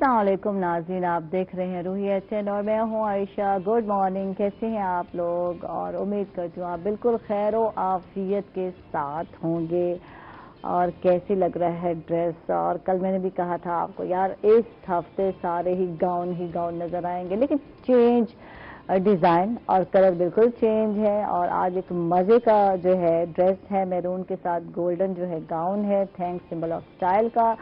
अस्सलाम वालेकुम नाज़रीन, आप देख रहे हैं रूही एचएन और मैं हूं आयशा। गुड मॉर्निंग, कैसे हैं आप लोग? और उम्मीद करती हूँ आप बिल्कुल खैर व आफियत के साथ होंगे। और कैसी लग रहा है ड्रेस? और कल मैंने भी कहा था आपको यार इस हफ्ते सारे ही गाउन नजर आएंगे, लेकिन चेंज डिज़ाइन और कलर बिल्कुल चेंज है। और आज एक मज़े का जो है ड्रेस है, मैरून के साथ गोल्डन जो है गाउन है, थैंक्स सिंबल ऑफ स्टाइल का,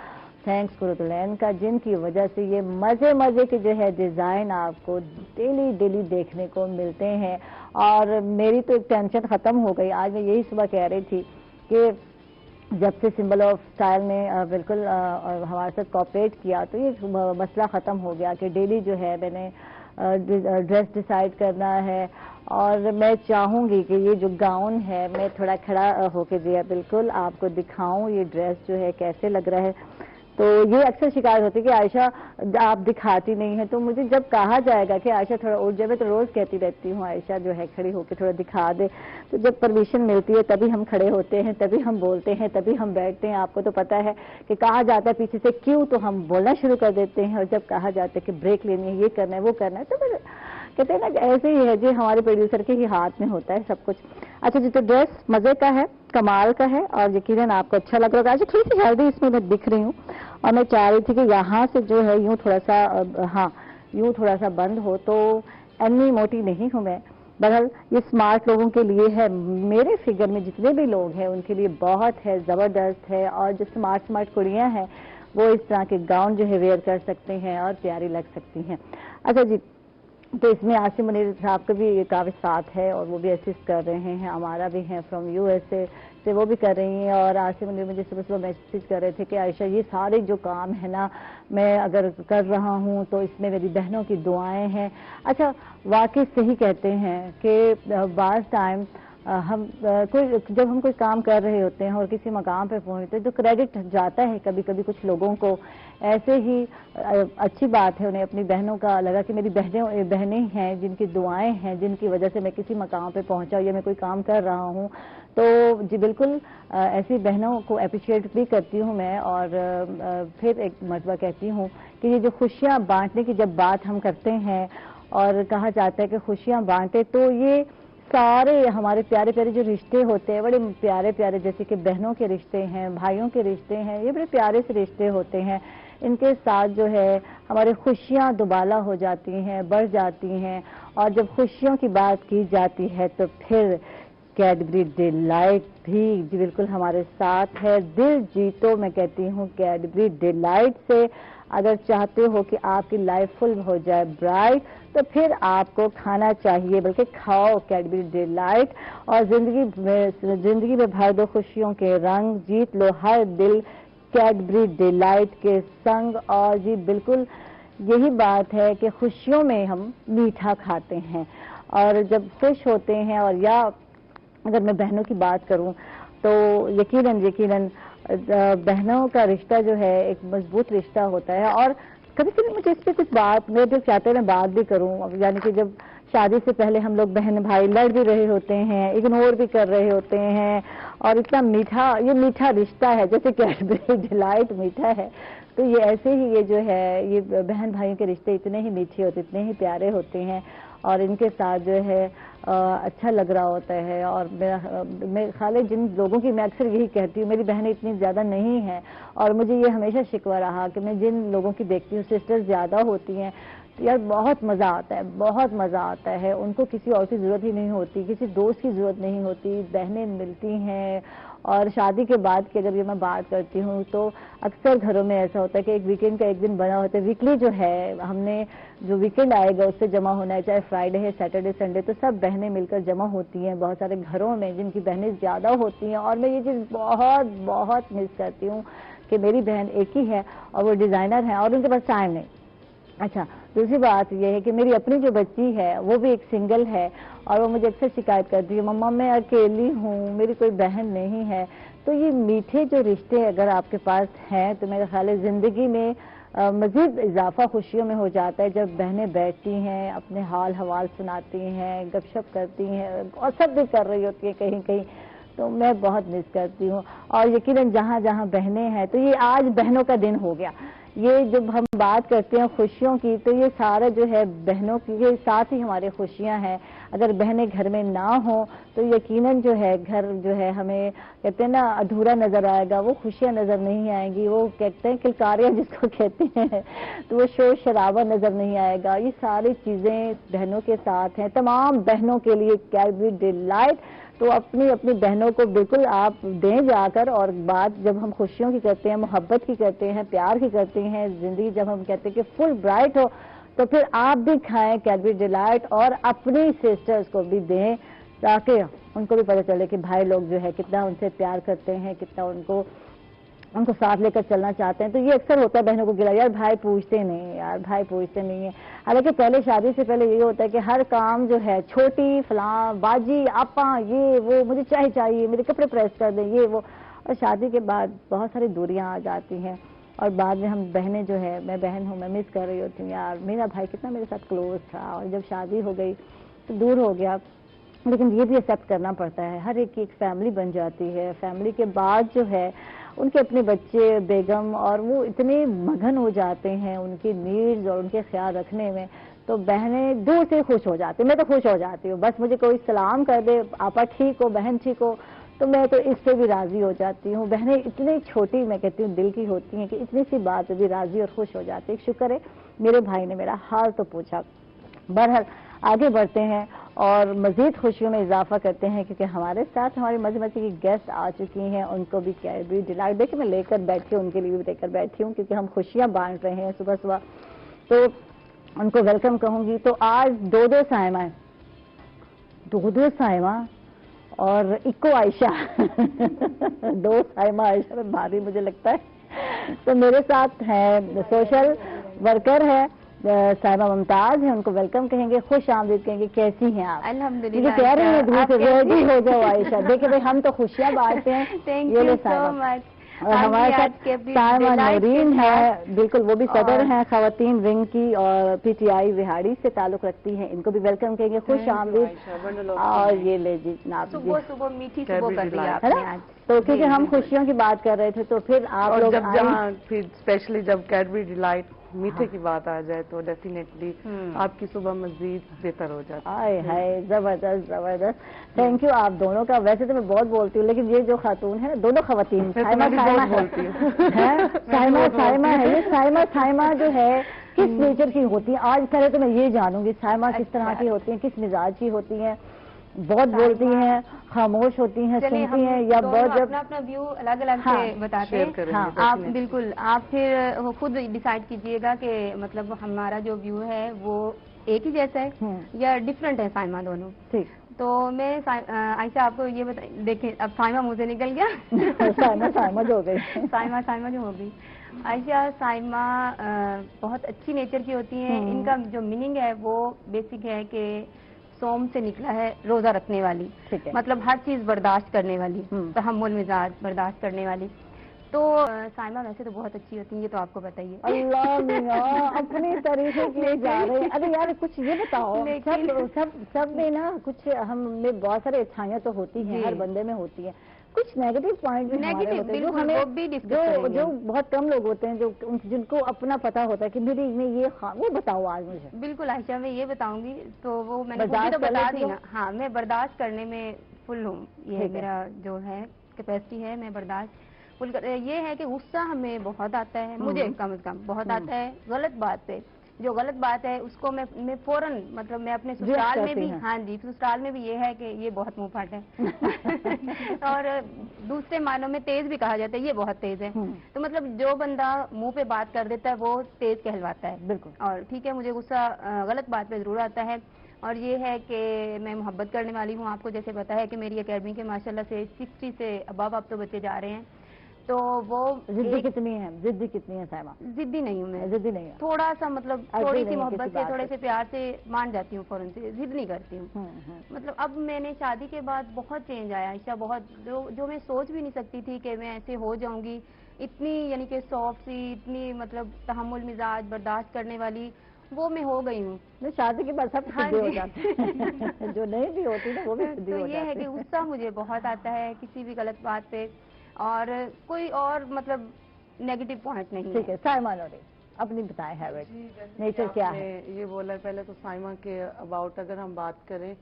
थैंक्स कुरतुलैन का, जिनकी वजह से ये मज़े के जो है डिज़ाइन आपको डेली देखने को मिलते हैं। और मेरी तो एक टेंशन ख़त्म हो गई। आज मैं यही सुबह कह रही थी कि जब से सिंबल ऑफ स्टाइल ने बिल्कुल हमारे साथ कोऑपरेट किया तो ये मसला ख़त्म हो गया कि डेली जो है मैंने ड्रेस डिसाइड करना है। और मैं चाहूँगी कि ये जो गाउन है मैं थोड़ा खड़ा होके जो है बिल्कुल आपको दिखाऊं ये ड्रेस जो है कैसे लग रहा है। तो ये अक्सर शिकायत होती है कि आयशा आप दिखाती नहीं है। तो मुझे जब कहा जाएगा कि आयशा थोड़ा उठ जाए, तो रोज कहती रहती हूँ आयशा जो है खड़ी होकर थोड़ा दिखा दे। तो जब परमिशन मिलती है तभी हम खड़े होते हैं, तभी हम बोलते हैं, तभी हम बैठते हैं। आपको तो पता है कि कहा जाता है पीछे से क्यों, तो हम बोलना शुरू कर देते हैं। और जब कहा जाता है कि ब्रेक लेनी है, ये करना है, वो करना है, तो फिर कहते हैं ना ऐसे ही है जी, हमारे प्रोड्यूसर के ही हाथ में होता है सब कुछ। अच्छा जी, तो ड्रेस मजे का है, कमाल का है और यकीनन आपको अच्छा लग रहा है। अच्छा थोड़ी सी हेल्दी इसमें मैं दिख रही हूँ और मैं चाह रही थी कि यहाँ से जो है यूँ थोड़ा सा यूँ थोड़ा सा बंद हो, तो इतनी मोटी नहीं हूँ मैं। बहरहाल ये स्मार्ट लोगों के लिए है, मेरे फिगर में जितने भी लोग हैं उनके लिए बहुत है, ज़बरदस्त है। और जो स्मार्ट कुड़ियाँ हैं वो इस तरह के गाउन जो है वेयर कर सकते हैं और प्यारी लग सकती हैं। अच्छा जी, तो इसमें आसिम मुनीर साहब का भी काफ़ी साथ है और वो भी असिस्ट कर रहे हैं। हमारा भी है फ्रॉम यूएसए से, वो भी कर रही हैं। और आसिम मुनीर मुझे सुबह मैसेज कर रहे थे कि आयशा ये सारे जो काम है ना मैं अगर कर रहा हूँ तो इसमें मेरी बहनों की दुआएं हैं। अच्छा वाकई सही कहते हैं कि बाज़ टाइम जब हम कोई काम कर रहे होते हैं और किसी मकाम पे पहुंचते हैं तो क्रेडिट जाता है कभी कभी कुछ लोगों को। ऐसे ही अच्छी बात है उन्हें अपनी बहनों का लगा कि मेरी बहनें हैं जिनकी दुआएं हैं, जिनकी वजह से मैं किसी मकाम पे पहुंचा या मैं कोई काम कर रहा हूं। तो जी बिल्कुल ऐसी बहनों को अप्रिशिएट भी करती हूं मैं। और फिर एक मरतबा कहती हूं कि ये जो खुशियां बांटने की जब बात हम करते हैं और कहा जाता है कि खुशियां बांटे, तो ये सारे हमारे प्यारे जो रिश्ते होते हैं बड़े प्यारे जैसे कि बहनों के रिश्ते हैं, भाइयों के रिश्ते हैं, ये बड़े प्यारे से रिश्ते होते हैं। इनके साथ जो है हमारी खुशियां दुबाला हो जाती हैं, बढ़ जाती हैं। और जब खुशियों की बात की जाती है तो फिर कैडबरी डिलाइट भी बिल्कुल हमारे साथ है। दिल जीतो, मैं कहती हूँ कैडबरी डिलाइट से। अगर चाहते हो कि आपकी लाइफ फुल हो जाए ब्राइट, तो फिर आपको खाना चाहिए, बल्कि खाओ कैडबरी डिलाइट। और जिंदगी में भर दो खुशियों के रंग, जीत लो हर दिल कैडबरी डिलाइट के संग। और जी बिल्कुल यही बात है कि खुशियों में हम मीठा खाते हैं और जब खुश होते हैं। और या अगर मैं बहनों की बात करूं तो यकीनन बहनों का रिश्ता जो है एक मजबूत रिश्ता होता है। और कभी कभी मुझे इस पर कुछ बात, मैं जो चाहते हैं मैं बात भी करूं, यानी कि जब शादी से पहले हम लोग बहन भाई लड़ भी रहे होते हैं, इग्नोर भी कर रहे होते हैं, और इतना मीठा, ये मीठा रिश्ता है जैसे कैडबरी डिलाइट मीठा है। तो ये ऐसे ही ये जो है ये बहन भाइयों के रिश्ते इतने ही मीठे होते, इतने ही प्यारे होते हैं और इनके साथ जो है अच्छा लग रहा होता है। और मैं खाली जिन लोगों की, मैं अक्सर यही कहती हूँ मेरी बहनें इतनी ज़्यादा नहीं हैं और मुझे ये हमेशा शिकवा रहा कि मैं जिन लोगों की देखती हूँ सिस्टर्स ज़्यादा होती हैं तो यार बहुत मज़ा आता है, बहुत मज़ा आता है। उनको किसी और की ज़रूरत ही नहीं होती, किसी दोस्त की ज़रूरत नहीं होती, बहनें मिलती हैं। और शादी के बाद की अगर ये मैं बात करती हूँ तो अक्सर घरों में ऐसा होता है कि एक वीकेंड का एक दिन बना होता है, वीकली जो है हमने जो वीकेंड आएगा उससे जमा होना है, चाहे फ्राइडे है, सैटरडे, संडे, तो सब बहनें मिलकर जमा होती हैं बहुत सारे घरों में जिनकी बहनें ज़्यादा होती हैं। और मैं ये चीज़ बहुत मिस करती हूँ कि मेरी बहन एक ही है और वो डिज़ाइनर है और उनके पास टाइम नहीं। अच्छा दूसरी बात यह है कि मेरी अपनी जो बच्ची है वो भी एक सिंगल है और वो मुझे अक्सर शिकायत करती है, मम्मा मैं अकेली हूँ, मेरी कोई बहन नहीं है। तो ये मीठे जो रिश्ते अगर आपके पास हैं तो मेरे ख्याल है ज़िंदगी में मज़ीद इजाफा खुशियों में हो जाता है जब बहनें बैठती हैं, अपने हाल हवाल सुनाती हैं, गपशप करती हैं और सब भी कर रही होती है कहीं कहीं। तो मैं बहुत मिस करती हूँ। और यकीनन जहाँ जहाँ बहनें हैं तो ये आज बहनों का दिन हो गया, یہ جب ہم بات کرتے ہیں خوشیوں کی تو یہ سارا جو ہے بہنوں کے ساتھ ہی ہماری خوشیاں ہیں. اگر بہنیں گھر میں نہ ہوں تو یقیناً جو ہے گھر جو ہے ہمیں کہتے ہیں نا ادھورا نظر آئے گا, وہ خوشیاں نظر نہیں آئیں گی, وہ کہتے ہیں کلکاریاں جس کو کہتے ہیں, تو وہ شور شرابہ نظر نہیں آئے گا. یہ ساری چیزیں بہنوں کے ساتھ ہیں. تمام بہنوں کے لیے کیڈبری ڈیلائٹ, تو اپنی اپنی بہنوں کو بالکل آپ دیں جا کر. اور بات جب ہم خوشیوں کی کرتے ہیں, محبت کی کرتے ہیں, پیار کی کرتے ہیں, زندگی جب ہم کہتے ہیں کہ فل برائٹ ہو, تو پھر آپ بھی کھائیں کیڈبری ڈیلائٹ اور اپنی سسٹرز کو بھی دیں, تاکہ ان کو بھی پتہ چلے کہ بھائی لوگ جو ہے کتنا ان سے پیار کرتے ہیں, کتنا ان کو ساتھ لے کر چلنا چاہتے ہیں. تو یہ اکثر ہوتا ہے بہنوں کو گلا, یار بھائی پوچھتے نہیں, یار بھائی پوچھتے نہیں ہیں. حالانکہ پہلے شادی سے پہلے یہ ہوتا ہے کہ ہر کام جو ہے چھوٹی فلاں باجی آپا یہ وہ مجھے چاہیے, میرے کپڑے پریس کر دیں, یہ وہ. اور شادی کے بعد بہت ساری دوریاں آ جاتی ہیں, اور بعد میں ہم بہنیں جو ہے, میں بہن ہوں, میں مس کر رہی ہوتی ہوں, یار میرا بھائی کتنا میرے ساتھ کلوز تھا, اور جب شادی ہو گئی تو دور ہو گیا. لیکن یہ بھی ایکسیپٹ کرنا پڑتا ہے, ہر ایک کی ایک فیملی بن جاتی ہے. فیملی کے بعد جو ہے ان کے اپنے بچے بیگم, اور وہ اتنے مگن ہو جاتے ہیں ان کی نیڈز اور ان کے خیال رکھنے میں, تو بہنیں دور سے خوش ہو جاتی ہیں. میں تو خوش ہو جاتی ہوں, بس مجھے کوئی سلام کر دے, آپا ٹھیک ہو, بہن ٹھیک ہو, تو میں تو اس سے بھی راضی ہو جاتی ہوں. بہنیں اتنی چھوٹی میں کہتی ہوں دل کی ہوتی ہیں کہ اتنی سی بات بھی راضی اور خوش ہو جاتی ہے. شکر ہے میرے بھائی نے میرا حال تو پوچھا. بہرحال آگے بڑھتے ہیں اور مزید خوشیوں میں اضافہ کرتے ہیں, کیونکہ ہمارے ساتھ ہماری مذہبی کی گیسٹ آ چکی ہیں. ان کو بھی کیڈبری ڈیلائٹ دیکھیں میں لے کر بیٹھی ہوں, ان کے لیے بھی لے کر بیٹھی ہوں, کیونکہ ہم خوشیاں بانٹ رہے ہیں صبح صبح, تو ان کو ویلکم کہوں گی. تو آج دو سائمہ ہیں, دو سائمہ اور اکو عائشہ, دو سائمہ عائشہ میں بھاری مجھے لگتا ہے. تو میرے ساتھ ہیں سوشل ورکر ہے سائمہ ممتاز ہیں, ان کو ویلکم کہیں گے, خوش آمدید کہیں گے. کیسی ہیں آپ؟ الحمدللہ. کہہ رہی ہیں دھوپ سے ریڈی ہو جاؤ عائشہ, دیکھیں بھائی ہم تو خوشیاں بانٹتے ہیں. تھینک یو سو مچ. اور ہمارے ساتھ سائمہ نورین ہے, بالکل وہ بھی صدر ہیں خواتین ونگ کی, اور پی ٹی آئی وہاڑی سے تعلق رکھتی ہیں. ان کو بھی ویلکم کہیں گے, خوش آمدید. اور یہ لے جی جناب, صبح میٹھی صبح کر دی آپ نے آج. تو کیونکہ ہم خوشیوں کی بات کر رہے تھے, تو پھر آپ لوگ جہاں پھر اسپیشلی جب کیڈبری ڈیلائٹ میٹھے کی بات آ جائے تو ڈیفینیٹلی آپ کی صبح مزید بہتر ہو جاتی ہے. آئے ہائے, زبردست زبردست. تھینک یو آپ دونوں کا. ویسے تو میں بہت بولتی ہوں, لیکن یہ جو خاتون ہے, دونوں خواتین, سائمہ بولتی ہوں, سائمہ ہے, یہ سائمہ جو ہے کس نیچر کی ہوتی ہیں؟ آج پہلے تو میں یہ جانوں گی سائمہ کس طرح کی ہوتی ہیں, کس مزاج کی ہوتی ہیں, بہت بولتی ہیں, خاموش ہوتی ہیں, سنتی ہیں, یا بہت جب اپنا اپنا ویو الگ الگ سے بتاتے ہیں. آپ بالکل آپ پھر خود ڈیسائیڈ کیجئے گا کہ مطلب ہمارا جو ویو ہے وہ ایک ہی جیسا ہے یا ڈفرینٹ ہے سائمہ دونوں. ٹھیک. تو میں عائشہ آپ کو یہ دیکھیں, اب سائمہ منہ سے نکل گیا, سائمہ جو ہو گئی, سائمہ جو ہو گئی. عائشہ سائمہ بہت اچھی نیچر کی ہوتی ہیں. ان کا جو میننگ ہے وہ بیسک ہے کہ سوم سے نکلا ہے روزہ رکھنے والی, مطلب ہر چیز برداشت کرنے والی, تحمل مزاج برداشت کرنے والی. تو سائمہ ویسے تو بہت اچھی ہوتی ہیں, یہ تو آپ کو بتائیے. اللہ میاں اپنی تعریفیں کیے جا رہے. ارے یار کچھ یہ بتاؤ, سب میں نا کچھ ہم میں بہت سارے اچھائیاں تو ہوتی ہیں, ہر بندے میں ہوتی ہیں, کچھ نیگیٹو پوائنٹ بھی ہمارے ہوتے ہیں, جو ہمیں جو بہت کم لوگ ہوتے ہیں جن کو اپنا پتا ہوتا ہے کہ میری میں یہ وہ بتاؤ آج مجھے. بالکل عائشہ, میں یہ بتاؤں گی تو وہ میں نے تو بتا دی نا. ہاں, میں برداشت کرنے میں فل ہوں, یہ میرا جو ہے کیپیسٹی ہے, میں برداشت فل کر. یہ ہے کہ غصہ ہمیں بہت آتا ہے, مجھے کم از کم بہت آتا ہے غلط بات پہ. جو غلط بات ہے اس کو میں فوراً, مطلب میں اپنے سسرال میں بھی, ہاں جی سسرال میں بھی یہ ہے کہ یہ بہت منہ پھاٹ ہے, اور دوسرے معنوں میں تیز بھی کہا جاتا ہے, یہ بہت تیز ہے. تو مطلب جو بندہ منہ پہ بات کر دیتا ہے وہ تیز کہلواتا ہے. بالکل. اور ٹھیک ہے, مجھے غصہ غلط بات پہ ضرور آتا ہے. اور یہ ہے کہ میں محبت کرنے والی ہوں. آپ کو جیسے پتا ہے کہ میری اکیڈمی کے ماشاءاللہ سے 60 سے اباب اب تو بچے جا رہے ہیں. تو وہ ضدی کتنی ہے سائمہ؟ ضدی نہیں ہوں میں, ضدی نہیں ہے, تھوڑا سا مطلب تھوڑی سی محبت سے, تھوڑے سے پیار سے مان جاتی ہوں, فوراً سے ضد نہیں کرتی ہوں. مطلب اب میں نے شادی کے بعد بہت چینج آیا عائشہ, بہت جو میں سوچ بھی نہیں سکتی تھی کہ میں ایسے ہو جاؤں گی. اتنی یعنی کہ سافٹ سی, اتنی مطلب تحمل مزاج برداشت کرنے والی وہ میں ہو گئی ہوں. شادی کے بعد سب سیدھے ہو جاتے ہیں, جو نہیں بھی ہوتی نا وہ بھی سیدھی ہو جاتی ہے. تو یہ ہے کہ غصہ مجھے بہت آتا ہے کسی بھی غلط بات پہ, اور کوئی اور مطلب नेगेटिव पॉइंट नहीं ठीक है। साइमा नूरी, अपनी बताएं हैबिट, नेचर क्या है? ये बोला पहले तो साइमा के अबाउट अगर हम बात करें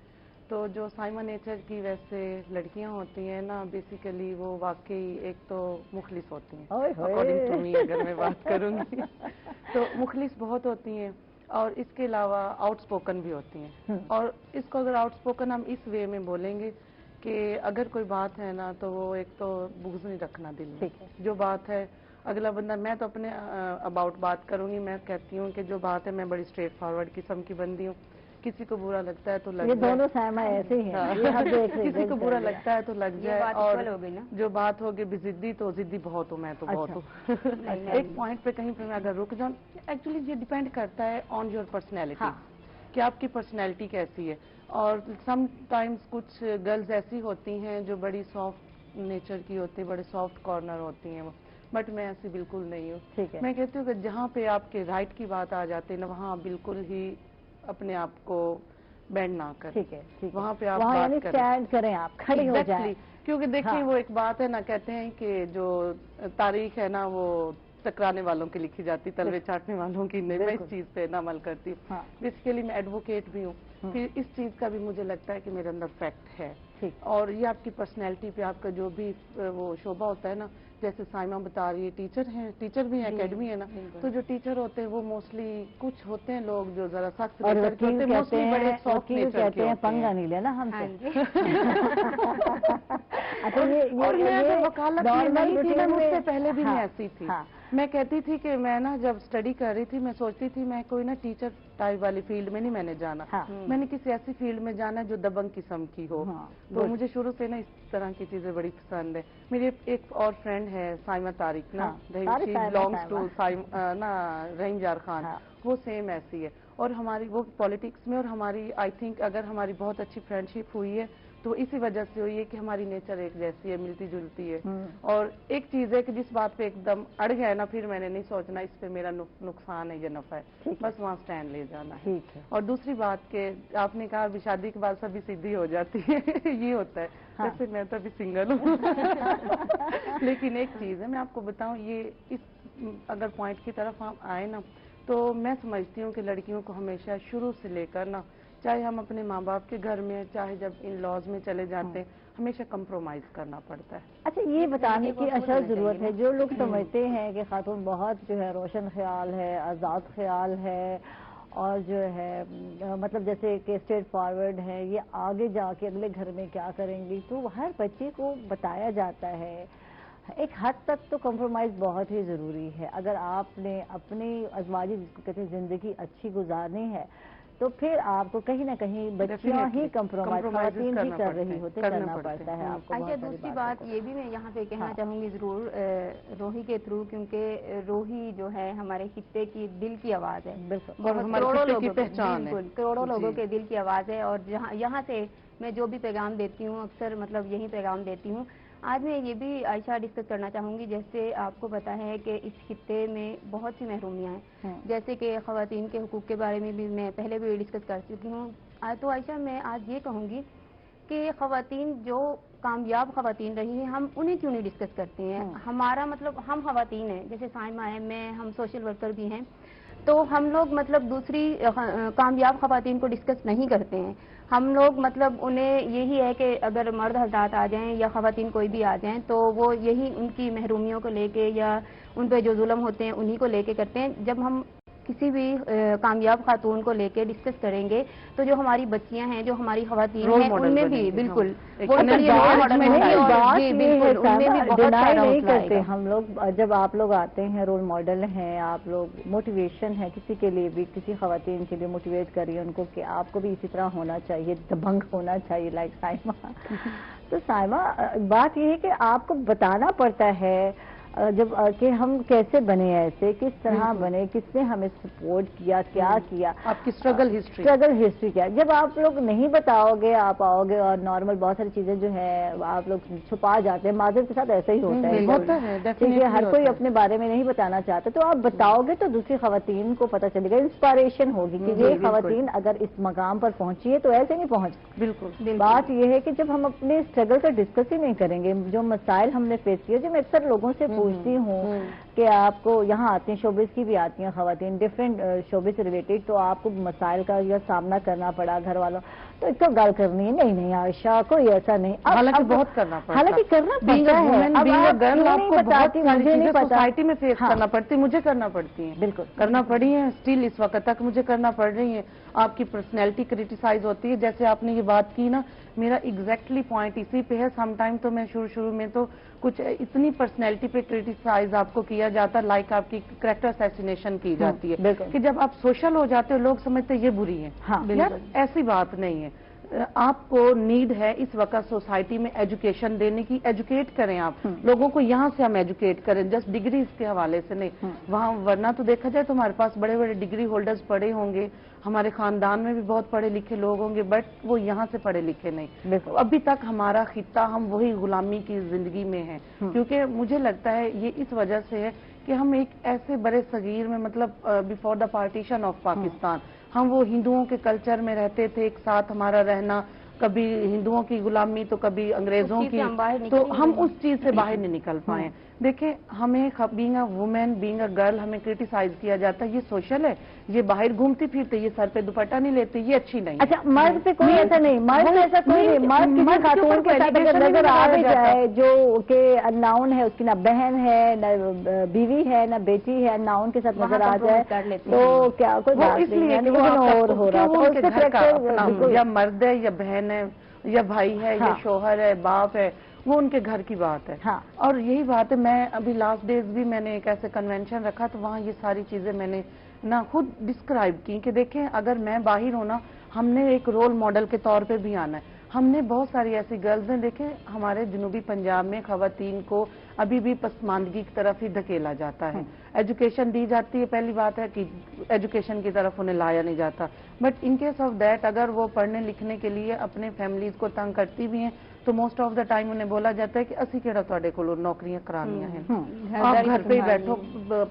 तो जो साइमा नेचर की वैसे लड़कियां होती हैं ना, बेसिकली वो वाकई एक तो मुखलिस होती हैं, अकॉर्डिंग टू मी अगर मैं बात करूंगी तो मुखलिस बहुत होती हैं, और इसके अलावा आउटस्पोकन भी होती हैं। और इसको अगर आउटस्पोकन हम इस वे में बोलेंगे कि अगर कोई बात है ना तो वो एक तो बुग़्ज़ नहीं रखना दिल में, जो बात है अगला बंदा, मैं तो अपने अबाउट बात करूंगी, मैं कहती हूँ कि जो बात है मैं बड़ी स्ट्रेट फॉरवर्ड किस्म की बंदी हूँ, किसी को बुरा लगता है तो लग जाए, ये दोनों साइमा ऐसे ही हैं, ये हम देख रहे हैं, किसी को बुरा लगता है तो लग जाए, और जो बात होगी जिद्दी तो जिद्दी बहुत हूँ मैं तो, बहुत हूँ। एक पॉइंट पे कहीं पे मैं अगर रुक जाऊँ, एक्चुअली ये डिपेंड करता है ऑन योर पर्सनैलिटी, कि आपकी पर्सनैलिटी कैसी है। और समटाइम्स कुछ गर्ल्स ऐसी होती हैं जो बड़ी सॉफ्ट नेचर की होती है, बड़े सॉफ्ट कॉर्नर होती हैं वो, बट मैं ऐसी बिल्कुल नहीं हूँ। मैं कहती हूँ कि जहाँ पे आपके राइट की बात आ जाती है ना, वहाँ आप बिल्कुल ही अपने आप को बैंड ना करें। ठीक है, वहाँ पे आप बात करें, स्टैंड करें, आप खड़े हो जाएं। क्योंकि देखिए वो एक बात है ना, कहते हैं कि जो तारीख है ना वो टकराने वालों की लिखी जाती, तलवे चाटने वालों की नहीं। मैं इस चीज पे ना अमल करती हूँ। बेसिकली मैं एडवोकेट भी हूँ, फिर इस चीज का भी मुझे लगता है कि मेरे अंदर फैक्ट है। और ये आपकी पर्सनैलिटी पे आपका जो भी वो शोभा होता है ना, जैसे साइमा बता रही है, टीचर भी है, एकेडमी है ना, तो जो टीचर होते हैं वो मोस्टली कुछ होते हैं लोग जो जरा सख्त नेचर के होते हैं, मोस्टली बड़े सॉफ्ट नेचर के होते हैं, पंगा नहीं लेना हमसे। अच्छा, ये वकालत नहीं थी ना, मुझसे पहले भी मैं ऐसी थी। मैं कहती थी कि मैं ना जब स्टडी कर रही थी, मैं सोचती थी मैं कोई ना टीचर टाइप वाली फील्ड में नहीं मैंने जाना, मैंने किसी ऐसी फील्ड में जाना जो दबंग किस्म की हो। तो मुझे शुरू से ना इस तरह की चीजें बड़ी पसंद है। मेरी एक और फ्रेंड है साइमा तारिक ना, शी बिलोंग्स टू ना रहीम यार खान, वो सेम ऐसी है। और हमारी वो पॉलिटिक्स में, और हमारी आई थिंक अगर हमारी बहुत अच्छी फ्रेंडशिप हुई है तो इसी वजह से हुई है कि हमारी नेचर एक जैसी है, मिलती जुलती है। और एक चीज है कि जिस बात पे एकदम अड़ गया ना, फिर मैंने नहीं सोचना इस पे मेरा नुकसान है या नफा है, बस वहाँ स्टैंड ले जाना है। और दूसरी बात के आपने कहा अभी शादी के बाद सभी सीधी हो जाती है ये होता है, वैसे मैं तो अभी सिंगल हूँ लेकिन एक चीज है मैं आपको बताऊँ, ये इस अगर पॉइंट की तरफ हम आए ना, तो मैं समझती हूँ कि लड़कियों को हमेशा शुरू से लेकर ना, चाहे हम अपने माँ बाप के घर में, चाहे जब इन लॉज में चले जाते हैं, हमेशा कंप्रोमाइज करना पड़ता है। अच्छा, ये बताने की अशद जरूरत है, जो लोग समझते हैं कि खातून बहुत जो है रोशन ख्याल है, आज़ाद ख्याल है, और जो है मतलब जैसे कि स्ट्रेट फॉरवर्ड है, ये आगे जाके अगले घर में क्या करेंगी, तो हर बच्चे को बताया जाता है। एक हद तक तो कंप्रोमाइज बहुत ही ज़रूरी है। अगर आपने अपनी अज़वाजी, जिसको कहते हैं ज़िंदगी अच्छी गुजारनी है, तो फिर आपको कहीं ना कहीं बच्चियां ही कंप्रोमाइज भी कर रही होती, करना पड़ता है आपको। अच्छा, दूसरी बात ये भी मैं यहाँ पे कहना चाहूंगी जरूर रोही के थ्रू, क्योंकि रोही जो है हमारे खित्ते की दिल की आवाज है, करोड़ों लोगों की पहचान है, करोड़ों लोगों के दिल की आवाज है। और यहाँ से मैं जो भी पैगाम देती हूँ, अक्सर मतलब यही पैगाम देती हूँ। आज मैं ये भी आयशा डिस्कस करना चाहूँगी, जैसे आपको पता है कि इस खित्ते में बहुत सी महरूमियाँ हैं, जैसे कि ख़वातीन के हुकूक के बारे में भी मैं पहले भी डिस्कस कर चुकी हूँ। तो आयशा मैं आज ये कहूँगी कि ख़वातीन जो कामयाब ख़वातीन रही हैं, हम उन्हें क्यों नहीं डिस्कस करते हैं। हमारा मतलब हम ख़वातीन हैं, जैसे साइमा है, मैं, हम सोशल वर्कर भी हैं, तो हम लोग मतलब दूसरी कामयाब ख़वातीन को डिस्कस नहीं करते हैं। हम लोग मतलब उन्हें यही है कि अगर मर्द हज़रात आ जाएं या ख़वातीन कोई भी आ जाएं, तो वो यही उनकी महरूमियों को लेके या उन पे जो जुल्म होते हैं उन्हीं को लेके करते हैं। जब हम किसी भी कामयाब खातून को लेके डिस्कस करेंगे, तो जो हमारी बच्चियां हैं, जो हमारी ख़वातीन हैं, उनमें भी बिल्कुल नहीं करते हम लोग। जब आप लोग आते हैं, रोल मॉडल हैं आप लोग, मोटिवेशन है किसी के लिए भी, किसी ख़वातीन के लिए मोटिवेट करिए उनको कि आपको भी इसी तरह होना चाहिए, दबंग होना चाहिए, लाइक साइमा। तो साइमा, बात यह है कि आपको बताना पड़ता है जब कि हम कैसे बने, ऐसे किस तरह बने, किसने हमें सपोर्ट किया, क्या किया, आपकी स्ट्रगल हिस्ट्री क्या। जब आप लोग नहीं बताओगे, आप आओगे और नॉर्मल बहुत सारी चीजें जो है आप लोग छुपा जाते हैं। माजिद के साथ ऐसा ही होता है, ठीक है, हर कोई अपने बारे में नहीं बताना चाहता, तो आप बताओगे तो दूसरी ख़वातीन को पता चलेगा, इंस्पायरेशन होगी कि ये ख़वातीन अगर इस मकाम पर पहुंची है तो ऐसे नहीं पहुंच। बिल्कुल बात यह है कि जब हम अपने स्ट्रगल का डिस्कस ही नहीं करेंगे, जो मसाइल हमने फेस किए, जो मैं अक्सर लोगों से पूछती हूँ कि आपको यहाँ आती हैं, शोबिस की भी आती हैं खवातीन, डिफरेंट शोबिस से रिलेटेड, तो आपको मसाइल का या सामना करना पड़ा घर वालों, तो एक तो गल करनी है, नहीं आयशा कोई ऐसा नहीं, हालांकि बहुत करना पड़ता, हालांकि करना पड़ता है, सोसाइटी में फेस करना पड़ती है, मुझे करना पड़ती है, बिल्कुल करना पड़ी है, स्टिल इस वक्त तक मुझे करना पड़ रही है। आपकी पर्सनैलिटी क्रिटिसाइज होती है, जैसे आपने ये बात की ना, मेरा एग्जैक्टली पॉइंट इसी पे है। समटाइम तो मैं शुरू में तो कुछ इतनी पर्सनैलिटी पे क्रिटिसाइज आपको किया जाता, लाइक आपकी कैरेक्टर असैसिनेशन की जाती है कि जब आप सोशल हो जाते हो लोग समझते हैं ये बुरी है। यार ऐसी बात नहीं है, आपको नीड है इस वक्त सोसाइटी में एजुकेशन देने की, एजुकेट करें आप लोगों को, यहाँ से हम एजुकेट करें, जस्ट डिग्री के हवाले से नहीं, वहाँ वरना तो देखा जाए तो हमारे पास बड़े बड़े डिग्री होल्डर्स पड़े होंगे, हमारे खानदान में भी बहुत पढ़े लिखे लोग होंगे, बट वो यहाँ से पढ़े लिखे नहीं। अभी तक हमारा खित्ता हम वही गुलामी की जिंदगी में है, क्योंकि मुझे लगता है ये इस वजह से है कि हम एक ऐसे बड़े सगीर में, मतलब before the partition of Pakistan, हम वो हिंदुओं के कल्चर में रहते थे, एक साथ हमारा रहना, कभी हिंदुओं की गुलामी तो कभी अंग्रेजों की, तो हम उस चीज से बाहर नहीं निकल पाए। देखें, हमें being a women, being a girl, हमें क्रिटिसाइज किया जाता है, ये सोशल है, ये बाहर घूमती फिरते, ये सर पे दुपट्टा नहीं लेते, ये अच्छी नहीं। अच्छा, मर्द पे कोई ऐसा नहीं, मर्द ऐसा कोई नहीं, मर्द खातून के साथ अगर नजर आ भी जाए जो कि अननाउन है, उसकी ना बहन है, ना बीवी है, ना बेटी है, अननाउन के साथ नजर आ जाए तो क्या कोई बात नहीं है, और हो रहा है, या मर्द है या बहन है या भाई है या शोहर है, बाप है, वो उनके घर की बात है। और यही बात है, मैं अभी लास्ट डेज भी मैंने एक ऐसे कन्वेंशन रखा, तो वहाँ ये सारी चीजें मैंने ना खुद डिस्क्राइब की कि देखें, अगर मैं बाहर हूँ ना, हमने एक रोल मॉडल के तौर पे भी आना है। हमने बहुत सारी ऐसी गर्ल्स हैं, देखें हमारे जनूबी पंजाब में खवातीन को अभी भी पसमानदगी की तरफ ही धकेला जाता है। एजुकेशन दी जाती है, पहली बात है कि एजुकेशन की तरफ उन्हें लाया नहीं जाता, but in case of that अगर वो पढ़ने लिखने के लिए अपने फैमिलीज को तंग करती भी हैं, तो मोस्ट ऑफ द टाइम उन्हें बोला जाता है कि असी केड़ा तुहाडे कोलों नौकरियां करानियां हैं, आप घर पे ही बैठो,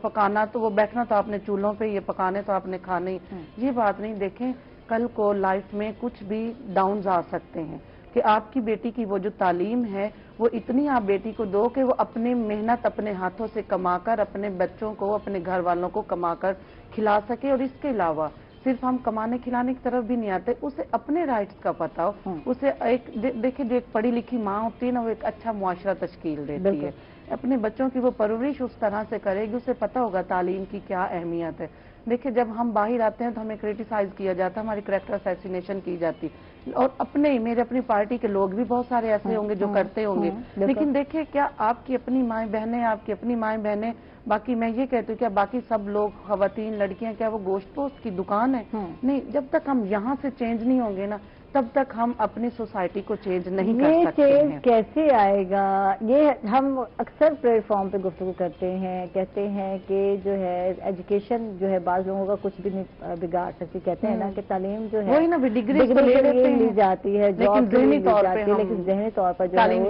पकाना तो वो बैठना तो आपने चूल्हों पे, ये पकाने तो आपने खाने ही। ये बात नहीं, देखें कल को लाइफ में कुछ भी डाउन्स आ सकते हैं कि आपकी बेटी की वो जो तालीम है वो इतनी आप बेटी को दो कि वो अपनी मेहनत अपने हाथों से कमाकर अपने बच्चों को, अपने घर वालों को कमाकर खिला सके। और इसके अलावा सिर्फ हम कमाने खिलाने की तरफ भी नहीं आते, उसे अपने राइट्स का पता हो, उसे एक देखिए जो एक पढ़ी लिखी माँ होती है ना, वो एक अच्छा मुआशरा तश्कील देती है, अपने बच्चों की वो परवरिश उस तरह से करेगी, उसे पता होगा तालीम की क्या अहमियत है। देखिए, जब हम बाहर आते हैं तो हमें क्रिटिसाइज किया जाता है, हमारी कैरेक्टर असैसिनेशन की जाती, और अपने मेरे अपनी पार्टी के लोग भी बहुत सारे ऐसे होंगे जो करते होंगे, लेकिन देखिए क्या आपकी अपनी माएँ बहनें, आपकी अपनी माएँ बहनें, बाकी मैं ये कहती हूँ क्या बाकी सब लोग खवातीन लड़कियां क्या वो गोश्त पोस्ट की दुकान है? नहीं, जब तक हम यहाँ से चेंज नहीं होंगे ना, तब तक हम अपनी सोसाइटी को चेंज नहीं कर सकते हैं। ये चेंज कैसे आएगा? ये हम अक्सर प्लेटफॉर्म पे गुफ्तगू करते हैं, कहते हैं कि जो है एजुकेशन जो है बाज़ लोगों का कुछ भी नहीं बिगाड़ सकती, कहते हैं ना कि तालीम जो है वही ना, डिग्री तो ली जाती है, लेकिन ज़हनी तौर पे लेकिन ज़हनी तौर पर जो तालीम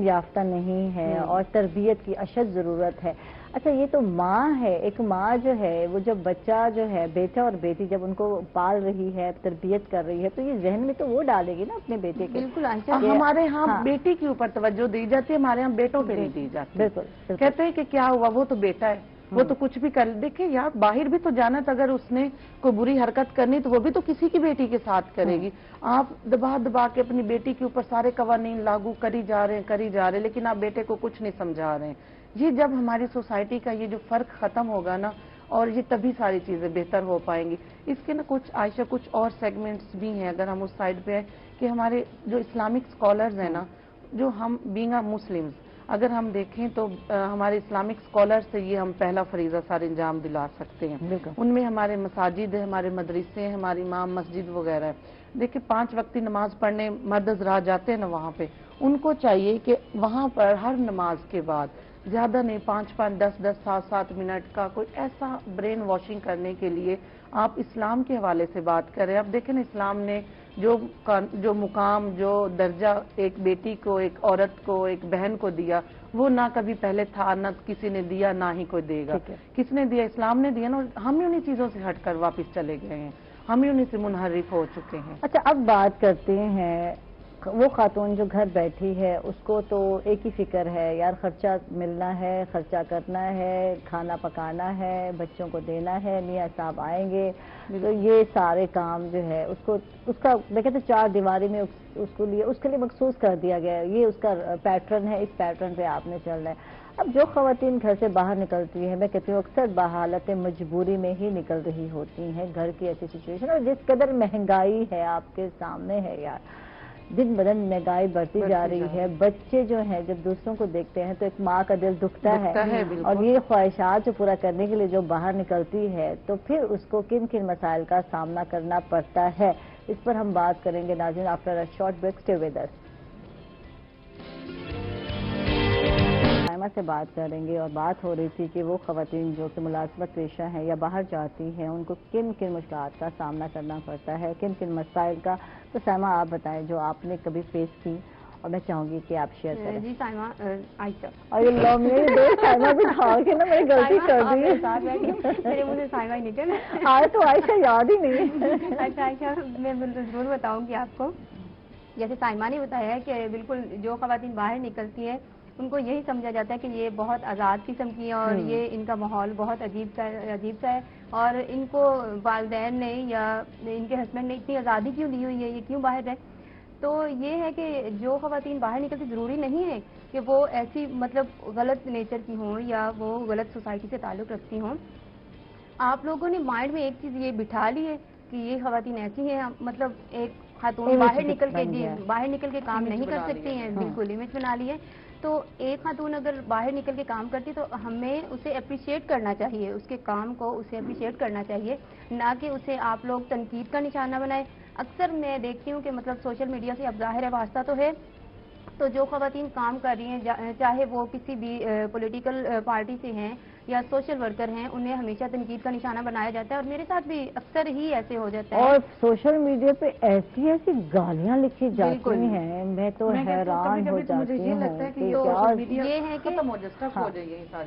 याफ्ता नहीं है और तरबियत की अशद ज़रूरत है। अच्छा, ये तो माँ है, एक माँ जो है वो जब बच्चा जो है बेटा और बेटी जब उनको पाल रही है, तरबियत कर रही है, तो ये जहन में तो वो डालेगी ना अपने बेटे के। बिल्कुल, हमारे यहाँ बेटी के ऊपर तवज्जो दी जाती है, हमारे यहाँ बेटों पे नहीं दी जाती। बिल्कुल, कहते हैं कि क्या हुआ, वो तो बेटा है, वो तो कुछ भी कर। देखिए यार, बाहर भी तो जाना था, अगर उसने कोई बुरी हरकत करनी तो वो भी तो किसी की बेटी के साथ करेगी। आप दबा दबा के अपनी बेटी के ऊपर सारे कवानीन लागू करी जा रहे हैं, लेकिन आप बेटे को कुछ नहीं समझा रहे हैं। ये जब हमारी सोसाइटी का ये जो फर्क खत्म होगा ना, और ये तभी सारी चीजें बेहतर हो पाएंगी। इसके ना कुछ आयशा कुछ और सेगमेंट्स भी हैं, अगर हम उस साइड पे हैं कि हमारे जो इस्लामिक स्कॉलर्स हैं ना, जो हम बीइंग अ मुस्लिम्स अगर हम देखें तो हमारे इस्लामिक स्कॉलर से ये हम पहला फरीजा सारे इंजाम दिला सकते हैं। उनमें हमारे मसाजिद है, हमारे मदरसे हैं, हमारी इमाम मस्जिद वगैरह है। देखिए 5 वक्ती नमाज पढ़ने मर्द हज़रात जाते हैं ना, वहाँ पे उनको चाहिए कि वहाँ पर हर नमाज के बाद ज्यादा नहीं 5-5, 10-10, 7-7 मिनट का कोई ऐसा ब्रेन वॉशिंग करने के लिए आप इस्लाम के हवाले से बात करें। आप देखें ना, इस्लाम ने जो मुकाम, जो दर्जा एक बेटी को, एक औरत को, एक बहन को दिया, वो ना कभी पहले था, ना किसी ने दिया, ना ही कोई देगा। किसने दिया? इस्लाम ने दिया ना। हम ही उन्हीं चीजों से हटकर वापस चले गए हैं, हम ही उन्हीं से मुनहरिफ हो चुके हैं। अच्छा, अब बात करते हैं वो खातून जो घर बैठी है उसको तो एक ही फिक्र है यार, खर्चा मिलना है, खर्चा करना है, खाना पकाना है, बच्चों को देना है, मियाँ साहब आएंगे, तो ये सारे काम जो है उसको उसका मैं कहते 4 दीवारी में उसके लिए मखसूस कर दिया गया है। ये उसका पैटर्न है, इस पैटर्न पे आपने चलना है। अब जो खवातीन घर से बाहर निकलती है, मैं कहती हूँ अक्सर बहालत मजबूरी में ही निकल रही होती हैं, घर की ऐसी सिचुएशन, और जिस कदर महंगाई है आपके सामने है यार, दिन ब दिन महंगाई बढ़ती जा रही है। बच्चे जो हैं जब दूसरों को देखते हैं तो एक माँ का दिल दुखता है और ये ख्वाहिशात जो पूरा करने के लिए जो बाहर निकलती है तो फिर उसको किन किन मसाइल का सामना करना पड़ता है, इस पर हम बात करेंगे नाज़रीन after a short break. Stay with us. से बात करेंगे और बात हो रही थी कि वो खवातीन जो कि मुलाजमत पेशा हैं या बाहर जाती हैं उनको किन किन मुश्किलात का सामना करना पड़ता है, किन किन मसाइल का। तो साइमा आप बताएं जो आपने कभी फेस की, और मैं चाहूंगी कि आप शेयर करें। जी साइमा, आयशा और ये मेरी दोस्त साइमा भी खा के ना मैंने गलती कर दी, मेरे मुझे साइमा ही निकल आज तो आयशा याद ही नहीं। अच्छा आयशा, मैं जरूर बताऊंगी आपको। जैसे साइमा ने बताया है कि बिल्कुल जो खवातीन बाहर निकलती है उनको यही समझा जाता है कि ये बहुत आज़ाद किस्म की है और ये इनका माहौल बहुत अजीब सा है, और इनको वालिदैन ने या इनके हस्बैंड ने इतनी आज़ादी क्यों दी हुई है, ये क्यों बाहर रहे। तो ये है कि जो खवातीन बाहर निकलती ज़रूरी नहीं है कि वो ऐसी मतलब गलत नेचर की हों या वो गलत सोसाइटी से ताल्लुक़ रखती हों। आप लोगों ने माइंड में एक चीज़ ये बिठा ली है कि ये खवातीन ऐसी हैं, मतलब एक खातून बाहर निकल के काम नहीं कर सकती हैं, बिल्कुल इमेज बना ली है। तो एक खातून अगर बाहर निकल के काम करती तो हमें उसे अप्रिशिएट करना चाहिए, उसके काम को उसे अप्रिशिएट करना चाहिए, ना कि उसे आप लोग तनकीद का निशाना बनाए। अक्सर मैं देखती हूँ कि मतलब सोशल मीडिया से अब ज़ाहिर है वास्ता तो है, तो जो खवातीन काम कर रही हैं चाहे वो किसी भी पॉलिटिकल पार्टी से हैं या सोशल वर्कर हैं, उन्हें हमेशा तनकीद का निशाना बनाया जाता है और मेरे साथ भी अक्सर ही ऐसे हो जाता है। और सोशल मीडिया पे ऐसी ऐसी गालियां लिखी जाती हैं, मैं तो हैरान हो जाती हूँ।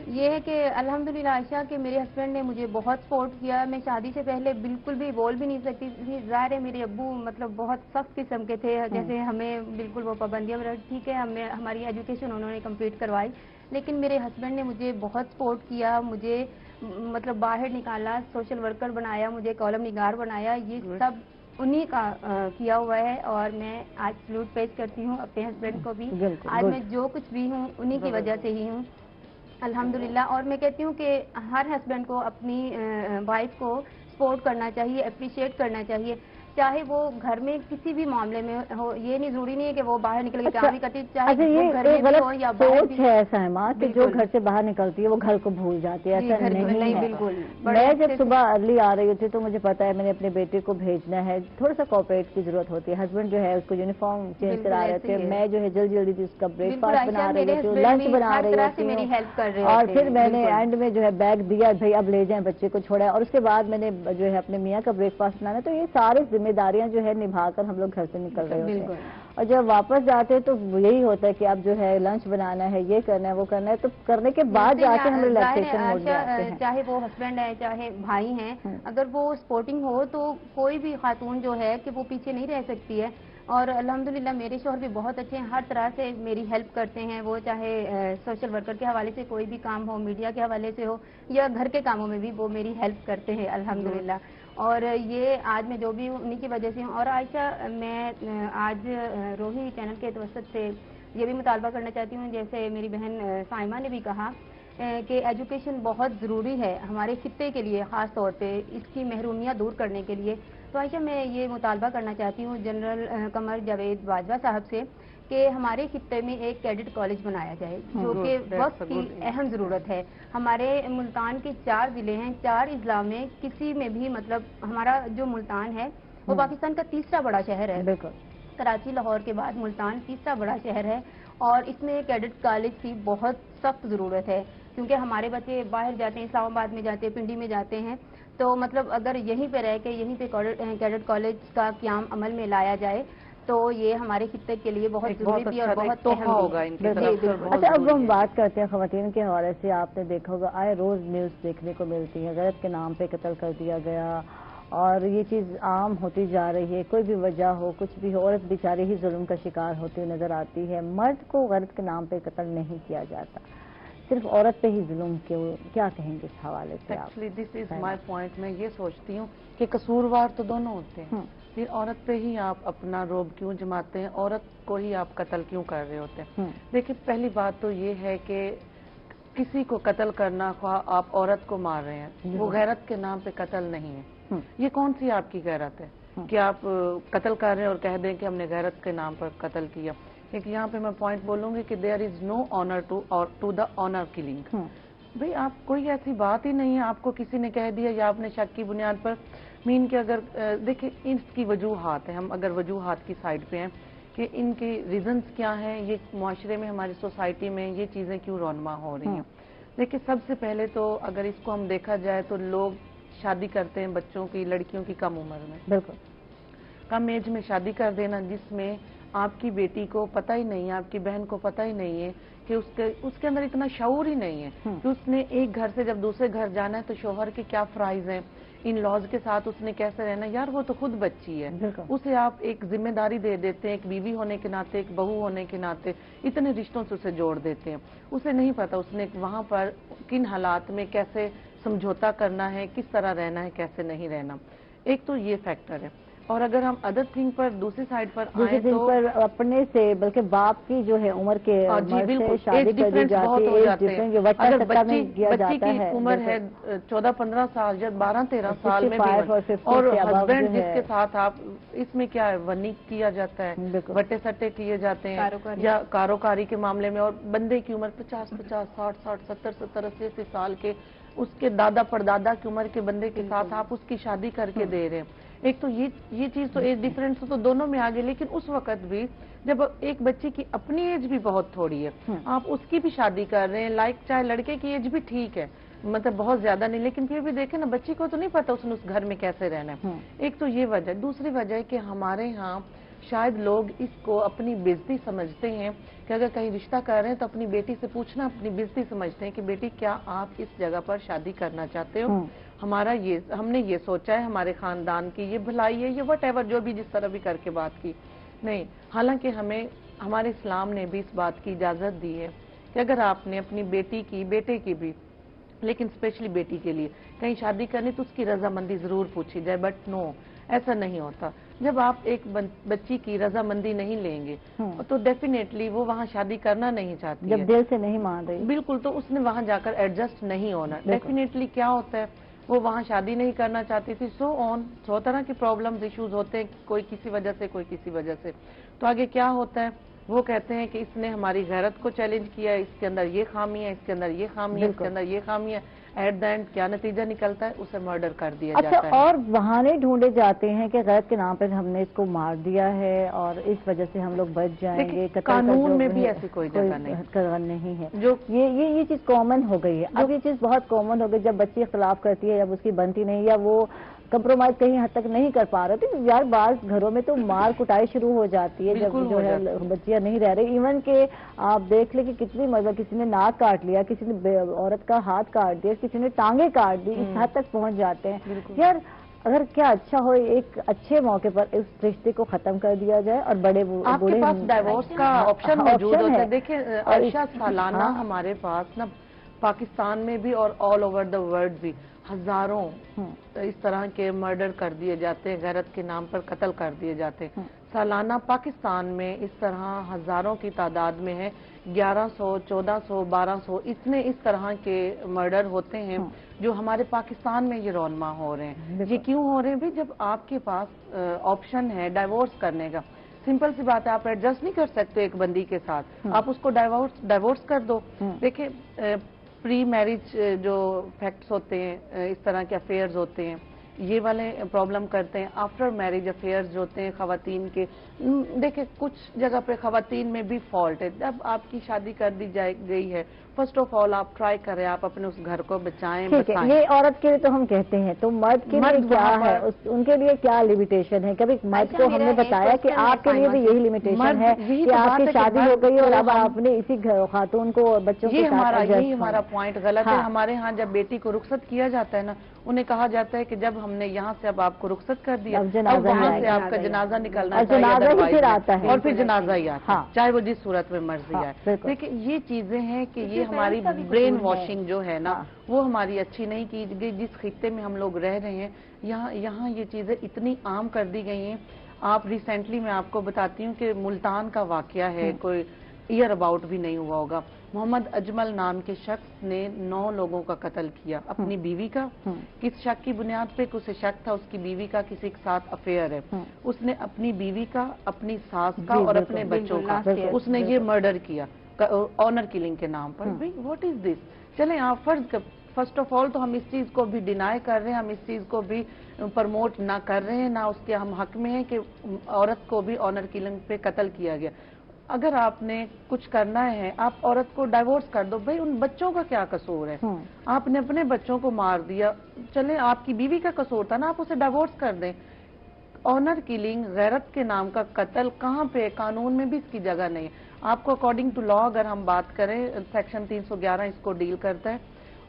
ये है कि अल्हम्दुलिल्लाह आयशा के मेरे हस्बैंड ने मुझे बहुत सपोर्ट किया। मैं शादी से पहले बिल्कुल भी बोल भी नहीं सकती थी। ज़ाहिर है मेरे अब्बू मतलब बहुत सख्त किस्म के थे, जैसे हमें बिल्कुल वो पाबंदियाँ, ठीक है हमें हमारी एजुकेशन उन्होंने कंप्लीट करवाई, लेकिन मेरे हस्बैंड ने मुझे बहुत सपोर्ट किया, मुझे मतलब बाहर निकाला, सोशल वर्कर बनाया, मुझे कॉलम निगार बनाया। ये सब उन्हीं का किया हुआ है और मैं आज सैल्यूट पेश करती हूँ अपने हस्बैंड को भी। आज मैं जो कुछ भी हूँ उन्हीं की वजह से ही हूँ अल्हम्दुलिल्लाह। और मैं कहती हूँ कि हर हस्बैंड को अपनी वाइफ को सपोर्ट करना चाहिए, अप्रिशिएट करना चाहिए, चाहे वो घर में किसी भी मामले में हो। ये नहीं जरूरी नहीं है कि वो बाहर निकल के काम ही करती, चाहे ये घर में भी हो या बाहर भी। है साइमा कि जो घर से बाहर निकलती है वो घर को भूल जाती है, ऐसा नहीं है। बिल्कुल। मैं जब सुबह अर्ली आ रही होती तो मुझे पता है मैंने अपने बेटे को भेजना है, थोड़ा सा कोऑपरेट की जरूरत होती है। हस्बैंड जो है उसको यूनिफॉर्म चेंज करा रहे थे, मैं जो है जल्दी जल्दी उसका ब्रेकफास्ट बना रही होती, लंच बना रही होती, और फिर मैंने एंड में जो है बैग दिया, भाई अब ले जाए बच्चे को छोड़ा, और उसके बाद मैंने जो है अपने मियाँ का ब्रेकफास्ट बनाना। तो ये सारी जिम्मेदारियां जो है निभाकर हम लोग घर से निकल रहे होते हैं, और जब वापस जाते हैं तो यही होता है कि अब जो है लंच बनाना है, ये करना है, वो करना है, तो करने के बाद जाके हम रिलैक्सेशन मोड में आते हैं। चाहे वो हस्बैंड है चाहे भाई हैं, अगर वो सपोर्टिंग हो तो कोई भी खातून जो है कि वो पीछे नहीं रह सकती है। और अल्हम्दुलिल्लाह मेरे शौहर भी बहुत अच्छे हैं, हर तरह से मेरी हेल्प करते हैं, वो चाहे सोशल वर्कर के हवाले से कोई भी काम हो, मीडिया के हवाले से हो या घर के कामों में भी वो मेरी हेल्प करते हैं अल्हम्दुलिल्लाह। और ये आज मैं जो भी हूँ उन्हीं की वजह से हूँ। और आयशा, मैं आज रोही चैनल के तवसत से ये भी मुतालबा करना चाहती हूँ, जैसे मेरी बहन साइमा ने भी कहा कि एजुकेशन बहुत ज़रूरी है हमारे खित्ते के लिए, ख़ास तौर पे इसकी महरूमियाँ दूर करने के लिए। तो आयशा मैं ये मुतालबा करना चाहती हूँ जनरल कमर जावेद बाजवा साहब से कि हमारे खित्ते में एक कैडेट कॉलेज बनाया जाए, जो कि वक्त की अहम ज़रूरत है। हमारे मुल्तान के 4 ज़िले हैं, 4 अजला में किसी में भी मतलब हमारा जो मुल्तान है वो पाकिस्तान का तीसरा बड़ा शहर है, कराची लाहौर के बाद मुल्तान तीसरा बड़ा शहर है, और इसमें कैडेट कॉलेज की बहुत सख्त ज़रूरत है, क्योंकि हमारे बच्चे बाहर जाते हैं, इस्लामाबाद में जाते हैं, पिंडी में जाते हैं। तो मतलब अगर यहीं पे रह के यहीं पे कैडेट कॉलेज का क़याम अमल में लाया जाए तो ये हमारे खित्ते के लिए बहुत जरूरी भी और बहुत अहम होगा इनकी तरफ से। अच्छा, अब हम बात करते हैं खवातीन के हवाले से। आपने देखा होगा आए रोज न्यूज़ देखने को मिलती है, गैरत के नाम पे कत्ल कर दिया गया, اور یہ چیز عام ہوتی جا رہی ہے. کوئی بھی وجہ ہو, کچھ بھی ہو, عورت بیچاری ہی ظلم کا شکار ہوتی ہوئی نظر آتی ہے. مرد کو غرض کے نام پہ قتل نہیں کیا جاتا, صرف عورت پہ ہی ظلم. کیا کہیں گے اس حوالے سے آپ؟ Actually this is my point. میں یہ سوچتی ہوں کہ قصوروار تو دونوں ہوتے ہیں, پھر عورت پہ ہی آپ اپنا روب کیوں جماتے ہیں, عورت کو ہی آپ قتل کیوں کر رہے ہوتے ہیں؟ دیکھیں, پہلی بات تو یہ ہے کہ کسی کو قتل کرنا, خواہ آپ عورت کو مار رہے ہیں, وہ غیرت کے نام پہ قتل نہیں ہے. یہ کون سی آپ کی غیرت ہے کہ آپ قتل کر رہے ہیں اور کہہ دیں کہ ہم نے غیرت کے نام پر قتل کیا؟ ایک یہاں پہ میں پوائنٹ بولوں گی کہ there is no honor to the honor killing. بھئی آپ کوئی ایسی بات ہی نہیں ہے, آپ کو کسی نے کہہ دیا یا آپ نے شک کی بنیاد پر مین کہ اگر دیکھیں اس کی وجوہات ہیں, ہم اگر وجوہات کی سائڈ پہ ہیں کہ ان کے ریزنز کیا ہیں, یہ معاشرے میں ہماری سوسائٹی میں یہ چیزیں کیوں رونما ہو رہی ہیں. دیکھیں سب سے پہلے تو اگر اس کو ہم دیکھا جائے تو لوگ شادی کرتے ہیں بچوں کی, لڑکیوں کی کم عمر میں, بالکل کم ایج میں شادی کر دینا, جس میں آپ کی بیٹی کو پتہ ہی نہیں ہے, آپ کی بہن کو پتہ ہی نہیں ہے کہ اس کے اندر اتنا شعور ہی نہیں ہے کہ اس نے ایک گھر سے جب دوسرے گھر جانا ہے تو شوہر کے کیا فرائض ہیں, ان لاز کے ساتھ اس نے کیسے رہنا. یار وہ تو خود بچی ہے, اسے آپ ایک ذمہ داری دے دیتے ہیں, ایک بیوی ہونے کے ناطے, ایک بہو ہونے کے ناطے, اتنے رشتوں سے اسے جوڑ دیتے ہیں. اسے نہیں پتا اس نے وہاں پر کن حالات میں کیسے سمجھوتا کرنا ہے, کس طرح رہنا ہے, کیسے نہیں رہنا. ایک تو یہ فیکٹر ہے. اور اگر ہم ادر تھنگ پر دوسری سائڈ پر آئیں تو اپنے سے بلکہ باپ کی جو ہے عمر کے شادی کر دی جاتی ہے. اگر بچی کی عمر ہے 14-15 سال یا 12-13 سال میں بھی, اور ہسبینڈ جس کے ساتھ آپ, اس میں کیا ہے, ونی کیا جاتا ہے, وٹے سٹے کیے جاتے ہیں, یا کاروکاری کے معاملے میں, اور بندے کی عمر 50-50, 60-60, 70-70, 80 سال کے, اس کے دادا پردادا کی عمر کے بندے کے ساتھ آپ اس کی شادی کر کے دے رہے ہیں. ایک تو یہ چیز تو ایج ڈیفرنس تو دونوں میں آگے, لیکن اس وقت بھی جب ایک بچے کی اپنی ایج بھی بہت تھوڑی ہے, آپ اس کی بھی شادی کر رہے ہیں, چاہے لڑکے کی ایج بھی ٹھیک ہے, مطلب بہت زیادہ نہیں, لیکن پھر بھی دیکھیں نا, بچی کو تو نہیں پتا اس نے اس گھر میں کیسے رہنا ہے. ایک تو یہ وجہ. دوسری وجہ ہے کہ ہمارے ہاں شاید لوگ اس کو اپنی بےزتی سمجھتے ہیں کہ اگر کہیں رشتہ کر رہے ہیں تو اپنی بیٹی سے پوچھنا اپنی بےزتی سمجھتے ہیں کہ بیٹی کیا آپ اس جگہ پر شادی کرنا چاہتے ہو, ہم نے یہ سوچا ہے, ہمارے خاندان کی یہ بھلائی ہے, یہ وٹ ایور جو بھی جس طرح بھی کر کے بات کی. نہیں, حالانکہ ہمارے اسلام نے بھی اس بات کی اجازت دی ہے کہ اگر آپ نے اپنی بیٹی کی, بیٹے کی بھی, لیکن اسپیشلی بیٹی کے لیے کہیں شادی کرنی تو اس کی رضامندی ضرور پوچھی جائے. بٹ نو, ایسا نہیں ہوتا. جب آپ ایک بچی کی رضامندی نہیں لیں گے تو ڈیفینیٹلی وہ وہاں شادی کرنا نہیں چاہتی, جب دل سے نہیں مان رہی, بالکل, تو اس نے وہاں جا کر ایڈجسٹ نہیں ہونا. ڈیفینیٹلی کیا ہوتا ہے, وہ وہاں شادی نہیں کرنا چاہتی تھی, سو طرح کی پرابلمز, ایشوز ہوتے ہیں, کوئی کسی وجہ سے, کوئی کسی وجہ سے. تو آگے کیا ہوتا ہے, وہ کہتے ہیں کہ اس نے ہماری غیرت کو چیلنج کیا, اس کے اندر یہ خامی ہے, اس کے اندر یہ خامی ہے, اس کے اندر یہ خامی ہے. ایٹ دا اینڈ کیا نتیجہ نکلتا ہے, اسے مرڈر کر دیا جاتا ہے. اور بہانے ڈھونڈے جاتے ہیں کہ غیرت کے نام پر ہم نے اس کو مار دیا ہے اور اس وجہ سے ہم لوگ بچ جائیں گے. قانون میں بھی ایسی کوئی جگہ نہیں ہے. یہ چیز کامن ہو گئی ہے. اب یہ چیز بہت کامن ہو گئی, جب بچی اختلاف کرتی ہے, جب اس کی بنتی نہیں, یا وہ کمپرومائز کہیں حد تک نہیں کر پا رہے تھے. یار بعض گھروں میں تو مار کٹائی شروع ہو جاتی ہے جب جو ہے بچیاں نہیں رہ رہی. ایون کہ آپ دیکھ لیں کہ کتنی مطلب کسی نے ناک کاٹ لیا, کسی نے عورت کا ہاتھ کاٹ دیا, کسی نے ٹانگیں کاٹ دی, اس حد تک پہنچ جاتے ہیں. یار اگر کیا اچھا ہو, ایک اچھے موقع پر اس رشتے کو ختم کر دیا جائے اور بڑے آپ کے پاس ڈائیورس کا آپشن موجود ہوتا ہے. دیکھیں عائشہ, سالانہ ہمارے پاس نا پاکستان میں بھی اور آل اوور دا ورلڈ بھی ہزاروں اس طرح کے مرڈر کر دیے جاتے ہیں, غیرت کے نام پر قتل کر دیے جاتے ہیں. سالانہ پاکستان میں اس طرح ہزاروں کی تعداد میں ہے, 1100, 1400, 1200 اتنے اس طرح کے مرڈر ہوتے ہیں جو ہمارے پاکستان میں یہ رونما ہو رہے ہیں. یہ کیوں ہو رہے ہیں بھی, جب آپ کے پاس آپشن ہے ڈائیورس کرنے کا, سمپل سی بات ہے, آپ ایڈجسٹ نہیں کر سکتے ایک بندی کے ساتھ, آپ اس کو ڈائیورس کر دو. دیکھیں پری میرج جو فیکٹس ہوتے ہیں, اس طرح کے افیئرز ہوتے ہیں, یہ والے پرابلم کرتے ہیں. آفٹر میرج افیئرز جو ہوتے ہیں خواتین کے, دیکھیں کچھ جگہ پہ خواتین میں بھی فالٹ ہے. جب آپ کی شادی کر دی گئی ہے, फर्स्ट ऑफ ऑल आप ट्राई करें, आप अपने उस घर को बचाएं। ठीक है, ये औरत के लिए तो हम कहते हैं, तो मर्द के लिए क्या है, उनके लिए क्या लिमिटेशन है? कभी मर्द को हमने बताया कि आपके लिए भी यही लिमिटेशन है कि आपकी शादी हो गई और अब आपने इसी खातून को बच्चों के साथ, यही हमारा पॉइंट गलत है। हमारे यहाँ जब बेटी को रुखसत किया जाता है ना, उन्हें कहा जाता है कि जब हमने यहाँ से अब आपको रुखसत कर दिया, अब वहाँ से आपका जनाजा निकलना चाहिए, फिर आता है और फिर जनाजा ही आता है, चाहे वो जिस सूरत में मर्जी आए। देखिए ये चीजें हैं कि ये हमारी ब्रेन वॉशिंग जो है ना, वो हमारी अच्छी नहीं की गई। जिस खित्ते में हम लोग रह रहे हैं, यहाँ ये चीजें इतनी आम कर दी गई हैं। आप रिसेंटली मैं आपको बताती हूँ कि मुल्तान का वाकया है, कोई ईयर अबाउट भी नहीं हुआ होगा। मोहम्मद अजमल नाम के शख्स ने 9 लोगों का कत्ल किया, अपनी बीवी का। किस शक की बुनियाद पे? उसे शक था उसकी बीवी का किसी के साथ अफेयर है। उसने अपनी बीवी का, अपनी सास का और अपने बच्चों का उसने ये मर्डर किया ऑनर किलिंग के नाम पर। What is this? चले आप फर्स्ट ऑफ ऑल तो हम इस चीज को भी डिनाई कर रहे हैं, हम इस चीज को भी प्रमोट ना कर रहे हैं, ना उसके हम हक में है कि औरत को भी ऑनर किलिंग पे कत्ल किया गया। अगर आपने कुछ करना है, आप औरत को डाइवोर्स कर दो। भाई उन बच्चों का क्या कसूर है? आपने अपने बच्चों को मार दिया, चले आपकी बीवी का कसूर था ना, आप उसे डाइवोर्स कर दें। ऑनर किलिंग, गैरत के नाम का कत्ल कहाँ पे? कानून में भी इसकी जगह नहीं है। आपको अकॉर्डिंग टू लॉ अगर हम बात करें, सेक्शन 311 इसको डील करता है,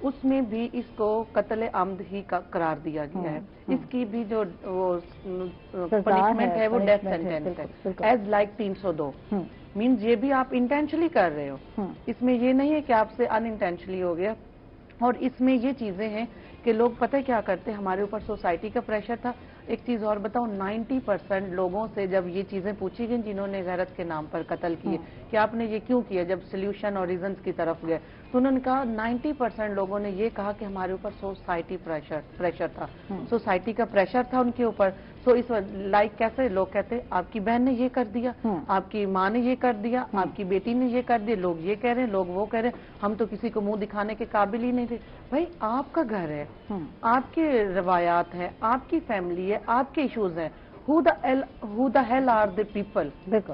उसमें भी इसको कत्ल आमद ही का करार दिया गया है। इसकी भी जो पनिशमेंट है वो डेथ सेंटेंस है, एज लाइक 302। मीन्स ये भी आप इंटेंशनली कर रहे हो, इसमें ये नहीं है कि आपसे अनइंटेंशनली हो गया। और इसमें ये चीजें हैं कि लोग पता है क्या करते हैं, हमारे ऊपर सोसाइटी का प्रेशर था। एक चीज और बताऊं, 90% लोगों से जब ये चीजें पूछी गई जिन्होंने गैरत के नाम पर कत्ल किए कि आपने ये क्यों किया, जब सोल्यूशन और रीजंस की तरफ गए तो उन्होंने कहा 90% लोगों ने ये कहा कि हमारे ऊपर सोसाइटी प्रेशर था, सोसाइटी का प्रेशर था उनके ऊपर। तो इस लाइक कैसे लोग कहते आपकी बहन ने ये कर दिया, आपकी माँ ने ये कर दिया, आपकी बेटी ने ये कर दिया, लोग ये कह रहे हैं, लोग वो कह रहे हैं, हम तो किसी को मुंह दिखाने के काबिल ही नहीं थे। भाई आपका घर है, आपके रवायात हैं, आपकी फैमिली है, आपके इश्यूज हैं। Who the hell are the people?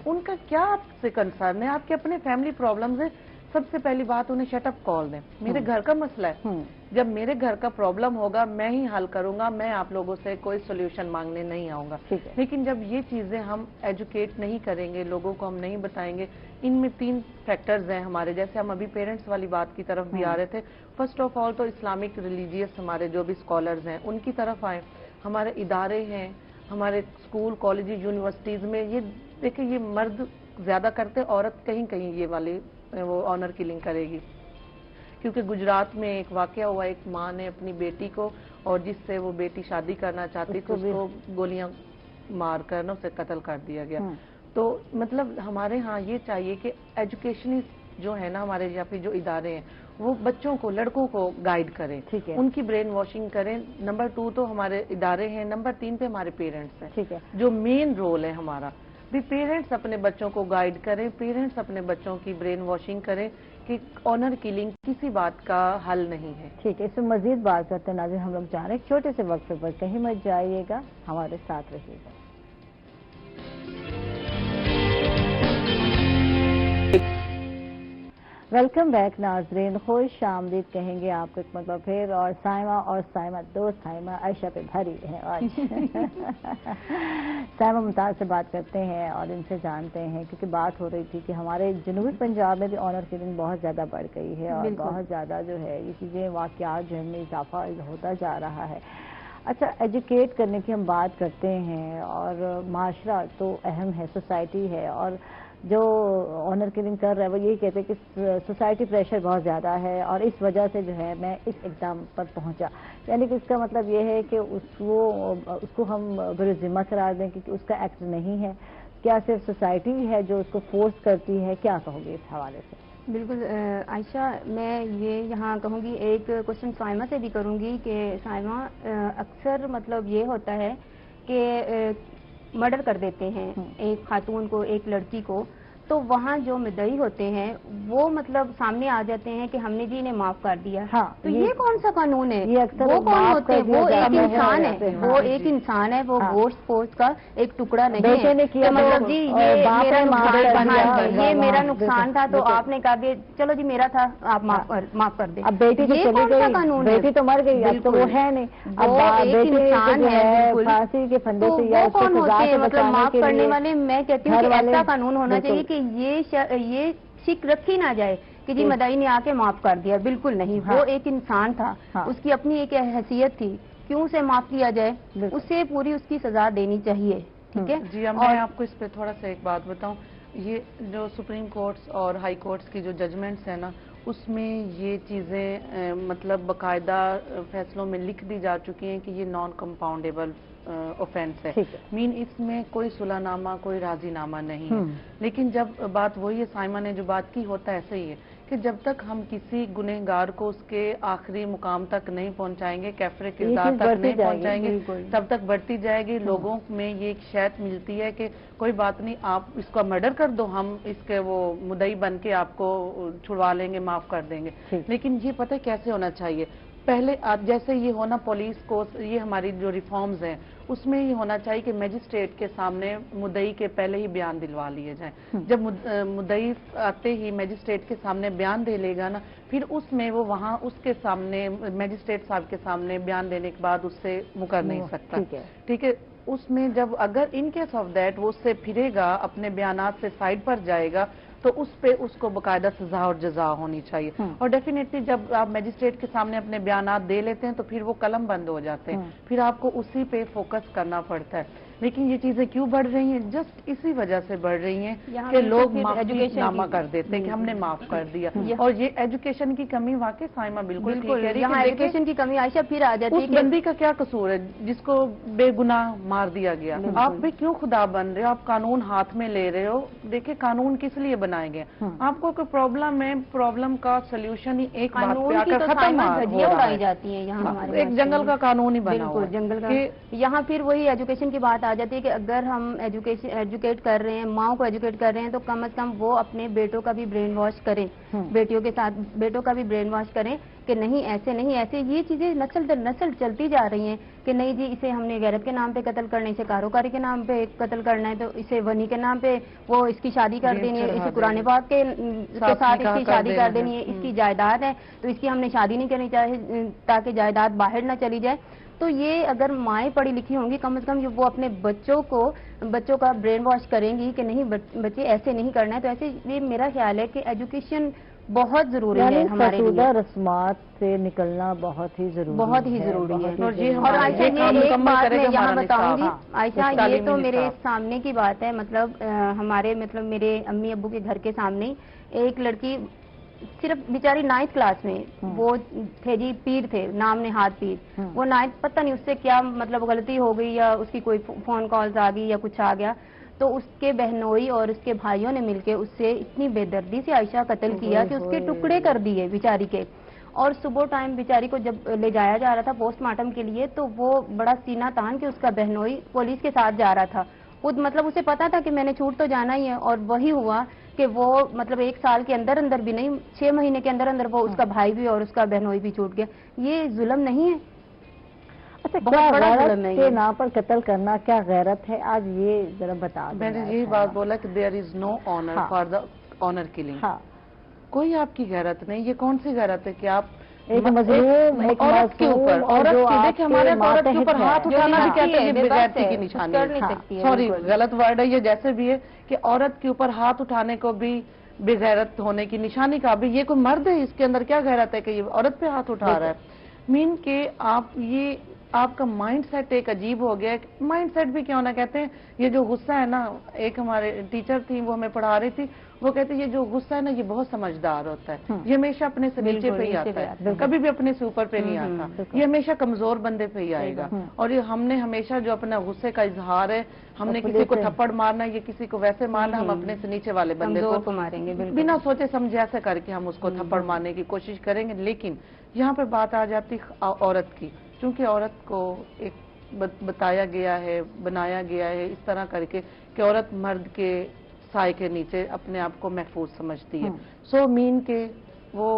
उनका क्या आपसे कंसर्न है? आपके अपने फैमिली प्रॉब्लम्स है। सबसे पहली बात उन्हें शट अप कॉल दें। मेरे घर का मसला है, जब मेरे घर का प्रॉब्लम होगा मैं ही हल करूंगा, मैं आप लोगों से कोई सोल्यूशन मांगने नहीं आऊंगा। लेकिन जब ये चीजें हम एजुकेट नहीं करेंगे, लोगों को हम नहीं बताएंगे, इनमें 3 फैक्टर्स हैं हमारे। जैसे हम अभी पेरेंट्स वाली बात की तरफ भी आ रहे थे। फर्स्ट ऑफ ऑल तो इस्लामिक रिलीजियस हमारे जो भी स्कॉलर्स हैं उनकी तरफ आए, हमारे इदारे हैं, हमारे स्कूल कॉलेज यूनिवर्सिटीज में ये देखिए ये मर्द ज्यादा करते, औरत कहीं कहीं ये वाली वो ऑनर किलिंग करेगी। क्योंकि गुजरात में एक वाकया हुआ, एक माँ ने अपनी बेटी को, और जिससे वो बेटी शादी करना चाहती थी, उसको गोलियां मार कर ना उसे कत्ल कर दिया गया। तो मतलब हमारे यहाँ ये चाहिए कि एजुकेशनिस्ट जो है ना, हमारे यहाँ पे जो इदारे हैं वो बच्चों को, लड़कों को गाइड करें, उनकी ब्रेन वॉशिंग करें। नंबर 2 तो हमारे इदारे हैं, नंबर 3 पे हमारे पेरेंट्स हैं। ठीक है, जो मेन रोल है हमारा भी, पेरेंट्स अपने बच्चों को गाइड करें, पेरेंट्स अपने बच्चों की ब्रेन वॉशिंग करें कि ऑनर किलिंग किसी बात का हल नहीं है। ठीक है, इसमें मजीद बात करते हैं नाज़रीन, हम लोग जा रहे हैं छोटे से वक्त पर, कहीं मत जाइएगा, हमारे साथ रहिएगा। वेलकम बैक नाजरीन, खुश आमदीद कहेंगे आपको एक मरतबा फिर। और साइमा दो साइमा आयशा पे भरी है आज। साइमा मुमताज से बात करते हैं और इनसे जानते हैं, क्योंकि बात हो रही थी कि हमारे जनूबी पंजाब में भी ऑनर किलिंग बहुत ज़्यादा बढ़ गई है और बहुत ज़्यादा जो है ये चीज़ें वाक़यात जो है इजाफा होता जा रहा है। अच्छा, एजुकेट करने की हम बात करते हैं और माशरा तो अहम है, सोसाइटी है, और जो ऑनर किलिंग कर रहा है वो यही कहते हैं कि सोसाइटी प्रेशर बहुत ज़्यादा है और इस वजह से जो है मैं इस इक़दाम पर पहुंचा। यानी कि इसका मतलब ये है कि उसको हम बरज़िम्मा करार दें क्योंकि उसका एक्ट नहीं है। क्या सिर्फ सोसाइटी है जो उसको फोर्स करती है? क्या कहोगे इस हवाले से? बिल्कुल आयशा, मैं ये यहाँ कहूँगी, एक क्वेश्चन साइमा से भी करूँगी कि साइमा अक्सर मतलब ये होता है कि मर्डर कर देते हैं एक खातून को, एक लड़की को, تو وہاں جو مدعی ہوتے ہیں وہ مطلب سامنے آ جاتے ہیں کہ ہم نے جی انہیں معاف کر دیا. تو یہ کون سا قانون ہے؟ وہ کون ہوتے ہیں؟ وہ ایک انسان ہے, وہ ایک انسان ہے, وہ گوشت پوشت کا ایک ٹکڑا نہیں ہے کہ مطلب جی یہ میرا نقصان تھا تو آپ نے کہا کہ چلو جی میرا تھا آپ معاف کر دیں. اب بیٹی تو چلی گئی, قانون بیٹی تو مر گئی, اب تو وہ ہے نہیں, وہ ایک انسان ہے. پھانسی کے پھندے سے وہ کون ہوتے ہیں مطلب معاف کرنے والے؟ میں کہتی ہوں کہ ایسا قانون ہونا چاہیے کہ یہ شک رکھی نہ جائے کہ جی مدعی نے آ کے معاف کر دیا. بالکل نہیں, وہ ایک انسان تھا, اس کی اپنی ایک حیثیت تھی, کیوں اسے معاف کیا جائے؟ اسے پوری اس کی سزا دینی چاہیے. ٹھیک ہے جی. میں آپ کو اس پہ تھوڑا سا ایک بات بتاؤں, یہ جو سپریم کورٹس اور ہائی کورٹس کی جو ججمنٹس ہیں نا, اس میں یہ چیزیں مطلب باقاعدہ فیصلوں میں لکھ دی جا چکی ہیں کہ یہ نان کمپاؤنڈیبل اوفینس ہے. مین اس میں کوئی صلح نامہ, کوئی راضی نامہ نہیں ہے. لیکن جب بات وہی ہے, سائمہ نے جو بات کی, ہوتا ایسے ہی ہے کہ جب تک ہم کسی گنہگار کو اس کے آخری مقام تک نہیں پہنچائیں گے, کیفر کردار تک نہیں پہنچائیں گے, تب تک بڑھتی جائے گی. لوگوں میں یہ ایک شاید ملتی ہے کہ کوئی بات نہیں, آپ اس کا مرڈر کر دو, ہم اس کے وہ مدعی بن کے آپ کو چھڑوا لیں گے, معاف کر دیں گے. لیکن یہ پتہ کیسے ہونا چاہیے؟ پہلے جیسے یہ ہونا پولیس کو, یہ ہماری جو ریفارمز ہیں اس میں یہ ہونا چاہیے کہ میجسٹریٹ کے سامنے مدعی کے پہلے ہی بیان دلوا لیے جائیں. جب مدعی آتے ہی میجسٹریٹ کے سامنے بیان دے لے گا نا, پھر اس میں وہ وہاں اس کے سامنے میجسٹریٹ صاحب کے سامنے بیان دینے کے بعد اس سے مکر نہیں سکتا. ٹھیک ہے. اس میں جب اگر ان کیس آف دیٹ وہ اس سے پھرے گا, اپنے بیانات سے سائڈ پر جائے گا, تو اس پہ اس کو باقاعدہ سزا اور جزا ہونی چاہیے. اور ڈیفینیٹلی جب آپ میجسٹریٹ کے سامنے اپنے بیانات دے لیتے ہیں تو پھر وہ قلم بند ہو جاتے ہیں, پھر آپ کو اسی پہ فوکس کرنا پڑتا ہے. لیکن یہ چیزیں کیوں بڑھ رہی ہیں؟ جسٹ اسی وجہ سے بڑھ رہی ہیں کہ لوگ معافی نامہ کر دیتے ہیں کہ ہم نے معاف کر دیا. اور یہ ایجوکیشن کی کمی, واقعی سائمہ بالکل ٹھیک ہے, یہاں ایجوکیشن کی کمی. عائشہ پھر آ جاتی ہے اس بندی کا کیا قصور ہے جس کو بے گناہ مار دیا گیا؟ آپ بھی کیوں خدا بن رہے ہو؟ آپ قانون ہاتھ میں لے رہے ہو. دیکھیں قانون کس لیے بنائے گئے؟ آپ کو کوئی پرابلم ہے, پرابلم کا سلیوشن ہی ایک بات پہ آ کر ختم اڑائی جاتی ہیں یہاں ہمارے, ایک جنگل کا قانون ہی بنا ہوا ہے. جنگل کا. یہاں پھر وہی ایجوکیشن کی بات آ جاتی ہے کہ اگر ہم ایجوکیٹ کر رہے ہیں, ماؤں کو ایجوکیٹ کر رہے ہیں, تو کم از کم وہ اپنے بیٹوں کا بھی برین واش کریں, بیٹیوں کے ساتھ بیٹوں کا بھی برین واش کریں کہ نہیں ایسے نہیں ایسے. یہ چیزیں نسل در نسل چلتی جا رہی ہیں کہ نہیں جی اسے ہم نے غیرت کے نام پہ قتل کرنا, اسے کاروکاری کے نام پہ قتل کرنا ہے, تو اسے ونی کے نام پہ وہ اس کی شادی کر دینی ہے, اسے قرآن پاک کے ساتھ اس کی شادی کر دینی ہے, اس کی جائیداد ہے تو اس کی ہم نے شادی نہیں کرنی چاہیے تاکہ جائیداد باہر نہ چلی جائے. تو یہ اگر مائیں پڑھی لکھی ہوں گی, کم از کم وہ اپنے بچوں کا برین واش کریں گی کہ نہیں بچے ایسے نہیں کرنا ہے. تو ایسے یہ میرا خیال ہے کہ ایجوکیشن بہت ضروری ہے ہمارے لیے, رسومات سے نکلنا بہت ہی ضروری ہے. اور عائشہ یہ ایک بات میں یہاں بتاؤں گی, عائشہ یہ تو میرے سامنے کی بات ہے, مطلب ہمارے مطلب میرے امی ابو کے گھر کے سامنے ایک لڑکی صرف بیچاری 9th کلاس میں, وہ تھے جی پیر تھے, نام نہاد پیر, وہ 9th پتہ نہیں اس سے کیا مطلب غلطی ہو گئی یا اس کی کوئی فون کالز آ گئی یا کچھ آ گیا, تو اس کے بہنوئی اور اس کے بھائیوں نے مل کے اس سے اتنی بے دردی سے عائشہ قتل کیا کہ اس کے ٹکڑے کر دیے بیچاری کے. اور صبح ٹائم بیچاری کو جب لے جایا جا رہا تھا پوسٹ مارٹم کے لیے, تو وہ بڑا سینہ تان کہ اس کا بہنوئی پولیس کے ساتھ جا رہا تھا. خود مطلب اسے پتا تھا کہ میں نے چھوٹ تو جانا ہی ہے, اور وہی ہوا کہ وہ مطلب 1 سال کے اندر اندر بھی نہیں, 6 مہینے کے اندر اندر وہ اس کا بھائی بھی اور اس کا بہنوئی بھی چھوٹ گیا. یہ ظلم نہیں ہے؟ اچھا, بہت بڑا ظلم ہے. نام پر قتل کرنا کیا غیرت ہے؟ آج یہ ذرا بتا دیں. میں نے یہی بات بولا کہ there is no honor for the honor killing. کوئی آپ کی غیرت نہیں. یہ کون سی غیرت ہے کہ آپ ایک مظلوم عورت کے اوپر, عورت کی, دیکھیں ہمارے عورت کے اوپر ہاتھ اٹھانا بھی کہتے ہیں یہ بغیرتی کی نشانی ہے. سوری غلط ورڈ ہے یہ, جیسے بھی ہے کہ عورت کے اوپر ہاتھ اٹھانے کو بھی بغیرت ہونے کی نشانی کا بھی, یہ کوئی مرد ہے, اس کے اندر کیا غیرت ہے کہ یہ عورت پہ ہاتھ اٹھا رہا ہے؟ مین کہ آپ کا مائنڈ سیٹ ایک عجیب ہو گیا ہے. مائنڈ سیٹ بھی کیا ہونا, کہتے ہیں یہ جو غصہ ہے نا, ایک ہمارے ٹیچر تھی وہ ہمیں پڑھا رہی تھی, وہ کہتے ہیں یہ جو غصہ ہے نا یہ بہت سمجھدار ہوتا ہے, یہ ہمیشہ اپنے سے نیچے پہ ہی آتا ہے, کبھی بھی اپنے سے اوپر پہ نہیں آتا, یہ ہمیشہ کمزور بندے پہ ہی آئے گا. اور یہ ہم نے ہمیشہ جو اپنا غصے کا اظہار ہے, ہم نے کسی کو تھپڑ مارنا یا کسی کو ویسے مارنا, ہم اپنے سے نیچے والے بندے کو ماریں گے بنا سوچے سمجھے ایسے کر کے ہم اس کو تھپڑ مارنے کی کوشش کریں گے. لیکن یہاں پہ بات آ جاتی عورت کی, چونکہ عورت کو ایک بتایا گیا ہے, بنایا گیا ہے اس طرح کر کے کہ عورت مرد کے سائے کے نیچے اپنے آپ کو محفوظ سمجھتی ہے. سو مین کہ وہ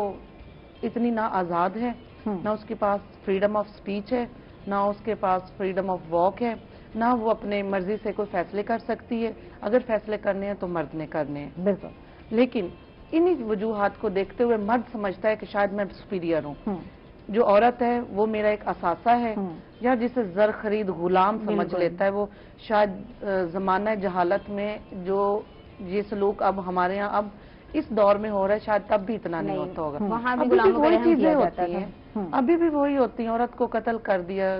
اتنی نہ آزاد ہے, نہ اس کے پاس فریڈم آف سپیچ ہے, نہ اس کے پاس فریڈم آف واک ہے, نہ وہ اپنے مرضی سے کوئی فیصلے کر سکتی ہے. اگر فیصلے کرنے ہیں تو مرد نے کرنے ہیں. بالکل. لیکن انہی وجوہات کو دیکھتے ہوئے مرد سمجھتا ہے کہ شاید میں سپیریئر ہوں. جو عورت ہے وہ میرا ایک اثاثہ ہے, یا جسے زر خرید غلام سمجھ لیتا ہے, وہ شاید زمانہ جہالت میں جو یہ سلوک اب ہمارے ہاں اب اس دور میں ہو رہا ہے شاید تب بھی اتنا نہیں ہوتا ہوگا. ابھی بھی وہی چیزیں ہوتی ہیں, ابھی بھی وہی ہوتی ہیں. عورت کو قتل کر دیا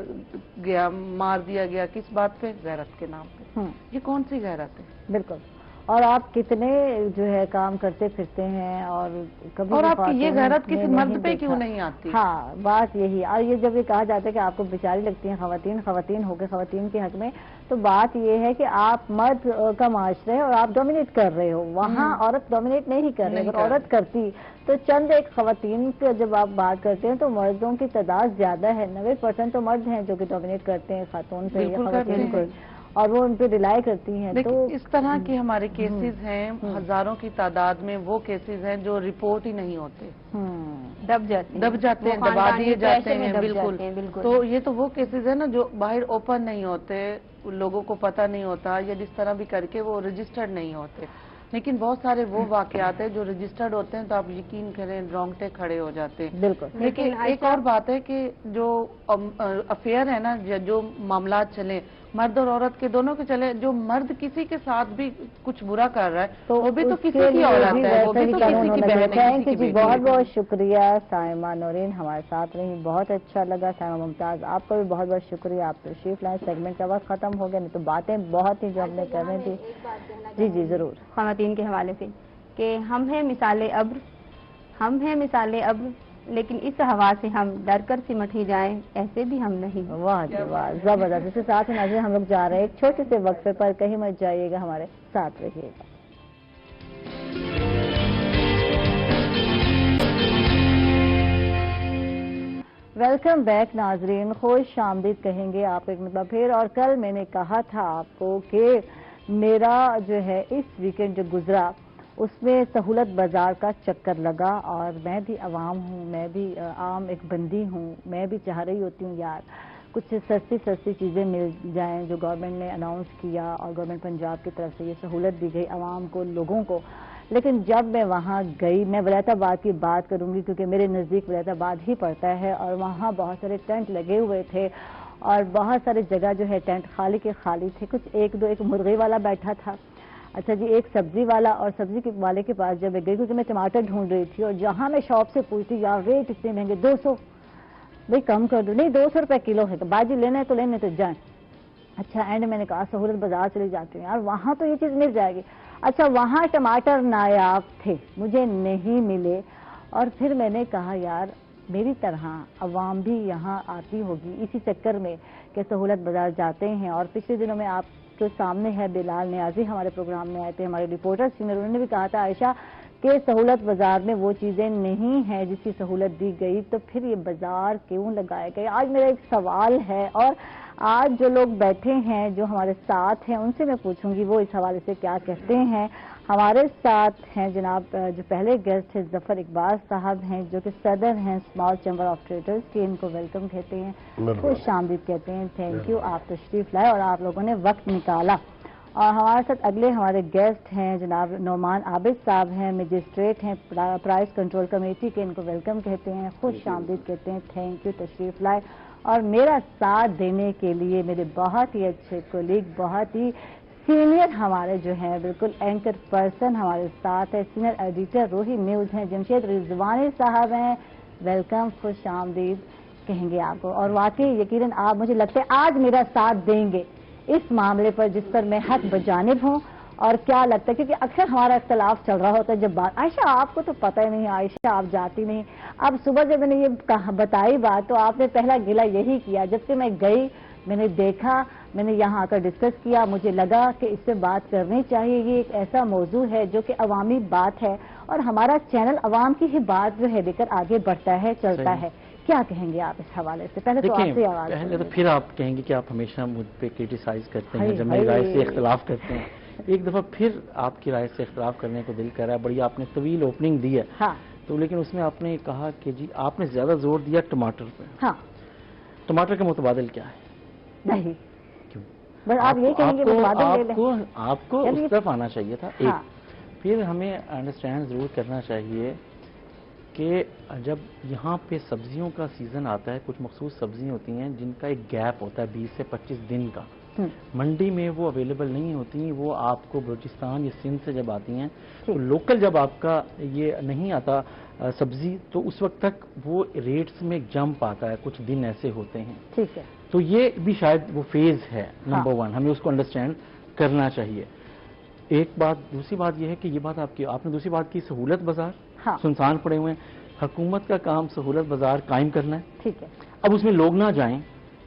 گیا, مار دیا گیا, کس بات پہ؟ غیرت کے نام پہ. یہ کون سی غیرت ہے؟ بالکل. اور آپ کتنے جو ہے کام کرتے پھرتے ہیں, اور کبھی اور آپ کی یہ غیرت کسی مرد پہ کیوں نہیں آتی؟ ہاں, بات یہی. اور یہ جب یہ کہا جاتا ہے کہ آپ کو بیچاری لگتی ہیں خواتین ہو کے خواتین کے حق میں, تو بات یہ ہے کہ آپ مرد کا معاشرہ ہے اور آپ ڈومینیٹ کر رہے ہو. وہاں عورت ڈومینیٹ نہیں کر رہی. اگر عورت کرتی تو چند ایک خواتین کا جب آپ بات کرتے ہیں تو مردوں کی تعداد زیادہ ہے. 90% تو مرد ہیں جو کہ ڈومینیٹ کرتے ہیں خاتون پہ یا خواتین پہ, اور وہ ان پہ ریلائی کرتی ہیں. تو اس طرح کے ہمارے کیسز ہیں ہزاروں کی تعداد میں. وہ کیسز ہیں جو رپورٹ ہی نہیں ہوتے, دب جاتے ہیں, دبا دیے جاتے ہیں. بالکل. تو یہ تو وہ کیسز ہیں نا جو باہر اوپن نہیں ہوتے, لوگوں کو پتہ نہیں ہوتا, یا جس طرح بھی کر کے وہ رجسٹرڈ نہیں ہوتے. لیکن بہت سارے وہ واقعات ہیں جو رجسٹرڈ ہوتے ہیں تو آپ یقین کریں رونگٹے کھڑے ہو جاتے ہیں. بالکل. لیکن ایک اور بات ہے کہ جو افیئر ہے نا, جو معاملات چلیں مرد اور عورت کے دونوں کے چلے, جو مرد کسی کے ساتھ بھی کچھ برا کر رہا ہے تو وہ بھی تو کسی کی اولاد ہے, وہ بھی تو کسی کی بہن ہے, کسی کی بیٹی ہے. بہت بہت شکریہ سائمہ نورین ہمارے ساتھ رہی, بہت اچھا لگا. سائمہ ممتاز آپ کا بھی بہت بہت شکریہ, آپ تشریف لائیں. سیگمنٹ کا وقت ختم ہو گیا, نہیں تو باتیں بہت ہی جو ہم نے کرنی تھی. جی جی ضرور. خواتین کے حوالے سے کہ ہم ہیں مثال ابر, لیکن اس ہوا سے ہم ڈر کر سمٹ ہی جائیں ایسے بھی ہم نہیں. واہ جی واہ, زبردست. اس کے ساتھ ہی ناظرین ہم لوگ جا رہے ہیں ایک چھوٹے سے وقفے پر, کہیں مت جائیے گا, ہمارے ساتھ رہیے گا. ویلکم بیک ناظرین, خوش آمدید کہیں گے آپ ایک مرتبہ پھر. اور کل میں نے کہا تھا آپ کو کہ میرا جو ہے اس ویکنڈ جو گزرا اس میں سہولت بازار کا چکر لگا, اور میں بھی عوام ہوں, میں بھی عام ایک بندی ہوں. میں بھی چاہ رہی ہوتی ہوں یار کچھ سستی چیزیں مل جائیں جو گورنمنٹ نے اناؤنس کیا, اور گورنمنٹ پنجاب کی طرف سے یہ سہولت دی گئی عوام کو, لوگوں کو. لیکن جب میں وہاں گئی, میں ولیت آباد کی بات کروں گی کیونکہ میرے نزدیک ولیت آباد ہی پڑتا ہے, اور وہاں بہت سارے ٹینٹ لگے ہوئے تھے, اور بہت سارے جگہ جو ہے ٹینٹ خالی کے خالی تھے. کچھ ایک مرغی والا بیٹھا تھا, اچھا جی, ایک سبزی والا, اور سبزی کے والے کے پاس جب میں گئی کیونکہ میں ٹماٹر ڈھونڈ رہی تھی, اور جہاں میں شاپ سے پوچھتی یار ریٹ اتنے مہنگے, 200, بھائی کم کر دو. نہیں 200 روپے کلو ہے, باجی لینا ہے تو لینے تو جائیں. اچھا اینڈ میں نے کہا سہولت بازار چلی جاتی ہوں یار, وہاں تو یہ چیز مل جائے گی. اچھا وہاں ٹماٹر نایاب تھے, مجھے نہیں ملے. اور پھر میں نے کہا یار میری طرح عوام بھی یہاں آتی ہوگی اسی چکر میں کہ سہولت بازار جاتے ہیں. اور پچھلے دنوں میں آپ کے سامنے ہے بلال نیازی ہمارے پروگرام میں آئے تھے, ہمارے رپورٹر سینئر, انہوں نے بھی کہا تھا عائشہ کہ سہولت بازار میں وہ چیزیں نہیں ہیں جس کی سہولت دی گئی, تو پھر یہ بازار کیوں لگائے گئے. آج میرا ایک سوال ہے, اور آج جو لوگ بیٹھے ہیں جو ہمارے ساتھ ہیں ان سے میں پوچھوں گی وہ اس حوالے سے کیا کہتے ہیں. ہمارے ساتھ ہیں جناب جو پہلے گیسٹ ہیں ظفر اقبال صاحب ہیں جو کہ صدر ہیں اسمال چیمبر آف ٹریڈرز کے, ان کو ویلکم کہتے ہیں, خوش آمدید کہتے ہیں. تھینک یو, آپ تشریف لائے اور آپ لوگوں نے وقت نکالا. اور ہمارے ساتھ اگلے ہمارے گیسٹ ہیں جناب نعمان عابد صاحب ہیں, مجسٹریٹ ہیں پرائز کنٹرول کمیٹی کے, ان کو ویلکم کہتے ہیں, خوش آمدید کہتے ہیں. تھینک یو, تشریف لائے. اور میرا ساتھ دینے کے لیے میرے بہت ہی اچھے کولیگ, بہت ہی سینئر ہمارے جو ہیں بالکل اینکر پرسن ہمارے ساتھ ہے, سینئر ایڈیٹر روہی نیوز ہیں جمشید رضوانی صاحب ہیں. ویلکم, خوش آمدید کہیں گے آپ کو. اور واقعی یقیناً آپ مجھے لگتا ہے آج میرا ساتھ دیں گے اس معاملے پر جس پر میں حق بجانب ہوں. اور کیا لگتا ہے کیونکہ اکثر ہمارا اختلاف چل رہا ہوتا ہے جب بات, عائشہ آپ کو تو پتہ ہی نہیں, عائشہ آپ جاتی نہیں. اب صبح جب میں نے یہ بتائی بات تو آپ نے پہلا گلہ یہی کیا. جب سے میں گئی میں نے دیکھا, میں نے یہاں آ کر ڈسکس کیا, مجھے لگا کہ اس سے بات کرنی چاہیے. یہ ایک ایسا موضوع ہے جو کہ عوامی بات ہے, اور ہمارا چینل عوام کی ہی بات جو ہے لے کر آگے بڑھتا ہے, چلتا ہے. کیا کہیں گے آپ اس حوالے سے؟ پہلے تو آپ سے آواز پہلے تو پھر آپ کہیں گے کہ آپ ہمیشہ مجھ پہ کرٹیسائز کرتے ہیں جب میری رائے سے اختلاف کرتے ہیں. ایک دفعہ پھر آپ کی رائے سے اختلاف کرنے کو دل کر رہا ہے. بڑی آپ نے طویل اوپننگ دی ہے تو لیکن اس میں آپ نے کہا کہ جی آپ نے زیادہ زور دیا ٹماٹر پہ. ٹماٹر کا متبادل کیا ہے؟ نہیں کیوں؟ آپ یہ کہیں گے آپ کو اس طرف آنا چاہیے تھا. ایک پھر ہمیں انڈرسٹینڈ ضرور کرنا چاہیے کہ جب یہاں پہ سبزیوں کا سیزن آتا ہے, کچھ مخصوص سبزیاں ہوتی ہیں جن کا ایک گیپ ہوتا ہے 20 سے 25 دن کا, منڈی میں وہ اویلیبل نہیں ہوتی, وہ آپ کو بلوچستان یا سندھ سے جب آتی ہیں تو لوکل جب آپ کا یہ نہیں آتا سبزی تو اس وقت تک وہ ریٹس میں جمپ آتا ہے, کچھ دن ایسے ہوتے ہیں. ٹھیک ہے, تو یہ بھی شاید وہ فیز ہے نمبر 1, ہمیں اس کو انڈرسٹینڈ کرنا چاہیے. ایک بات, دوسری بات یہ ہے کہ یہ بات آپ نے دوسری بات کی سہولت بازار سنسان پڑے ہوئے ہیں. حکومت کا کام سہولت بازار قائم کرنا ہے. ٹھیک ہے, اب اس میں لوگ نہ جائیں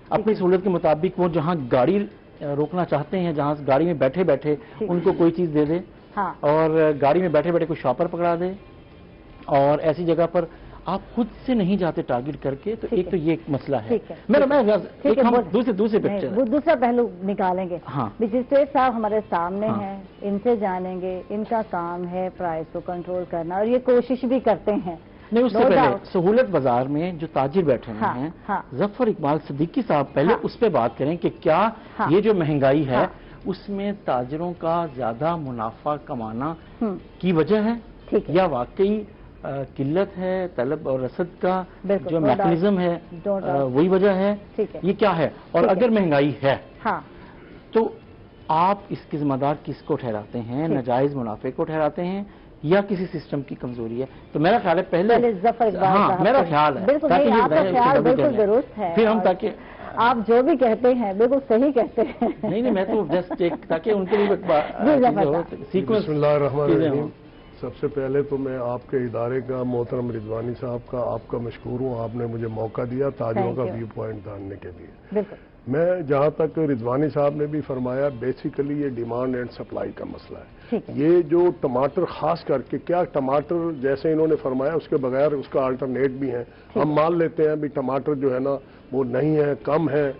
اپنی سہولت کے مطابق, وہ جہاں گاڑی روکنا چاہتے ہیں, جہاں گاڑی میں بیٹھے بیٹھے ان کو کوئی چیز دے دے, اور گاڑی میں بیٹھے بیٹھے کوئی شاپر پکڑا دے, اور ایسی جگہ پر آپ خود سے نہیں جاتے ٹارگٹ کر کے. تو ایک تو یہ ایک مسئلہ ہے. دوسرا پہلو نکالیں گے. مجسٹریٹ صاحب ہمارے سامنے ہیں, ان سے جانیں گے. ان کا کام ہے پرائز کو کنٹرول کرنا, اور یہ کوشش بھی کرتے ہیں. نہیں, اس سے پہلے سہولت بازار میں جو تاجر بیٹھے ہیں ظفر اقبال صدیقی صاحب, پہلے اس پہ بات کریں کہ کیا یہ جو مہنگائی ہے اس میں تاجروں کا زیادہ منافع کمانا کی وجہ ہے, یا واقعی قلت ہے طلب اور رسد کا جو میکانزم ہے وہی وجہ ہے, یہ کیا ہے؟ اور اگر مہنگائی ہے تو آپ اس کی ذمہ دار کس کو ٹھہراتے ہیں؟ ناجائز منافع کو ٹھہراتے ہیں یا کسی سسٹم کی کمزوری ہے؟ تو میرا خیال ہے پہلے میرا خیال ہے بالکل درست ہے, پھر ہم تاکہ آپ جو بھی کہتے ہیں بالکل صحیح کہتے ہیں. نہیں, میں تو جسٹ تاکہ ان کے لیے بسم اللہ الرحمن الرحیم. سب سے پہلے تو میں آپ کے ادارے کا, محترم رضوانی صاحب کا, آپ کا مشکور ہوں. آپ نے مجھے موقع دیا تاجروں کا ویو پوائنٹ جاننے کے لیے. میں جہاں تک رضوانی صاحب نے بھی فرمایا, بیسیکلی یہ ڈیمانڈ اینڈ سپلائی کا مسئلہ ہے. یہ جو ٹماٹر خاص کر کے, کیا ٹماٹر جیسے انہوں نے فرمایا اس کے بغیر اس کا آلٹرنیٹ بھی ہے. ہم مان لیتے ہیں بھی ٹماٹر جو ہے نا وہ نہیں ہے, کم ہے,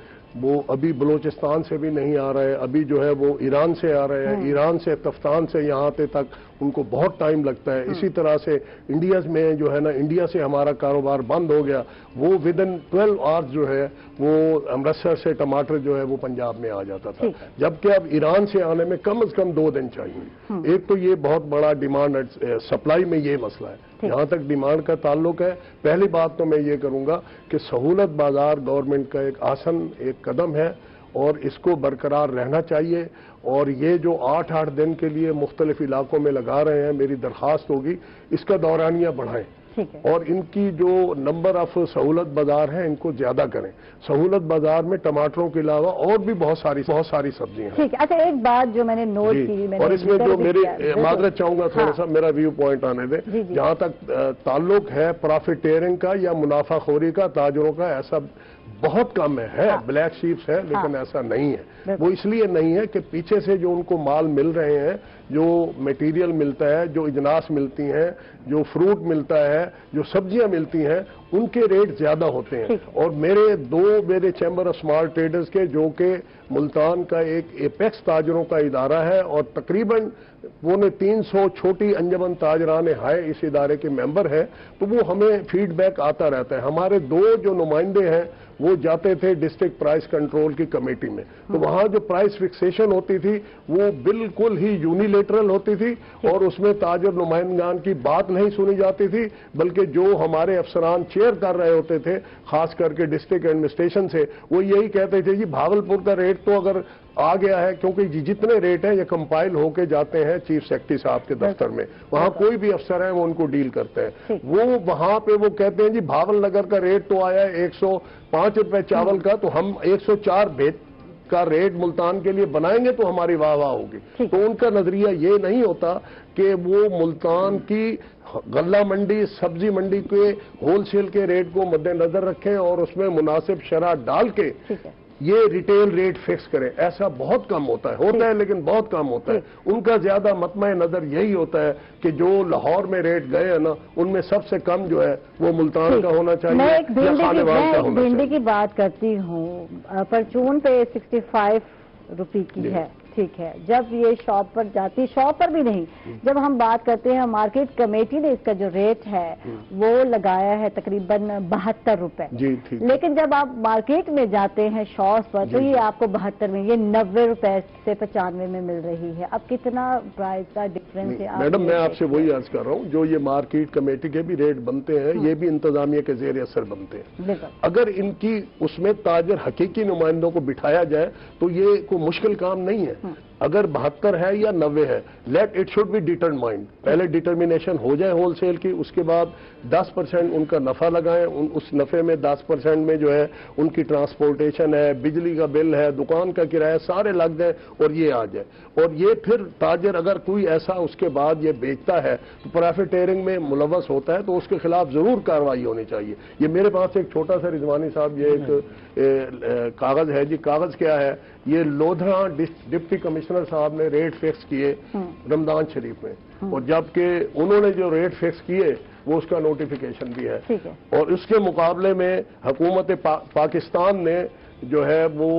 وہ ابھی بلوچستان سے بھی نہیں آ رہے, ابھی جو ہے وہ ایران سے آ رہے ہیں, ایران سے تفتان سے یہاں آتے تک ان کو بہت ٹائم لگتا ہے. اسی طرح سے انڈیا میں جو ہے نا, انڈیا سے ہمارا کاروبار بند ہو گیا, وہ ودن 12 آورز جو ہے وہ امرتسر سے ٹماٹر جو ہے وہ پنجاب میں آ جاتا تھا, جبکہ اب ایران سے آنے میں کم از کم 2 دن چاہیے. ایک تو یہ بہت بڑا ڈیمانڈ سپلائی میں یہ مسئلہ ہے. جہاں تک ڈیمانڈ کا تعلق ہے, پہلی بات تو میں یہ کروں گا کہ سہولت بازار گورنمنٹ کا ایک آسن ایک قدم ہے اور اس کو برقرار رہنا چاہیے. اور یہ جو 8 دن کے لیے مختلف علاقوں میں لگا رہے ہیں, میری درخواست ہوگی اس کا دورانیہ بڑھائیں, اور ان کی جو نمبر آف سہولت بازار ہیں ان کو زیادہ کریں. سہولت بازار میں ٹماٹروں کے علاوہ اور بھی بہت ساری سبزیاں ہیں. اچھا, ایک بات جو میں نے نوٹ کی, اور اس میں جو میری معذرت چاہوں گا تھوڑا سا, میرا ویو پوائنٹ آنے دیں. جہاں تک تعلق ہے پرافیٹیرنگ کا یا منافع خوری کا, تاجروں کا ایسا بہت کم ہے, بلیک شیپس ہے, لیکن ایسا نہیں ہے. وہ اس لیے نہیں ہے کہ پیچھے سے جو ان کو مال مل رہے ہیں, جو میٹیریل ملتا ہے, جو اجناس ملتی ہیں, جو فروٹ ملتا ہے, جو سبزیاں ملتی ہیں, ان کے ریٹ زیادہ ہوتے ہیں. اور میرے چیمبر آف اسمال ٹریڈرز کے, جو کہ ملتان کا ایک ایپیکس تاجروں کا ادارہ ہے, اور تقریباً 350 چھوٹی انجمن تاجران ہائے اس ادارے کے ممبر ہیں, تو وہ ہمیں فیڈ بیک آتا رہتا ہے. ہمارے 2 جو نمائندے ہیں وہ جاتے تھے ڈسٹرکٹ پرائس کنٹرول کی کمیٹی میں, تو وہاں جو پرائس فکسیشن ہوتی تھی وہ بالکل ہی یونیلیٹرل ہوتی تھی, اور اس میں تاجر نمائندگان کی بات نہیں سنی جاتی تھی, بلکہ جو ہمارے افسران چیئر کر رہے ہوتے تھے خاص کر کے ڈسٹرکٹ ایڈمنسٹریشن سے, وہ یہی کہتے تھے جی بھاولپور کا ریٹ تو اگر آ گیا ہے, کیونکہ جتنے ریٹ ہیں یہ کمپائل ہو کے جاتے ہیں چیف سیکرٹری صاحب کے دفتر میں, وہاں کوئی بھی افسر ہے وہ ان کو ڈیل کرتے ہیں. وہ وہاں پہ وہ کہتے ہیں جی بھاول نگر کا ریٹ تو آیا ہے 105 روپے چاول کا, تو ہم 104 کا ریٹ ملتان کے لیے بنائیں گے تو ہماری واہ واہ ہوگی. تو ان کا نظریہ یہ نہیں ہوتا کہ وہ ملتان کی غلہ منڈی, سبزی منڈی کے ہول سیل کے ریٹ کو مد نظر رکھیں اور اس میں مناسب شرح ڈال کے یہ ریٹیل ریٹ فکس کریں. ایسا بہت کم ہوتا ہے لیکن بہت کم ہوتا ہے. ان کا زیادہ مطمع نظر یہی ہوتا ہے کہ جو لاہور میں ریٹ گئے ہیں نا, ان میں سب سے کم جو ہے وہ ملتان کا ہونا چاہیے یا خانیوال کا ہونا چاہیے. بھنڈی کی بات کرتی ہوں, پرچون پہ 65 روپے کی ہے, ٹھیک ہے، جب یہ شاپ پر جاتی، شاپ پر بھی نہیں، جب ہم بات کرتے ہیں مارکیٹ کمیٹی نے اس کا جو ریٹ ہے وہ لگایا ہے تقریباً 72 روپے، لیکن جب آپ مارکیٹ میں جاتے ہیں شاپس پر تو یہ آپ کو 72 میں، یہ 90 روپے سے 95 میں مل رہی ہے. اب کتنا پرائز کا ڈفرینس ہے؟ میڈم میں آپ سے وہی عرض کر رہا ہوں، جو یہ مارکیٹ کمیٹی کے بھی ریٹ بنتے ہیں یہ بھی انتظامیہ کے زیر اثر بنتے ہیں. اگر ان کی اس میں تاجر حقیقی نمائندوں کو بٹھایا جائے تو یہ کوئی مشکل کام نہیں ہے. اگر 72 ہے یا 90 ہے، let it should be determined. پہلے ڈیٹرمینیشن ہو جائے ہول سیل کی، اس کے بعد 10% ان کا نفع لگائیں، اس نفع میں 10% میں جو ہے ان کی ٹرانسپورٹیشن ہے، بجلی کا بل ہے، دکان کا کرایہ، سارے لگ جائیں اور یہ آ جائے. اور یہ پھر تاجر اگر کوئی ایسا اس کے بعد یہ بیچتا ہے تو پرافیٹیرنگ میں ملوث ہوتا ہے تو اس کے خلاف ضرور کارروائی ہونی چاہیے. یہ میرے پاس ایک چھوٹا سا رضوانی صاحب یہ ایک کاغذ ہے جی. کاغذ کیا ہے؟ یہ لودھراں ڈپٹی کمشنر صاحب نے ریٹ فکس کیے رمضان شریف میں، اور جبکہ انہوں نے جو ریٹ فکس کیے وہ اس کا نوٹیفیکیشن بھی ہے. اور اس کے مقابلے میں حکومت پاکستان نے جو ہے وہ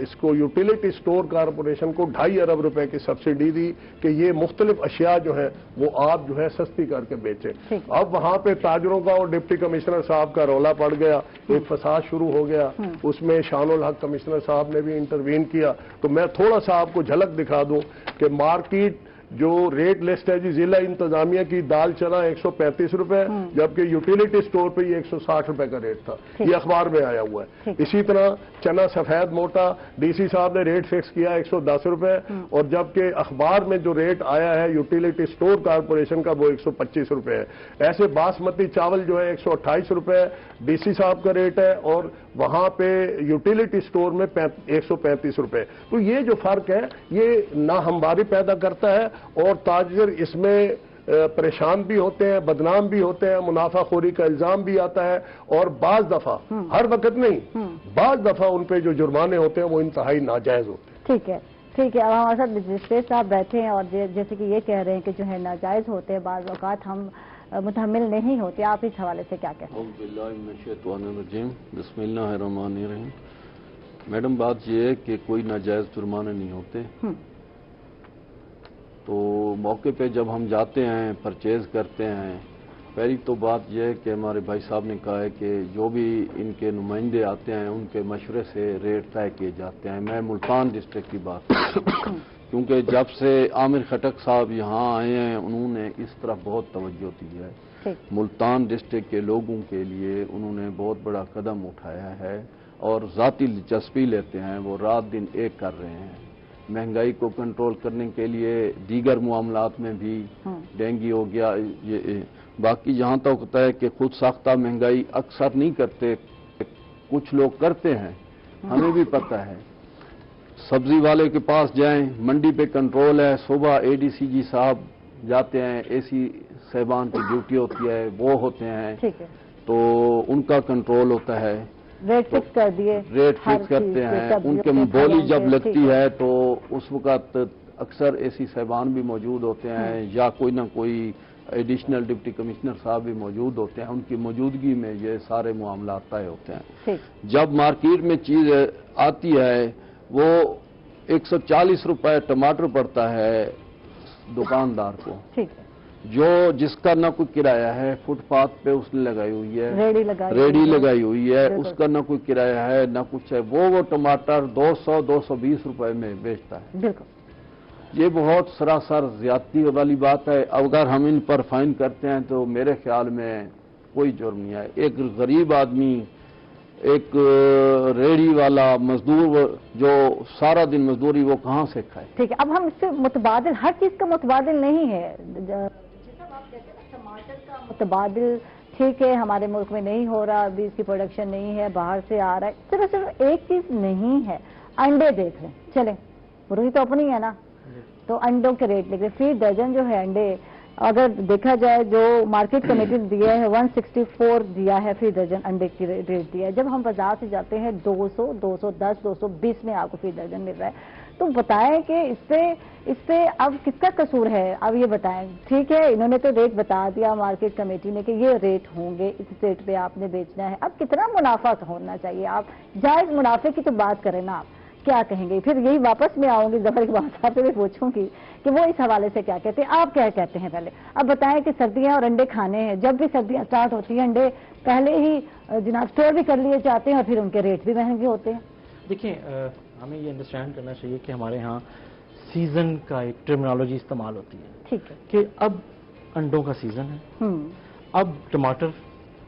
اس کو یوٹیلیٹی سٹور کارپوریشن کو 2.5 ارب روپے کی سبسڈی دی کہ یہ مختلف اشیاء جو ہیں وہ آپ جو ہے سستی کر کے بیچیں. اب وہاں پہ تاجروں کا اور ڈپٹی کمشنر صاحب کا رولا پڑ گیا، ایک فساد شروع ہو گیا. اس میں شان الحق کمشنر صاحب نے بھی انٹروین کیا. تو میں تھوڑا سا آپ کو جھلک دکھا دوں کہ مارکیٹ جو ریٹ لسٹ ہے جی ضلع انتظامیہ کی، دال چنا 135 روپے، جبکہ یوٹیلیٹی سٹور پہ یہ 160 روپے کا ریٹ تھا. یہ اخبار میں آیا ہوا ہے. اسی طرح چنا سفید موٹا ڈی سی صاحب نے ریٹ فکس کیا 110 روپے، اور جبکہ اخبار میں جو ریٹ آیا ہے یوٹیلیٹی سٹور کارپوریشن کا وہ 125 روپے ہے. ایسے باسمتی چاول جو ہے 128 روپے ڈی سی صاحب کا ریٹ ہے، اور وہاں پہ یوٹیلیٹی سٹور میں 135 روپے. تو یہ جو فرق ہے یہ ناہمواری پیدا کرتا ہے، اور تاجر اس میں پریشان بھی ہوتے ہیں، بدنام بھی ہوتے ہیں، منافع خوری کا الزام بھی آتا ہے. اور بعض دفعہ، ہر وقت نہیں، بعض دفعہ ان پہ جو جرمانے ہوتے ہیں وہ انتہائی ناجائز ہوتے ہیں. ٹھیک ہے، ٹھیک ہے. اب ہمارے ساتھ مجسٹریٹ صاحب بیٹھے ہیں اور جیسے کہ یہ کہہ رہے ہیں کہ جو ہے ناجائز ہوتے ہیں، بعض اوقات ہم متحمل نہیں ہوتے. آپ اس حوالے سے کیا کہتے ہیں؟ بسم اللہ الرحمن الرحیم. میڈم بات یہ ہے کہ کوئی ناجائز جرمانے نہیں ہوتے. تو موقع پہ جب ہم جاتے ہیں پرچیز کرتے ہیں، پہلی تو بات یہ ہے کہ ہمارے بھائی صاحب نے کہا ہے کہ جو بھی ان کے نمائندے آتے ہیں ان کے مشورے سے ریٹ طے کیے جاتے ہیں. میں ملتان ڈسٹرکٹ کی بات کرتا ہوں کیونکہ جب سے عامر خٹک صاحب یہاں آئے ہیں انہوں نے اس طرف بہت توجہ دی ہے. ملتان ڈسٹرکٹ کے لوگوں کے لیے انہوں نے بہت بڑا قدم اٹھایا ہے اور ذاتی دلچسپی لیتے ہیں. وہ رات دن ایک کر رہے ہیں. مہنگائی کو کنٹرول کرنے کے لیے دیگر معاملات میں بھی ڈینگی ہو گیا. باقی جہاں تک ہوتا ہے کہ خود ساختہ مہنگائی اکثر نہیں کرتے، کچھ لوگ کرتے ہیں، ہمیں بھی پتہ ہے. سبزی والے کے پاس جائیں، منڈی پہ کنٹرول ہے، صبح اے ڈی سی جی صاحب جاتے ہیں، اے سی صاحبان کی ڈیوٹی ہوتی ہے، وہ ہوتے ہیں تو ان کا کنٹرول ہوتا ہے. ریٹ فکس کر دیے، ریٹ فکس کرتے ہیں. ان کے بولی جب لگتی ہے تو اس وقت اکثر اے سی صاحبان بھی موجود ہوتے ہیں یا کوئی نہ کوئی ایڈیشنل ڈپٹی کمشنر صاحب بھی موجود ہوتے ہیں. ان کی موجودگی میں یہ سارے معاملات طے ہوتے ہیں. جب مارکیٹ میں چیز آتی ہے وہ 140 روپے ٹماٹر پڑتا ہے دکاندار کو، جو جس کا نہ کوئی کرایہ ہے، فٹ پاتھ پہ اس نے لگائی ہوئی ہے، ریڈی لگائی ہوئی ہے، اس کا نہ کوئی کرایہ ہے نہ کچھ ہے، وہ ٹماٹر 200-220 روپے میں بیچتا ہے. یہ بہت سراسر زیادتی والی بات ہے. اگر ہم ان پر فائن کرتے ہیں تو میرے خیال میں کوئی جرم نہیں ہے. ایک غریب آدمی، ایک ریڑھی والا مزدور جو سارا دن مزدوری، وہ کہاں سے کھائے؟ ٹھیک ہے. اب ہم اس سے متبادل، ہر چیز کا متبادل نہیں ہے. ٹماٹر کا متبادل ٹھیک ہے ہمارے ملک میں نہیں ہو رہا، ابھی اس کی پروڈکشن نہیں ہے، باہر سے آ رہا ہے. صرف ایک چیز نہیں ہے، انڈے دیکھ لیں. چلیں روہی تو اپنی ہے نا، تو انڈوں کے ریٹ لکھ لیں. فی درجن جو ہے انڈے اگر دیکھا جائے جو مارکیٹ کمیٹی نے دیا ہے 164 دیا ہے فی درجن انڈے کی ریٹ دیا ہے. جب ہم بازار سے جاتے ہیں 200, 210, 220 میں آپ کو فی درجن مل رہا ہے. تو بتائیں کہ اس پہ اب کس کا قصور ہے؟ اب یہ بتائیں. ٹھیک ہے انہوں نے تو ریٹ بتا دیا مارکیٹ کمیٹی نے کہ یہ ریٹ ہوں گے، اس ریٹ پہ آپ نے بیچنا ہے. اب کتنا منافع ہونا چاہیے؟ آپ جائز منافع کی تو بات کریں نا. آپ क्या कहेंगे? फिर यही वापस मैं आऊंगी ज़फर इकबाल साहब से भी पूछूंगी कि वो इस हवाले से क्या कहते हैं। आप क्या कहते हैं? पहले अब बताएं कि सर्दियां और अंडे खाने हैं, जब भी सर्दियां स्टार्ट होती हैं अंडे पहले ही जनाब स्टोर भी कर लिए जाते हैं और फिर उनके रेट भी महंगे होते हैं। देखिए, हमें ये अंडरस्टैंड करना चाहिए कि हमारे यहाँ सीजन का एक टर्मिनोलॉजी इस्तेमाल होती है, ठीक है, कि अब अंडों का सीजन है, अब टमाटर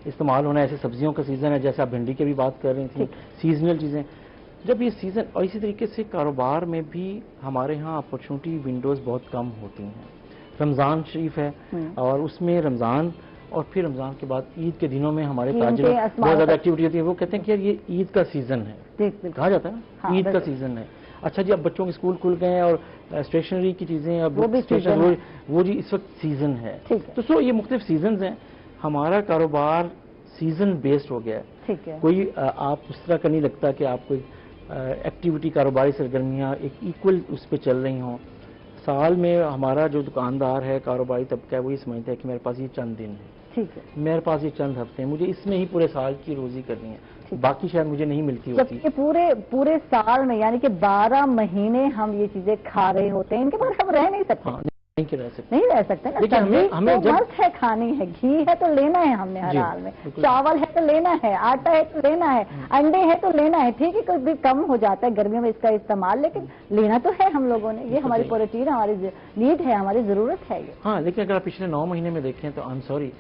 इस्तेमाल होना है, ऐसे सब्जियों का सीजन है, जैसे आप भिंडी की भी बात कर रही थी, सीजनल चीजें जब ये सीजन। और इसी तरीके से कारोबार में भी हमारे यहाँ अपॉर्चुनिटी विंडोज बहुत कम होती हैं। रमजान शरीफ है और उसमें रमजान और फिर रमजान के बाद ईद के दिनों में हमारे ताजिरों बहुत ज्यादा एक्टिविटी होती है। वो कहते हैं कि यार ये ईद का सीजन है, कहा जाता है ना, ईद का सीजन है। अच्छा जी, अब बच्चों के स्कूल खुल गए हैं और स्टेशनरी की चीजें, अब वो जी इस वक्त सीजन है। तो ये मुख्तलिफ सीजन हैं। हमारा कारोबार सीजन बेस्ड हो गया है। कोई आप उस तरह का नहीं लगता कि आप कोई एक्टिविटी, कारोबारी सरगर्मियां एक इक्वल उस पर चल रही हों। साल में हमारा जो दुकानदार है, कारोबारी तबका है, वो ये समझता है कि मेरे पास ये चंद दिन है, ठीक है, मेरे पास ये चंद हफ्ते हैं, मुझे इसमें ही पूरे साल की रोजी करनी है, बाकी शायद मुझे नहीं मिलती होती। पूरे साल में यानी कि 12 महीने हम ये चीजें खा रहे होते हैं, इनके बाद हम रह नहीं सकते। नहीं रह सकते ना। हमें तो मस्त है, खानी है, घी है तो लेना है हमने हर हाल में, चावल है तो लेना है, आटा है तो लेना है, अंडे है तो लेना है। ठीक है, कभी कम हो जाता है गर्मियों में इसका इस्तेमाल, लेकिन लेना तो है हम लोगों ने। ये हमारी प्रोटीन, हमारी नीड है, हमारी जरूरत है ये। हाँ, लेकिन अगर आप पिछले 9 महीने में देखें तो आई एम सॉरी,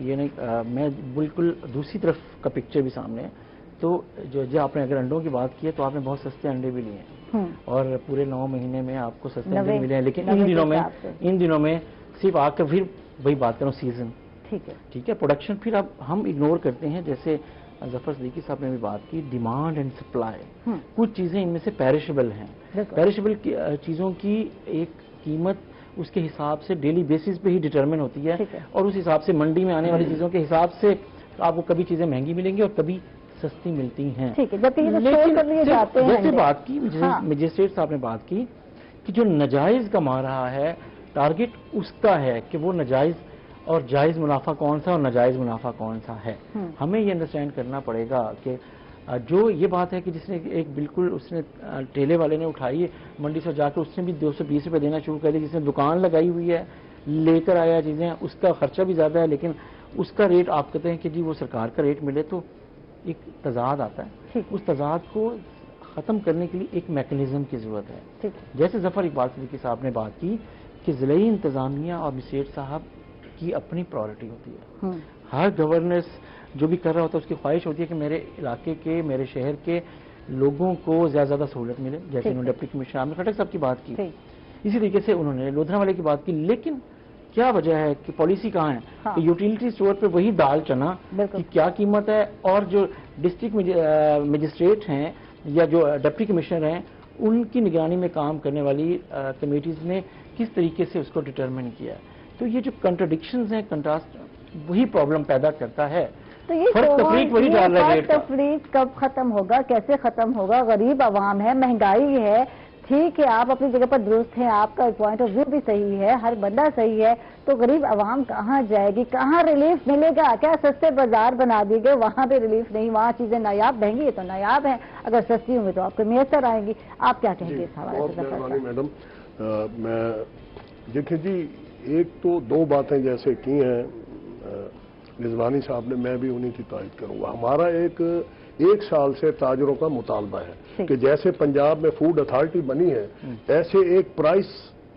ये नहीं, मैं बिल्कुल दूसरी तरफ का पिक्चर भी सामने है। तो जो आपने अगर अंडों की बात की है तो आपने बहुत सस्ते अंडे भी लिए हैं और पूरे 9 महीने में आपको सस्ते अंडे मिले हैं। लेकिन इन दिनों में सिर्फ आकर फिर वही बात करूँ, सीजन, ठीक है, प्रोडक्शन फिर अब हम इग्नोर करते हैं। जैसे जफर सिद्दीकी साहब ने भी बात की, डिमांड एंड सप्लाई, कुछ चीजें इनमें से पेरिशेबल हैं। पेरिशेबल चीजों की एक कीमत उसके हिसाब से डेली बेसिस पे ही डिटरमिन होती है और उस हिसाब से मंडी में आने वाली चीजों के हिसाब से आपको कभी चीजें महंगी मिलेंगी और कभी सस्ती मिलती हैं। जैसे बात की मजिस्ट्रेट साहब ने बात की कि जो नाजायज कमा रहा है, टारगेट उसका है कि वो नाजायज और जायज मुनाफा कौन सा और नाजायज मुनाफा कौन सा है। हमें ये अंडरस्टैंड करना पड़ेगा कि जो ये बात है कि जिसने एक बिल्कुल उसने ठेले वाले ने उठाई मंडी से जाकर, उसने भी 220 रुपये देना शुरू कर दिया। जिसने दुकान लगाई हुई है, लेकर आया चीजें, उसका खर्चा भी ज्यादा है, लेकिन उसका रेट आप कहते हैं कि जी वो सरकार का रेट मिले, तो एक तजाद आता है। उस तजाद को खत्म करने के लिए एक मैकेनिज्म की जरूरत है। जैसे जफर इकबाल सिद्दीकी साहब ने बात की कि ज़िले इंतजामिया और मजिस्ट्रेट साहब की अपनी प्रायोरिटी होती है। हर गवर्नेंस जो भी कर रहा होता है उसकी ख्वाहिश होती है कि मेरे इलाके के, मेरे शहर के लोगों को ज्यादा सहूलत मिले। जैसे उन्होंने डिप्टी कमिश्नर आमिर खटक साहब की बात की, इसी तरीके से उन्होंने लोधरावाले की बात की। लेकिन क्या वजह है कि पॉलिसी कहाँ है? हाँ। यूटिलिटी स्टोर पे वही दाल चना की क्या कीमत है, और जो डिस्ट्रिक्ट मजिस्ट्रेट हैं या जो डिप्टी कमिश्नर हैं उनकी निगरानी में काम करने वाली कमेटीज ने किस तरीके से उसको डिटरमिन किया। तो ये जो कंट्राडिक्शंस हैं, कंट्रास्ट, वही प्रॉब्लम पैदा करता है। तो ये तफरीक कब खत्म होगा, कैसे खत्म होगा? गरीब आवाम है, महंगाई है, ठीक है, आप अपनी जगह पर दुरुस्त हैं, आपका पॉइंट ऑफ व्यू भी सही है, हर बंदा सही है, तो गरीब आवाम कहाँ जाएगी, कहाँ रिलीफ मिलेगा? क्या सस्ते बाजार बना दिए गए, वहाँ पे रिलीफ नहीं, वहाँ चीजें नायाब महंगी है तो नायाब है, अगर सस्ती होंगी तो आपको मैसर आएंगी। आप क्या कहेंगे इस हवाले से? मैडम, मैं देखिए जी, एक तो 2 बातें जैसे की हैं रिजवानी साहब ने, मैं भी उन्हीं की तारीफ करूंगा। हमारा एक साल से ताजरों का मुतालबा है कि जैसे पंजाब में फूड अथॉरिटी बनी है, ऐसे एक प्राइस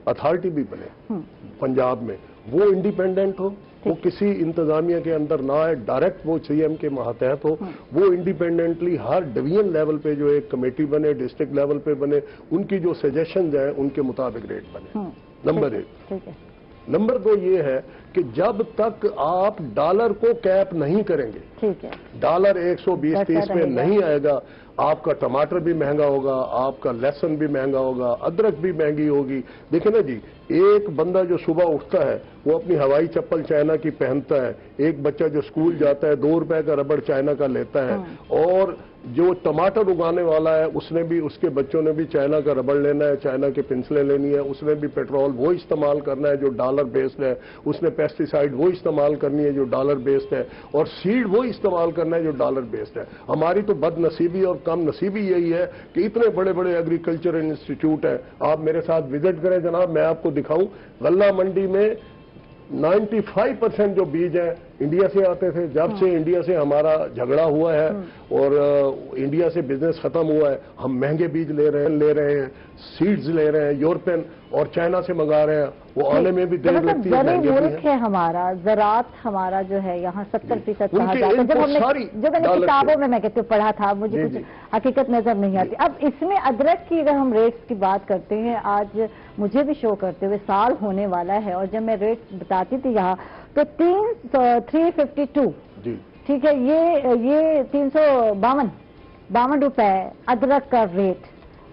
अथॉरिटी भी बने पंजाब में। वो इंडिपेंडेंट हो, वो किसी इंतजामिया के अंदर ना आए, डायरेक्ट वो सीएम के मातहत हो। वो इंडिपेंडेंटली हर डिवीजन लेवल पे जो एक कमेटी बने, डिस्ट्रिक्ट लेवल पे बने, उनकी जो सजेशन है उनके मुताबिक रेट बने। नंबर 1। नंबर 2 ये है कि जब तक आप डॉलर को कैप नहीं करेंगे, ठीक है, डॉलर 120-130 पे नहीं आएगा, आपका टमाटर भी महंगा होगा, आपका लहसुन भी महंगा होगा, अदरक भी महंगी होगी। देखिए ना जी, एक बंदा जो सुबह उठता है वो अपनी हवाई चप्पल चाइना की पहनता है, एक बच्चा जो स्कूल जाता है 2 रुपए का रबड़ चाइना का लेता है, और जो टमाटर उगाने वाला है उसने भी, उसके बच्चों ने भी चाइना का रबड़ लेना है, चाइना की पेंसिलें लेनी है, उसने भी पेट्रोल वो इस्तेमाल करना है जो डॉलर बेस्ड है, उसने पेस्टिसाइड वो इस्तेमाल करनी है जो डॉलर बेस्ड है, और सीड वो इस्तेमाल करना है जो डॉलर बेस्ड है। हमारी तो बदनसीबी और कम नसीबी यही है कि इतने बड़े बड़े एग्रीकल्चरल इंस्टीट्यूट हैं। आप मेरे साथ विजिट करें जनाब, मैं आपको दिखाऊं, गल्ला मंडी में 95% जो बीज हैं इंडिया से आते थे। जब से इंडिया से हमारा झगड़ा हुआ है और इंडिया से बिजनेस खत्म हुआ है, हम महंगे बीज ले रहे हैं, सीड्स ले रहे हैं, यूरोपियन और चाइना से मंगा रहे हैं, वो आने में भी देर लगती है, महंगे भी मुल्क है हमारा, ज़राअत हमारा जो है यहाँ 70% कहा जाता है। जब मैंने किताबों में मैं कहती हूँ पढ़ा था, मुझे कुछ हकीकत नजर नहीं आती। अब इसमें अदरक की अगर हम रेट्स की बात करते हैं, आज मुझे भी शो करते हुए साल होने वाला है, और जब मैं रेट बताती थी यहाँ तो 352, ठीक है, ये 352 रुपए अदरक का रेट,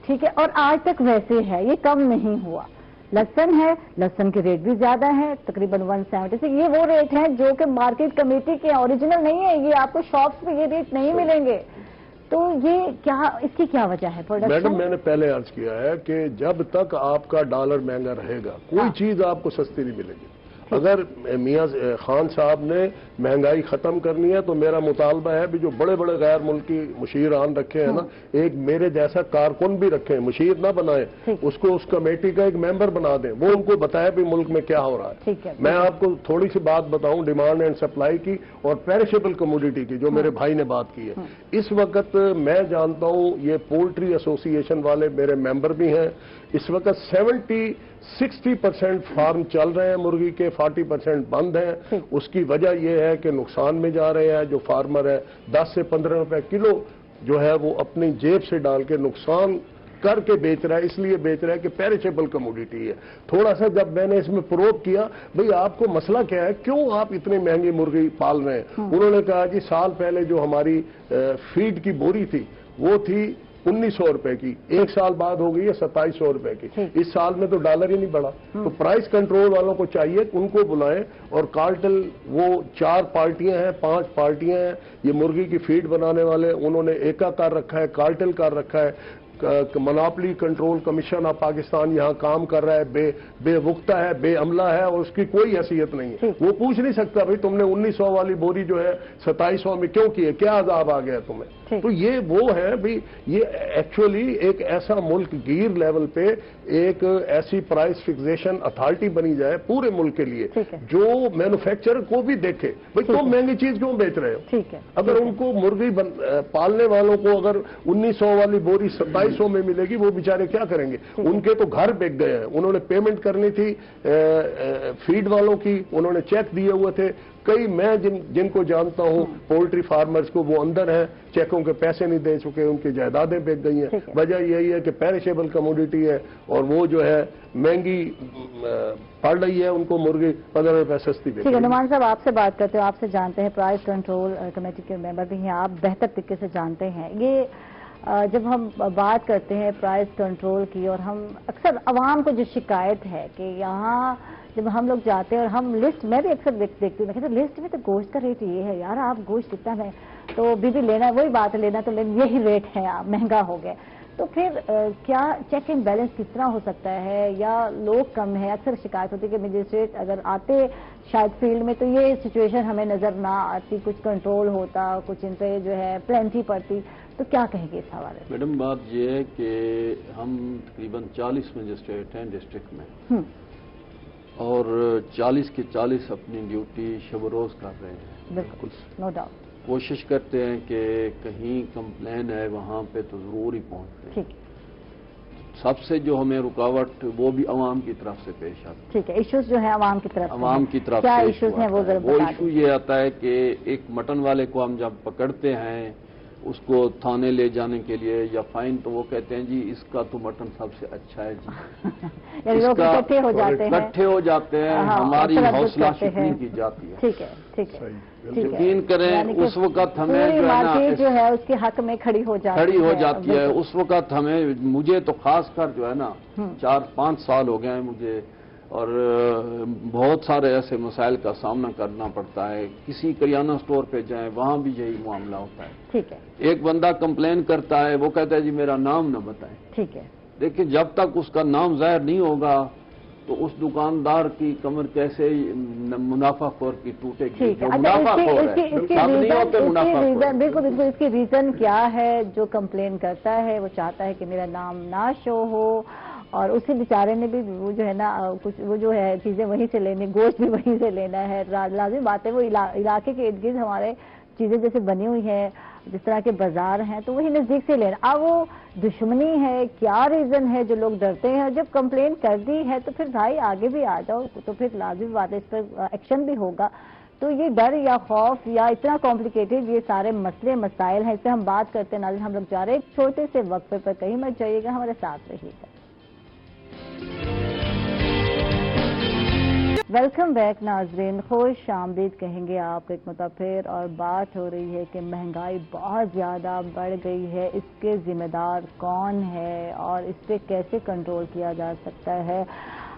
ठीक है, और आज तक वैसे है, ये कम नहीं हुआ। लहसुन है, लहसुन के रेट भी ज्यादा है, तकरीबन 176। ये वो रेट हैं जो कि मार्केट कमेटी के ओरिजिनल नहीं है, ये आपको शॉप्स पे ये रेट नहीं मिलेंगे। तो ये क्या, इसकी क्या वजह है? प्रोडक्शन? मैडम, मैंने पहले अर्ज किया है कि जब तक आपका डॉलर महंगा रहेगा कोई चीज आपको सस्ती नहीं मिलेगी। अगर मियां खान साहब ने महंगाई खत्म करनी है तो मेरा मुतालबा है भी जो बड़े बड़े गैर मुल्की मुशीरान रखे हैं ना, एक मेरे जैसा कारकुन भी रखें, मुशीर ना बनाए, उसको उस कमेटी का एक मेंबर बना दें, वो उनको बताए भी मुल्क में क्या हो रहा है। मैं आपको थोड़ी सी बात बताऊं डिमांड एंड सप्लाई की और पेरिशेबल कमोडिटी की, जो मेरे भाई ने बात की है। इस वक्त मैं जानता हूं ये पोल्ट्री एसोसिएशन वाले मेरे मेंबर भी हैं, इस वक्त 60% फार्म चल रहे हैं मुर्गी के, 40% बंद हैं। उसकी वजह यह है कि नुकसान में जा रहे हैं। जो फार्मर है 10 से 15 रुपए किलो जो है वो अपनी जेब से डाल के नुकसान करके बेच रहा है, इसलिए बेच रहा है कि पेरिशेबल कमोडिटी है। थोड़ा सा जब मैंने इसमें प्रोब किया, भाई आपको मसला क्या है, क्यों आप इतनी महंगी मुर्गी पाल रहे हैं? उन्होंने कहा जी साल पहले जो हमारी फीड की बोरी थी वो थी 1900 रुपए की, एक साल बाद हो गई है 2700 रुपए की। इस साल में तो डॉलर ही नहीं बढ़ा। तो प्राइस कंट्रोल वालों को चाहिए उनको बुलाएं, और कार्टेल वो 4 पार्टियां हैं, 5 पार्टियां हैं, ये मुर्गी की फीड बनाने वाले, उन्होंने एका कर रखा है, कार्टेल कर रखा है। Monopoly control commission of Pakistan यहाँ काम कर रहा है, बेवुक्ता है, बेअमला है, और उसकी कोई हैसियत नहीं है। वो पूछ नहीं सकता भाई तुमने 1900 वाली बोरी जो है 2700 में क्यों की है, क्या अजाब आ गया तुम्हें। तो ये वो है भाई, ये एक्चुअली एक ऐसा मुल्क गिर लेवल पे एक ऐसी प्राइस फिक्सेशन अथॉरिटी बनी जाए पूरे मुल्क के लिए, जो मैन्युफैक्चरर को भी देखे भाई तुम महंगी चीज क्यों बेच रहे हो। अगर उनको मुर्गी पालने वालों को अगर 1900 वाली बोरी 2700 में मिलेगी, वो बेचारे क्या करेंगे? उनके तो घर बिक गए हैं। उन्होंने पेमेंट करनी थी फीड वालों की, उन्होंने चेक दिए हुए थे। कई मैं जिनको जानता हूं पोल्ट्री फार्मर्स को, वो अंदर हैं, चेकों के पैसे नहीं दे चुके, उनकी जायदादें बिक गई हैं। वजह यही है कि पेरिशेबल कमोडिटी है, और वो जो है महंगी पड़ रही है, उनको मुर्गी 15 रुपए सस्ती बेच। ठीक है, नुमान साहब आपसे बात करते हो, आपसे जानते हैं, प्राइस कंट्रोल कमेटी के मेंबर भी हैं, आप बेहतर तरीके से जानते हैं। ये जब हम बात करते हैं प्राइस कंट्रोल की, और हम अक्सर आवाम को जो शिकायत है कि यहाँ जब हम लोग जाते हैं और हम लिस्ट, मैं भी अक्सर देखती हूँ, मैं कहती हूँ लिस्ट में तो गोश्त का रेट ये है यार, आप गोश्त इतना है तो बीबी लेना है, वही बात है, लेना तो यही रेट है, महंगा हो गया। तो फिर क्या चेक एंड बैलेंस किस तरह हो सकता है, या लोग कम है? अक्सर शिकायत होती है कि मजिस्ट्रेट अगर आते शायद फील्ड में तो ये सिचुएशन हमें नजर ना आती, कुछ कंट्रोल होता, कुछ इन पे जो है प्लेंटी पड़ती। तो क्या कहेंगे इस हवाले से? मैडम बात ये है कि हम तकरीबन 40 मजिस्ट्रेट हैं डिस्ट्रिक्ट में, और 40 के 40 अपनी ड्यूटी शब रोज कर रहे हैं। बिल्कुल, नो डाउट। कोशिश करते हैं कि कहीं कंप्लेन है वहाँ पे तो जरूर ही पहुँचते हैं। सबसे जो हमें रुकावट वो भी अवाम की तरफ से पेश आता है। ठीक है, इश्यूज जो है अवाम की तरफ क्या इश्यूज हैं वो इशू ये आता है कि एक मटन वाले को हम जब पकड़ते हैं उसको थाने ले जाने के लिए या फाइन, तो वो कहते हैं जी इसका तो मटन सबसे अच्छा है जी। इकट्ठे हो जाते हैं, हमारी हौसला अफजाई की जाती है। ठीक है, ठीक है, यकीन करें उस वक्त हमें जो है उसके हक में खड़ी हो जाती है। उस वक्त हमें, मुझे तो खास कर जो है ना 4-5 साल हो गए हैं मुझे اور بہت سارے ایسے مسائل کا سامنا کرنا پڑتا ہے. کسی کریانہ سٹور پہ جائیں وہاں بھی یہی معاملہ ہوتا ہے. ٹھیک ہے. ایک بندہ کمپلین کرتا ہے, وہ کہتا ہے جی میرا نام نہ بتائیں. ٹھیک ہے. دیکھیں جب تک اس کا نام ظاہر نہیں ہوگا تو اس دکاندار کی کمر کیسے منافع خور کی ٹوٹے گی. منافع خور ہے سب نہیں ہوتے منافع خور. بالکل بالکل. اس کی ریزن کیا ہے؟ جو کمپلین کرتا ہے وہ چاہتا ہے کہ میرا نام نہ شو ہو, اور اسی بیچارے نے بھی وہ جو ہے نا کچھ وہ جو ہے چیزیں وہیں سے لینی, گوشت بھی وہیں سے لینا ہے. لازمی بات ہے وہ علاقے کے ارد گرد ہمارے چیزیں جیسے بنی ہوئی ہیں, جس طرح کے بازار ہیں, تو وہی نزدیک سے لینا. اب وہ دشمنی ہے, کیا ریزن ہے جو لوگ ڈرتے ہیں؟ جب کمپلین کر دی ہے تو پھر بھائی آگے بھی آ جاؤ, تو پھر لازمی بات ہے اس پر ایکشن بھی ہوگا. تو یہ ڈر یا خوف یا اتنا کمپلیکیٹڈ یہ سارے مسئلے مسائل ہیں, اس سے ہم بات کرتے ہیں. ناظرین ہم لوگ جا رہے ہیں ایک چھوٹے سے وقفے پر, کہیں مت جائیے گا, ہمارے ساتھ رہیے گا. ویلکم بیک ناظرین, خوش آمدید کہیں گے آپ ایک مرتبہ پھر. اور بات ہو رہی ہے کہ مہنگائی بہت زیادہ بڑھ گئی ہے, اس کے ذمہ دار کون ہے اور اس پہ کیسے کنٹرول کیا جا سکتا ہے.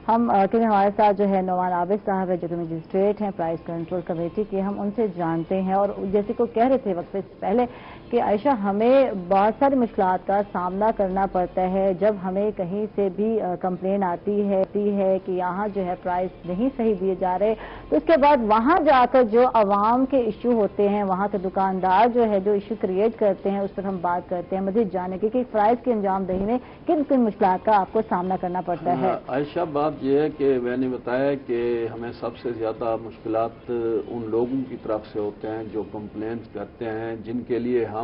ہم کیونکہ ہمارے ساتھ جو ہے نعمان عابد صاحب ہے جو کہ مجسٹریٹ ہیں پرائس کنٹرول کمیٹی کے, ہم ان سے جانتے ہیں. اور جیسے کو کہہ رہے تھے وقفے سے پہلے کہ عائشہ ہمیں بہت ساری مشکلات کا سامنا کرنا پڑتا ہے جب ہمیں کہیں سے بھی کمپلین آتی ہے کہ یہاں جو ہے پرائس نہیں صحیح دیے جا رہے, تو اس کے بعد وہاں جا کر جو عوام کے ایشو ہوتے ہیں, وہاں کے دکاندار جو ہے جو ایشو کریٹ کرتے ہیں, اس پر ہم بات کرتے ہیں مزید جاننے کی کہ پرائس کی انجام دہی میں کن کن مشکلات کا آپ کو سامنا کرنا پڑتا ہے. عائشہ بات یہ ہے کہ میں نے بتایا کہ ہمیں سب سے زیادہ مشکلات ان لوگوں کی طرف سے ہوتے ہیں جو کمپلینس کرتے ہیں, جن کے لیے ہم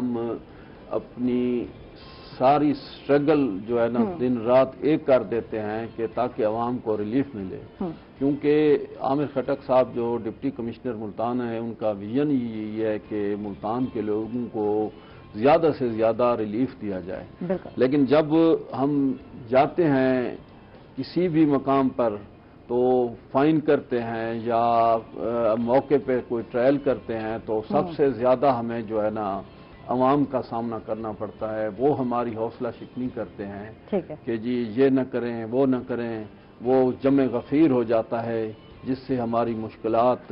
اپنی ساری سٹرگل جو ہے نا دن رات ایک کر دیتے ہیں کہ تاکہ عوام کو ریلیف ملے. کیونکہ عامر خٹک صاحب جو ڈپٹی کمشنر ملتان ہیں, ان کا ویژن یہ ہے کہ ملتان کے لوگوں کو زیادہ سے زیادہ ریلیف دیا جائے. لیکن جب ہم جاتے ہیں کسی بھی مقام پر تو فائن کرتے ہیں یا موقع پہ کوئی ٹرائل کرتے ہیں, تو سب سے زیادہ ہمیں جو ہے نا عوام کا سامنا کرنا پڑتا ہے. وہ ہماری حوصلہ شکنی کرتے ہیں کہ جی یہ نہ کریں وہ نہ کریں, وہ جمع غفیر ہو جاتا ہے جس سے ہماری مشکلات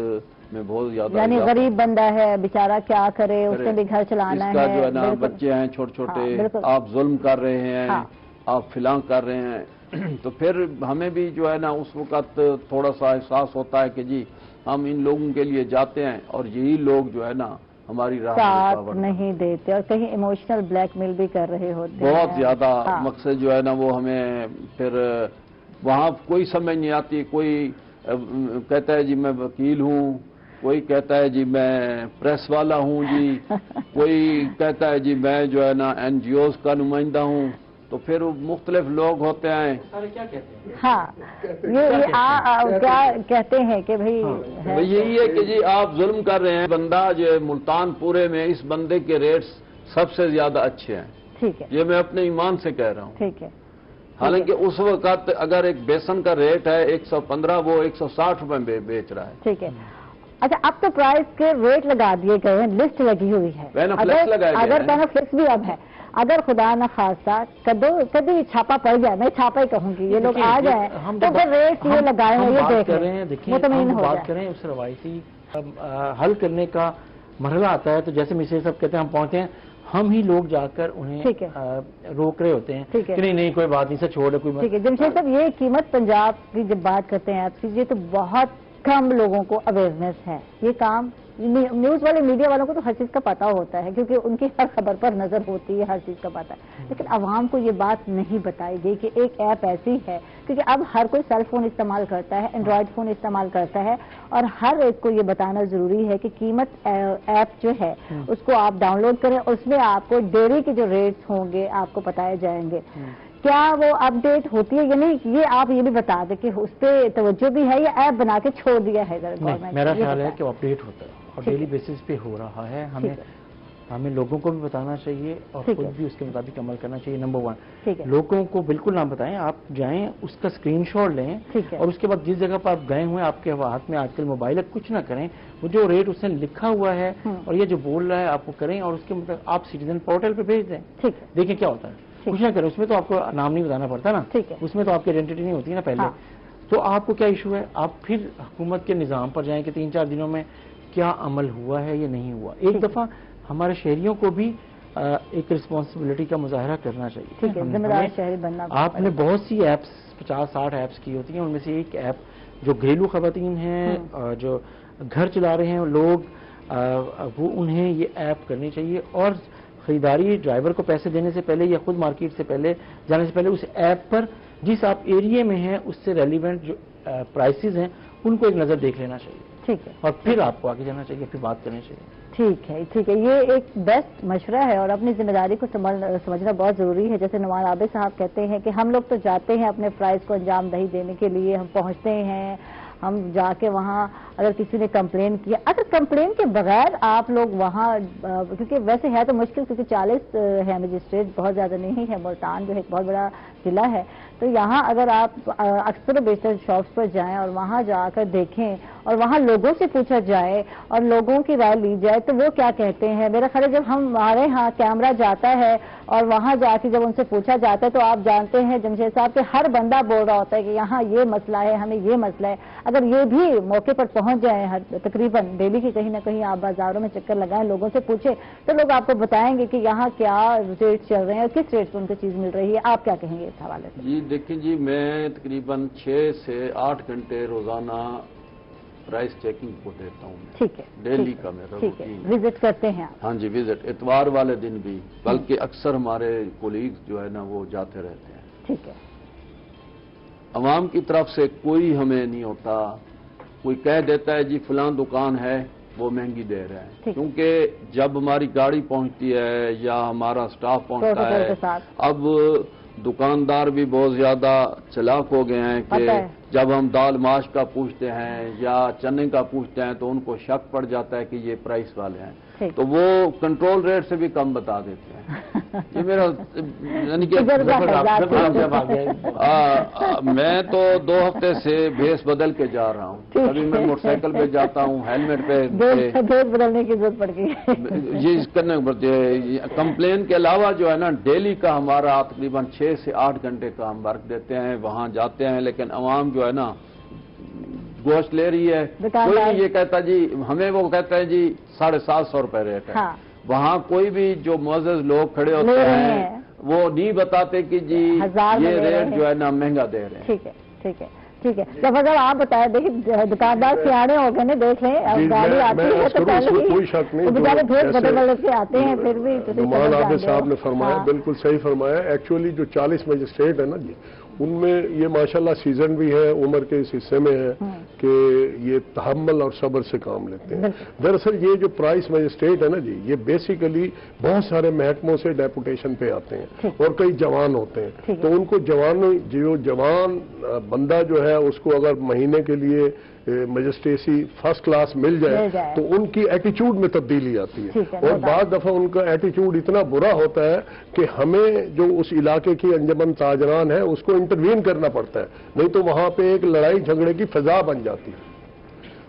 میں بہت زیادہ, یعنی غریب بندہ ہے بیچارہ کیا کرے, اس نے بھی گھر چلانا ہے, اس کا جو ہے نا بچے ہیں چھوٹے چھوٹے, آپ ظلم کر رہے ہیں, آپ فلاں کر رہے ہیں. تو پھر ہمیں بھی جو ہے نا اس وقت تھوڑا سا احساس ہوتا ہے کہ جی ہم ان لوگوں کے لیے جاتے ہیں اور یہی لوگ جو ہے نا ہماری راہ ساتھ نہیں دیتے اور کہیں ایموشنل بلیک میل بھی کر رہے ہوتے ہیں بہت زیادہ. مقصد جو ہے نا وہ ہمیں پھر وہاں کوئی سمجھ نہیں آتی. کوئی کہتا ہے جی میں وکیل ہوں, کوئی کہتا ہے جی میں پریس والا ہوں جی, کوئی کہتا ہے جی میں جو ہے نا این جی اوز کا نمائندہ ہوں. تو پھر مختلف لوگ ہوتے ہیں. ہاں یہ کیا کہتے ہیں کہ بھائی یہی ہے کہ جی آپ ظلم کر رہے ہیں. بندہ جو ملتان پورے میں اس بندے کے ریٹس سب سے زیادہ اچھے ہیں. ٹھیک ہے, یہ میں اپنے ایمان سے کہہ رہا ہوں. ٹھیک ہے. حالانکہ اس وقت اگر ایک بیسن کا ریٹ ہے 115, وہ 160 روپے بیچ رہا ہے. ٹھیک ہے. اچھا اب تو پرائس کے ریٹ لگا دیے گئے ہیں, لسٹ لگی ہوئی ہے, اگر بینیفلکس بھی اب ہے. اگر خدا نہ خاصا کبھی چھاپا پڑ گیا, میں چھاپا ہی کہوں گی, یہ لوگ آ جائیں تو پھر ریٹ یہ لگائے ہیں, یہ دیکھیں مطمئن ہو بات کریں اس روایتی حل کرنے کا مرحلہ آتا ہے. تو جیسے مسٹر صاحب کہتے ہیں ہم پہنچتے ہیں, ہم ہی لوگ جا کر انہیں روک رہے ہوتے ہیں کہ نہیں کوئی بات نہیں سے چھوڑے کوئی. ٹھیک ہے جمشید صاحب, یہ قیمت پنجاب کی جب بات کرتے ہیں آپ سے, یہ تو بہت کم لوگوں کو اویئرنیس ہے. یہ کام نیوز والے میڈیا والوں کو تو ہر چیز کا پتہ ہوتا ہے کیونکہ ان کی ہر خبر پر نظر ہوتی ہے, ہر چیز کا پتہ ہے, لیکن عوام کو یہ بات نہیں بتائی گئی کہ ایک ایپ ایسی ہے, کیونکہ اب ہر کوئی سیل فون استعمال کرتا ہے, اینڈرائڈ فون استعمال کرتا ہے, اور ہر ایک کو یہ بتانا ضروری ہے کہ قیمت ایپ جو ہے اس کو آپ ڈاؤن لوڈ کریں, اس میں آپ کو ڈیری کے جو ریٹس ہوں گے آپ کو بتائے جائیں گے. کیا وہ اپ ڈیٹ ہوتی ہے یا نہیں, یہ آپ یہ بھی بتا دیں کہ اس پہ توجہ بھی ہے یا ایپ بنا کے چھوڑ دیا ہے گورنمنٹ؟ میرا خیال ہے کہ اپ ڈیٹ ہوتا ہے اور ڈیلی بیسس پہ ہو رہا ہے. ہمیں لوگوں کو بھی بتانا چاہیے اور خود بھی اس کے مطابق عمل کرنا چاہیے. نمبر 1, لوگوں کو بالکل نہ بتائیں, آپ جائیں اس کا اسکرین شاٹ لیں اور اس کے بعد جس جگہ پر آپ گئے ہوئے آپ کے ہاتھ میں آج کل موبائل ہے, کچھ نہ کریں, وہ جو ریٹ اس نے لکھا ہوا ہے اور یہ جو بول رہا ہے آپ کو کریں, اور اس کے مطابق آپ سٹیزن پورٹل پہ بھیج دیں. دیکھیں کیا ہوتا ہے, کچھ نہ کریں. اس میں تو آپ کو نام نہیں بتانا پڑتا نا, اس میں تو آپ کی آئیڈینٹی نہیں ہوتی نا پہلے. تو آپ کو کیا ایشو ہے؟ آپ پھر حکومت کے نظام پر جائیں کہ 3-4 دنوں میں کیا عمل ہوا ہے یا نہیں ہوا. ایک دفعہ ہمارے شہریوں کو بھی ایک رسپانسبلٹی کا مظاہرہ کرنا چاہیے. ذمہ دار شہری بننا. آپ نے بہت سی ایپس 50-60 ایپس کی ہوتی ہیں، ان میں سے ایک ایپ جو گھریلو خواتین ہیں جو گھر چلا رہے ہیں لوگ، وہ انہیں یہ ایپ کرنی چاہیے، اور خریداری ڈرائیور کو پیسے دینے سے پہلے یا خود مارکیٹ سے پہلے جانے سے پہلے اس ایپ پر جس آپ ایریے میں ہیں اس سے ریلیونٹ جو پرائسز ہیں ان کو ایک نظر دیکھ لینا چاہیے. ٹھیک ہے. اور پھر آپ کو آگے جانا چاہیے، پھر بات کرنی چاہیے. ٹھیک ہے، ٹھیک ہے. یہ ایک بیسٹ مشورہ ہے اور اپنی ذمہ داری کو سمجھنا بہت ضروری ہے. جیسے نعمان عابد صاحب کہتے ہیں کہ ہم لوگ تو جاتے ہیں اپنے فرائض کو انجام دہی دینے کے لیے، ہم پہنچتے ہیں، ہم جا کے وہاں اگر کسی نے کمپلین کیا، اگر کمپلین کے بغیر آپ لوگ وہاں، کیونکہ ویسے ہے تو مشکل کیونکہ 40 ہے مجسٹریٹ، بہت زیادہ نہیں ہے. ملتان جو ہے ایک بہت بڑا ضلع ہے، تو یہاں اگر آپ اکثر و بیشتر شاپس پر جائیں اور وہاں جا کر دیکھیں اور وہاں لوگوں سے پوچھا جائے اور لوگوں کی رائے لی جائے تو وہ کیا کہتے ہیں. میرا خیال ہے جب ہمارے ہاں کیمرہ جاتا ہے اور وہاں جا کے جب ان سے پوچھا جاتا ہے تو آپ جانتے ہیں جمشید صاحب کہ ہر بندہ بول رہا ہوتا ہے کہ یہاں یہ مسئلہ ہے، ہمیں یہ مسئلہ ہے. اگر یہ بھی موقع پر پہنچ جائیں، تقریباً ڈیلی کی کہیں نہ کہیں آپ بازاروں میں چکر لگائیں، لوگوں سے پوچھیں تو لوگ آپ کو بتائیں گے کہ یہاں کیا ریٹ چل رہے ہیں اور کس ریٹ پہ ان کو چیز مل رہی ہے. آپ کیا کہیں گے اس حوالے سے؟ جی دیکھیں جی، میں تقریباً 6 سے 8 گھنٹے روزانہ پرائس چیکنگ کو دیتا ہوں. ٹھیک ہے. ڈیلی کا میرا روٹین. وزٹ کرتے ہیں آپ؟ ہاں جی، وزٹ اتوار والے دن بھی، بلکہ اکثر ہمارے کولیگز جو ہے نا وہ جاتے رہتے ہیں. ٹھیک ہے. عوام کی طرف سے کوئی ہمیں نہیں ہوتا، کوئی کہہ دیتا ہے جی فلاں دکان ہے وہ مہنگی دے رہے ہیں، کیونکہ جب ہماری گاڑی پہنچتی ہے یا ہمارا سٹاف پہنچتا ہے، اب دکاندار بھی بہت زیادہ چلاک ہو گئے ہیں کہ جب ہم دال ماش کا پوچھتے ہیں یا چنے کا پوچھتے ہیں تو ان کو شک پڑ جاتا ہے کہ یہ پرائس والے ہیں، تو وہ کنٹرول ریٹ سے بھی کم بتا دیتے ہیں. یہ میرا یعنی کہ میں تو 2 ہفتے سے بھیس بدل کے جا رہا ہوں. کبھی میں موٹر سائیکل پہ جاتا ہوں، ہیلمٹ پہ بدلنے کی ضرورت پڑ گئی. یہ کرنے پڑتی ہے. کمپلین کے علاوہ جو ہے نا ڈیلی کا ہمارا تقریباً 6 سے 8 گھنٹے کا ہم ورک دیتے ہیں، وہاں جاتے ہیں. لیکن عوام جو ہے نا گوشت لے رہی ہے، کوئی نہیں یہ کہتا جی ہمیں، وہ کہتا ہے جی 750 روپے ریٹ ہے. وہاں کوئی بھی جو معزز لوگ کھڑے ہوتے ہیں وہ نہیں بتاتے کہ جی یہ ریٹ جو ہے نا مہنگا دے رہے ہیں. ٹھیک ہے، ٹھیک ہے، ٹھیک ہے. جب اگر آپ بتائیں، دیکھیں دکاندار سیانے ہو گئے، دیکھ لیں اب گاڑی آتی ہے تو پہلے بیچارے بھیج بدل کے آتے ہیں. پھر بھی نعمان عابد صاحب نے فرمایا، بالکل صحیح فرمایا. ایکچولی جو 40 مجسٹریٹ ہے نا جی، ان میں یہ ماشاءاللہ سیزن بھی ہے، عمر کے اس حصے میں ہے کہ یہ تحمل اور صبر سے کام لیتے ہیں. دراصل یہ جو پرائس مجسٹریٹ ہے نا جی، یہ بیسیکلی بہت سارے محکموں سے ڈیپوٹیشن پہ آتے ہیں اور کئی جوان ہوتے ہیں. تو ان کو جوان بندہ جو ہے اس کو اگر مہینے کے لیے مجسٹریسی فرسٹ کلاس مل جائے تو ان کی ایٹیچیوڈ میں تبدیلی آتی ہے. اور بعض دفعہ ان کا ایٹیچیوڈ اتنا برا ہوتا ہے کہ ہمیں جو اس علاقے کی انجمن تاجران ہے اس کو انٹروین کرنا پڑتا ہے، نہیں تو وہاں پہ ایک لڑائی جھگڑے کی فضا بن جاتی ہے.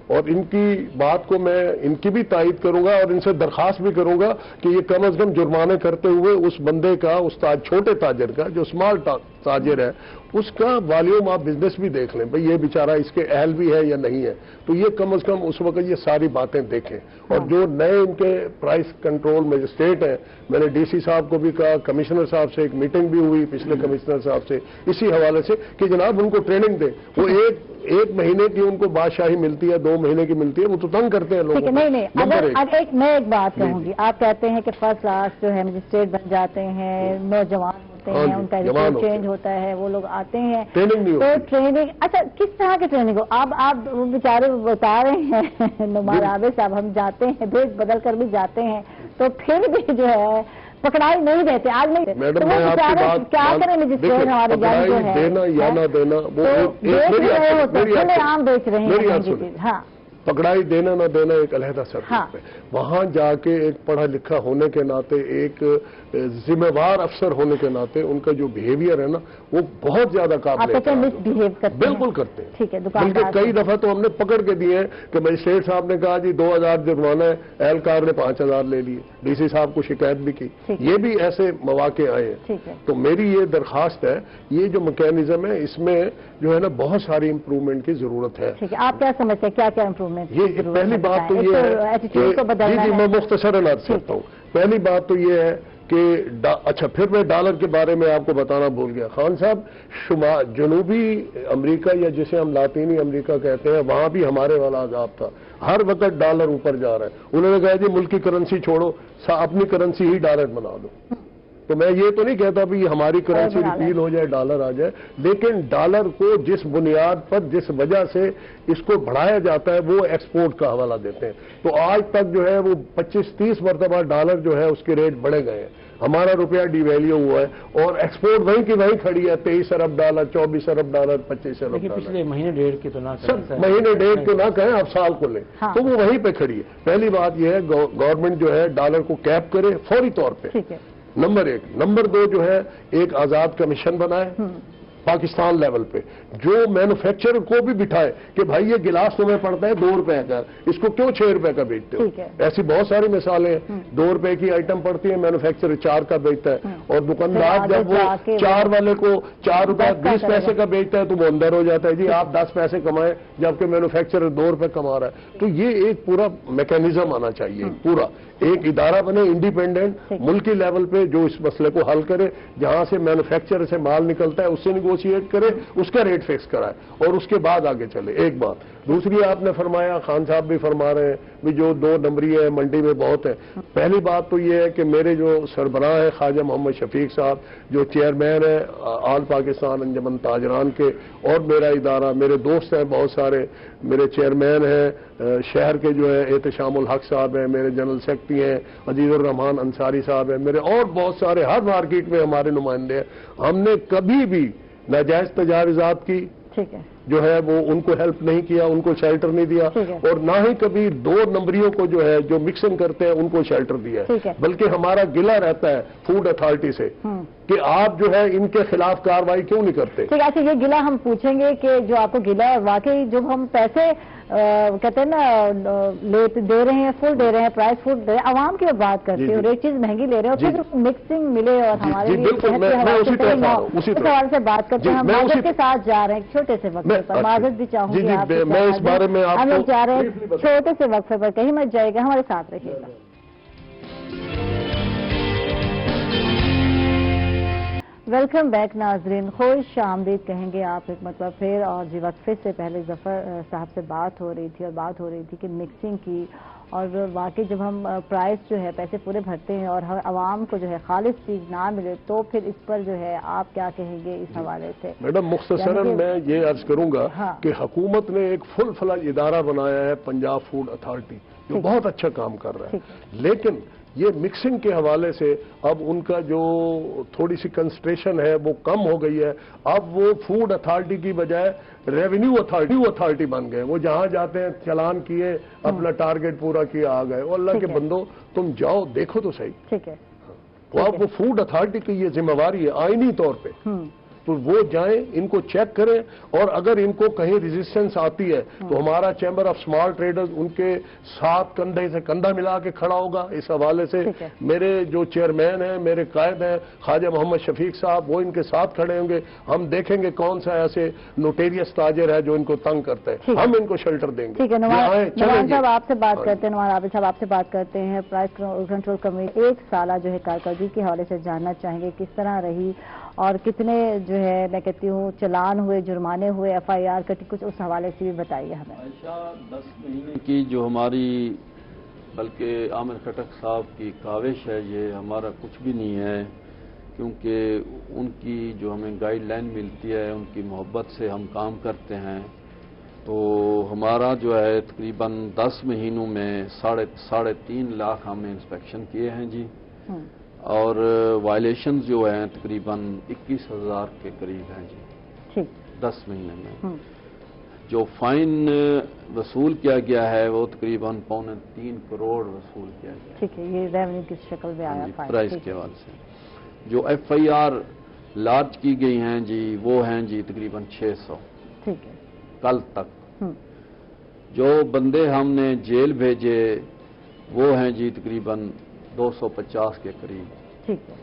اور ان کی بات کو میں ان کی بھی تائید کروں گا اور ان سے درخواست بھی کروں گا کہ یہ کم از کم جرمانے کرتے ہوئے اس بندے کا، اس چھوٹے تاجر کا جو اسمال تاجر ہے، اس کا والیوم آپ بزنس بھی دیکھ لیں بھئی یہ بیچارہ اس کے اہل بھی ہے یا نہیں ہے. تو یہ کم از کم اس وقت یہ ساری باتیں دیکھیں. اور جو نئے ان کے پرائس کنٹرول مجسٹریٹ ہیں، میں نے ڈی سی صاحب کو بھی کہا، کمشنر صاحب سے ایک میٹنگ بھی ہوئی پچھلے کمشنر صاحب سے اسی حوالے سے کہ جناب ان کو ٹریننگ دیں. وہ ایک مہینے کی ان کو بادشاہی ملتی ہے، 2 مہینے کی ملتی ہے، وہ تو تنگ کرتے ہیں لوگوں کو. نہیں، میں ایک بات کہوں گی. آپ کہتے ہیں کہ فرسٹ کلاس جو ہے مجسٹریٹ بن جاتے ہیں، نوجوان ان کا ایٹیٹیوڈ چینج ہوتا ہے، وہ لوگ آتے ہیں تو ٹریننگ. اچھا کس طرح کی ٹریننگ ہو؟ آپ بیچارے بتا رہے ہیں نعمان عابد صاحب، ہم جاتے ہیں بھیج بدل کر بھی جاتے ہیں تو پھر بھی جو ہے پکڑائی نہیں دیتے. آج نہیں میڈم میں آپ کی بات کیا کریں، مجسٹریٹ ہمارے جان جو ہے دینا یا نہ دینا وہ عام بیچ رہے ہیں. ہاں पकड़ाई देना ना देना एक अलहदा सब्जेक्ट है। वहां जाके एक पढ़ा लिखा होने के नाते, एक जिम्मेवार अफसर होने के नाते उनका जो बिहेवियर है ना वो बहुत ज्यादा मिसबिहेव करते हैं। बिल्कुल करते हैं, ठीक है। बल्कि कई दफा तो हमने पकड़ के दिए हैं कि मजिस्ट्रेट साहब ने कहा जी 2000 जुर्माना है, एहलकार ने 5000 ले लिए, डीसी साहब को शिकायत भी की। ये भी ऐसे मौके आए हैं। तो मेरी ये दरखास्त है, ये जो मैकेनिज्म है इसमें जो है ना बहुत सारी इंप्रूवमेंट की जरूरत है। ठीक है, आप क्या समझते हैं क्या क्या इंप्रूवमेंट? ये पहली बात तो ये है जी मैं मुख्तसरन अर्ज करता हूँ। पहली बात तो ये है कि अच्छा, फिर मैं डॉलर के बारे में आपको बताना भूल गया। खान साहब, जनूबी अमेरिका या जिसे हम लातीनी अमेरिका कहते हैं, वहां भी हमारे वाला अजाब था। हर वक्त डॉलर ऊपर जा रहा है। उन्होंने कहा जी मुल्क की करेंसी छोड़ो, अपनी करेंसी ही डॉलर बना दो। तो मैं ये तो नहीं कहता भी हमारी करेंसी रिपील हो जाए, डॉलर आ जाए, लेकिन डॉलर को जिस बुनियाद पर, जिस वजह से इसको बढ़ाया जाता है वो एक्सपोर्ट का हवाला देते हैं। तो आज तक जो है वो 25-30 मरतबा डॉलर जो है उसके रेट बढ़े गए हैं। हमारा रुपया डिवैल्यू हुआ है और एक्सपोर्ट वहीं की वहीं खड़ी है। 23 अरब डॉलर, 24 अरब डॉलर, 25 अरब डॉलर। पिछले महीने डेढ़ की तो ना कहें, महीने डेढ़ तो ना कहें, अब साल को लें। तो वो वहीं पे खड़ी है। पहली बात यह है गवर्नमेंट जो है डॉलर को कैप करे फौरी तौर पे, नंबर 1। नंबर 2 जो है एक आजाद कमीशन बनाए पाकिस्तान लेवल पे, जो मैन्युफैक्चरर को भी बिठाए कि भाई ये गिलास तुम्हें पड़ता है 2 रुपए का, इसको क्यों 6 रुपए का बेचते हो। ऐसी बहुत सारी मिसालें हैं। 2 रुपए की आइटम पड़ती है, मैन्युफैक्चरर 4 का बेचता है, और दुकानदार जब वो 4 वाले को 4 रुपए 20 पैसे का बेचता है तो वो अंदर हो जाता है जी आप 10 पैसे कमाए, जबकि मैन्युफैक्चरर 2 रुपए कमा रहा है। तो ये एक पूरा मैकेनिज्म आना चाहिए, पूरा एक इदारा बने इंडिपेंडेंट मुल्की लेवल पे जो इस मसले को हल करे, जहां से मैन्युफैक्चरर से माल निकलता है उससे निगोशिएट करे, उसका रेट फिक्स कराए और उसके बाद आगे चले। एक बात। दूसरी आपने फरमाया, खान साहब भी फरमा रहे हैं भी जो 2 नंबरी है मंडी में बहुत है। पहली बात तो ये है कि मेरे जो सरबराह है ख्वाजा मोहम्मद शफीक साहब, जो चेयरमैन है आल पाकिस्तान अंजमन ताजरान के, और मेरा इदारा, मेरे दोस्त हैं बहुत सारे, मेरे चेयरमैन हैं शहर के जो है एहतशामुल हक साहब हैं, मेरे जनरल सेक्रेटरी हैं अजीजुर रहमान अंसारी साहब हैं, मेरे और बहुत सारे, हर मार्केट में हमारे नुमाइंदे हैं। हमने कभी भी नाजायज तजाविजात की जो है वो उनको हेल्प नहीं किया, उनको शेल्टर नहीं दिया, और ना ही कभी 2 नंबरियों को जो है जो मिक्सिंग करते हैं उनको शेल्टर दिया है। बल्कि हमारा गिला रहता है फूड अथॉरिटी से कि आप जो है इनके खिलाफ कार्रवाई क्यों नहीं करते। ठीक है, अच्छा ये गिला हम पूछेंगे कि जो आपको गिला है वाकई जब हम पैसे कहते हैं ना दे रहे हैं, फुल दे रहे हैं, प्राइस फुल दे रहे हैं, आवाम की बात करते हैं और एक चीज महंगी ले रहे हैं और फिर मिक्सिंग मिले और हमारे लिए इस सवाल से बात करते हैं। हम माजरत के साथ जा रहे हैं छोटे से वक्फे पर, माजरत भी चाहूंगी मैं इस बारे में हम लोग जा रहे हैं छोटे से वक्फे पर, कहीं मत जाएगा, हमारे साथ रखिएगा। वेलकम बैक नाजरीन, खुश आमदीद कहेंगे आप एक मतलब फिर। और जी वक्फे से पहले जफर साहब से बात हो रही थी कि मिक्सिंग की, और वाकई जब हम प्राइस जो है पैसे पूरे भरते हैं और आवाम को जो है खालिस चीज ना मिले तो फिर इस पर जो है आप क्या कहेंगे इस हवाले से? मैडम मुख्तसरन मैं ये अर्ज करूंगा कि हुकूमत ने एक फुल फ्लैज इदारा बनाया है पंजाब फूड अथॉरिटी, जो बहुत अच्छा काम कर रहा है, लेकिन ये मिक्सिंग के हवाले से अब उनका जो थोड़ी सी कंस्ट्रेशन है वो कम हो गई है। अब वो फूड अथॉरिटी की बजाय रेवेन्यू अथॉरिटी बन गए। वो जहां जाते हैं चालान किए, अपना टारगेट पूरा किया, आ गए। और अल्लाह के बंदो तुम जाओ देखो तो सही। ठीक है, तो अब वो फूड अथॉरिटी की ये जिम्मेवारी है आईनी तौर पे, तो वो जाएं, इनको चेक करें, और अगर इनको कहीं रेजिस्टेंस आती है तो हमारा चैम्बर ऑफ स्मॉल ट्रेडर्स उनके साथ कंधे से कंधा मिला के खड़ा होगा। इस हवाले से मेरे जो चेयरमैन हैं, मेरे कायद हैं ख्वाजा मोहम्मद शफीक साहब, वो इनके साथ खड़े होंगे। हम देखेंगे कौन सा ऐसे नोटेरियस ताजिर है जो इनको तंग करते हैं, हम इनको शेल्टर देंगे। ठीक है, नवाज साहब आपसे बात करते हैं, नवाज आबिद साहब आपसे बात करते हैं। प्राइस कंट्रोल कमेटी 1 साल जो है कारकर्दगी के हवाले से जानना चाहेंगे किस तरह रही और कितने जो है मैं कहती हूँ चलान हुए, जुर्माने हुए, FIR कटी, कुछ उस हवाले से भी बताइए हमें। 10 महीने की जो हमारी, बल्कि आमिर खटक साहब की काविश है, ये हमारा कुछ भी नहीं है, क्योंकि उनकी जो हमें गाइडलाइन मिलती है उनकी मोहब्बत से हम काम करते हैं। तो हमारा जो है तकरीबन 10 महीनों में 3.5 लाख हमने इंस्पेक्शन किए हैं जी, और वायलेशंस जो हैं तकरीबन 21,000 के करीब हैं जी 10 महीने में। जो फाइन वसूल किया गया है वो तकरीबन 3.25 करोड़ वसूल किया गया है। ठीक है, ये रेवेन्यू की शक्ल में आया फाइन प्राइस के हवाले से। जो FIR लार्ज की गई हैं जी वो हैं जी तकरीबन 600। ठीक है, कल तक। जो बंदे हमने जेल भेजे वो हैं जी तकरीबन 250 के करीब। ठीक है,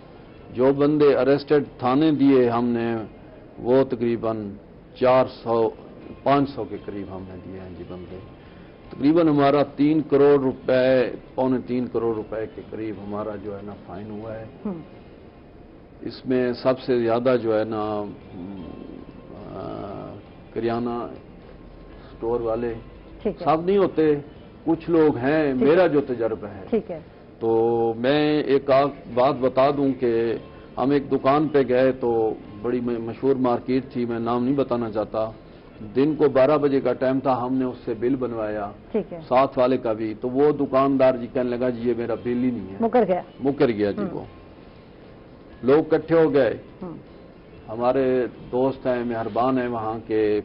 जो बंदे अरेस्टेड थाने दिए हमने वो तकरीबन 500 के करीब हमने दिए हैं जी बंदे। तकरीबन हमारा 3 करोड़ रुपए, 2.25 करोड़ रुपए के करीब हमारा जो है ना फाइन हुआ है। इसमें सबसे ज्यादा जो है ना करियाना स्टोर वाले, सब नहीं होते, कुछ लोग हैं, मेरा जो तजर्बा है। ठीक है, तो मैं एक बात बता दूं कि हम एक दुकान पे गए तो बड़ी मशहूर मार्केट थी, मैं नाम नहीं बताना चाहता। दिन को 12 बजे का टाइम था, हमने उससे बिल बनवाया, ठीक है, साथ वाले का भी। तो वो दुकानदार जी कहने लगा जी ये मेरा बिल ही नहीं है, मुकर गया जी। वो लोग इकट्ठे हो गए, हमारे दोस्त हैं, मेहरबान हैं, वहाँ के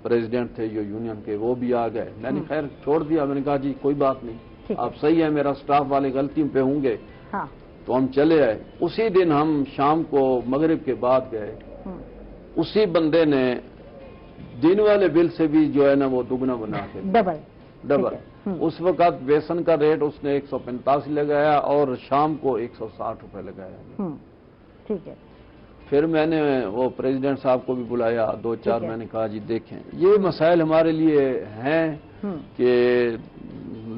प्रेसिडेंट थे जो यूनियन के, वो भी आ गए। मैंने खैर छोड़ दिया, मैंने कहा जी कोई बात नहीं, आप सही है, मेरा स्टाफ वाले गलती पे होंगे। हाँ। तो हम चले आए। उसी दिन हम शाम को मगरिब के बाद गए, उसी बंदे ने दिन वाले बिल से भी जो है ना वो दुगना बना के डबल। उस वक्त बेसन का रेट उसने 185 लगाया और शाम को 160 रुपए लगाया। ठीक है, फिर मैंने वो प्रेसिडेंट साहब को भी बुलाया, 2-4, मैंने कहा जी देखें ये मसाइल हमारे लिए हैं कि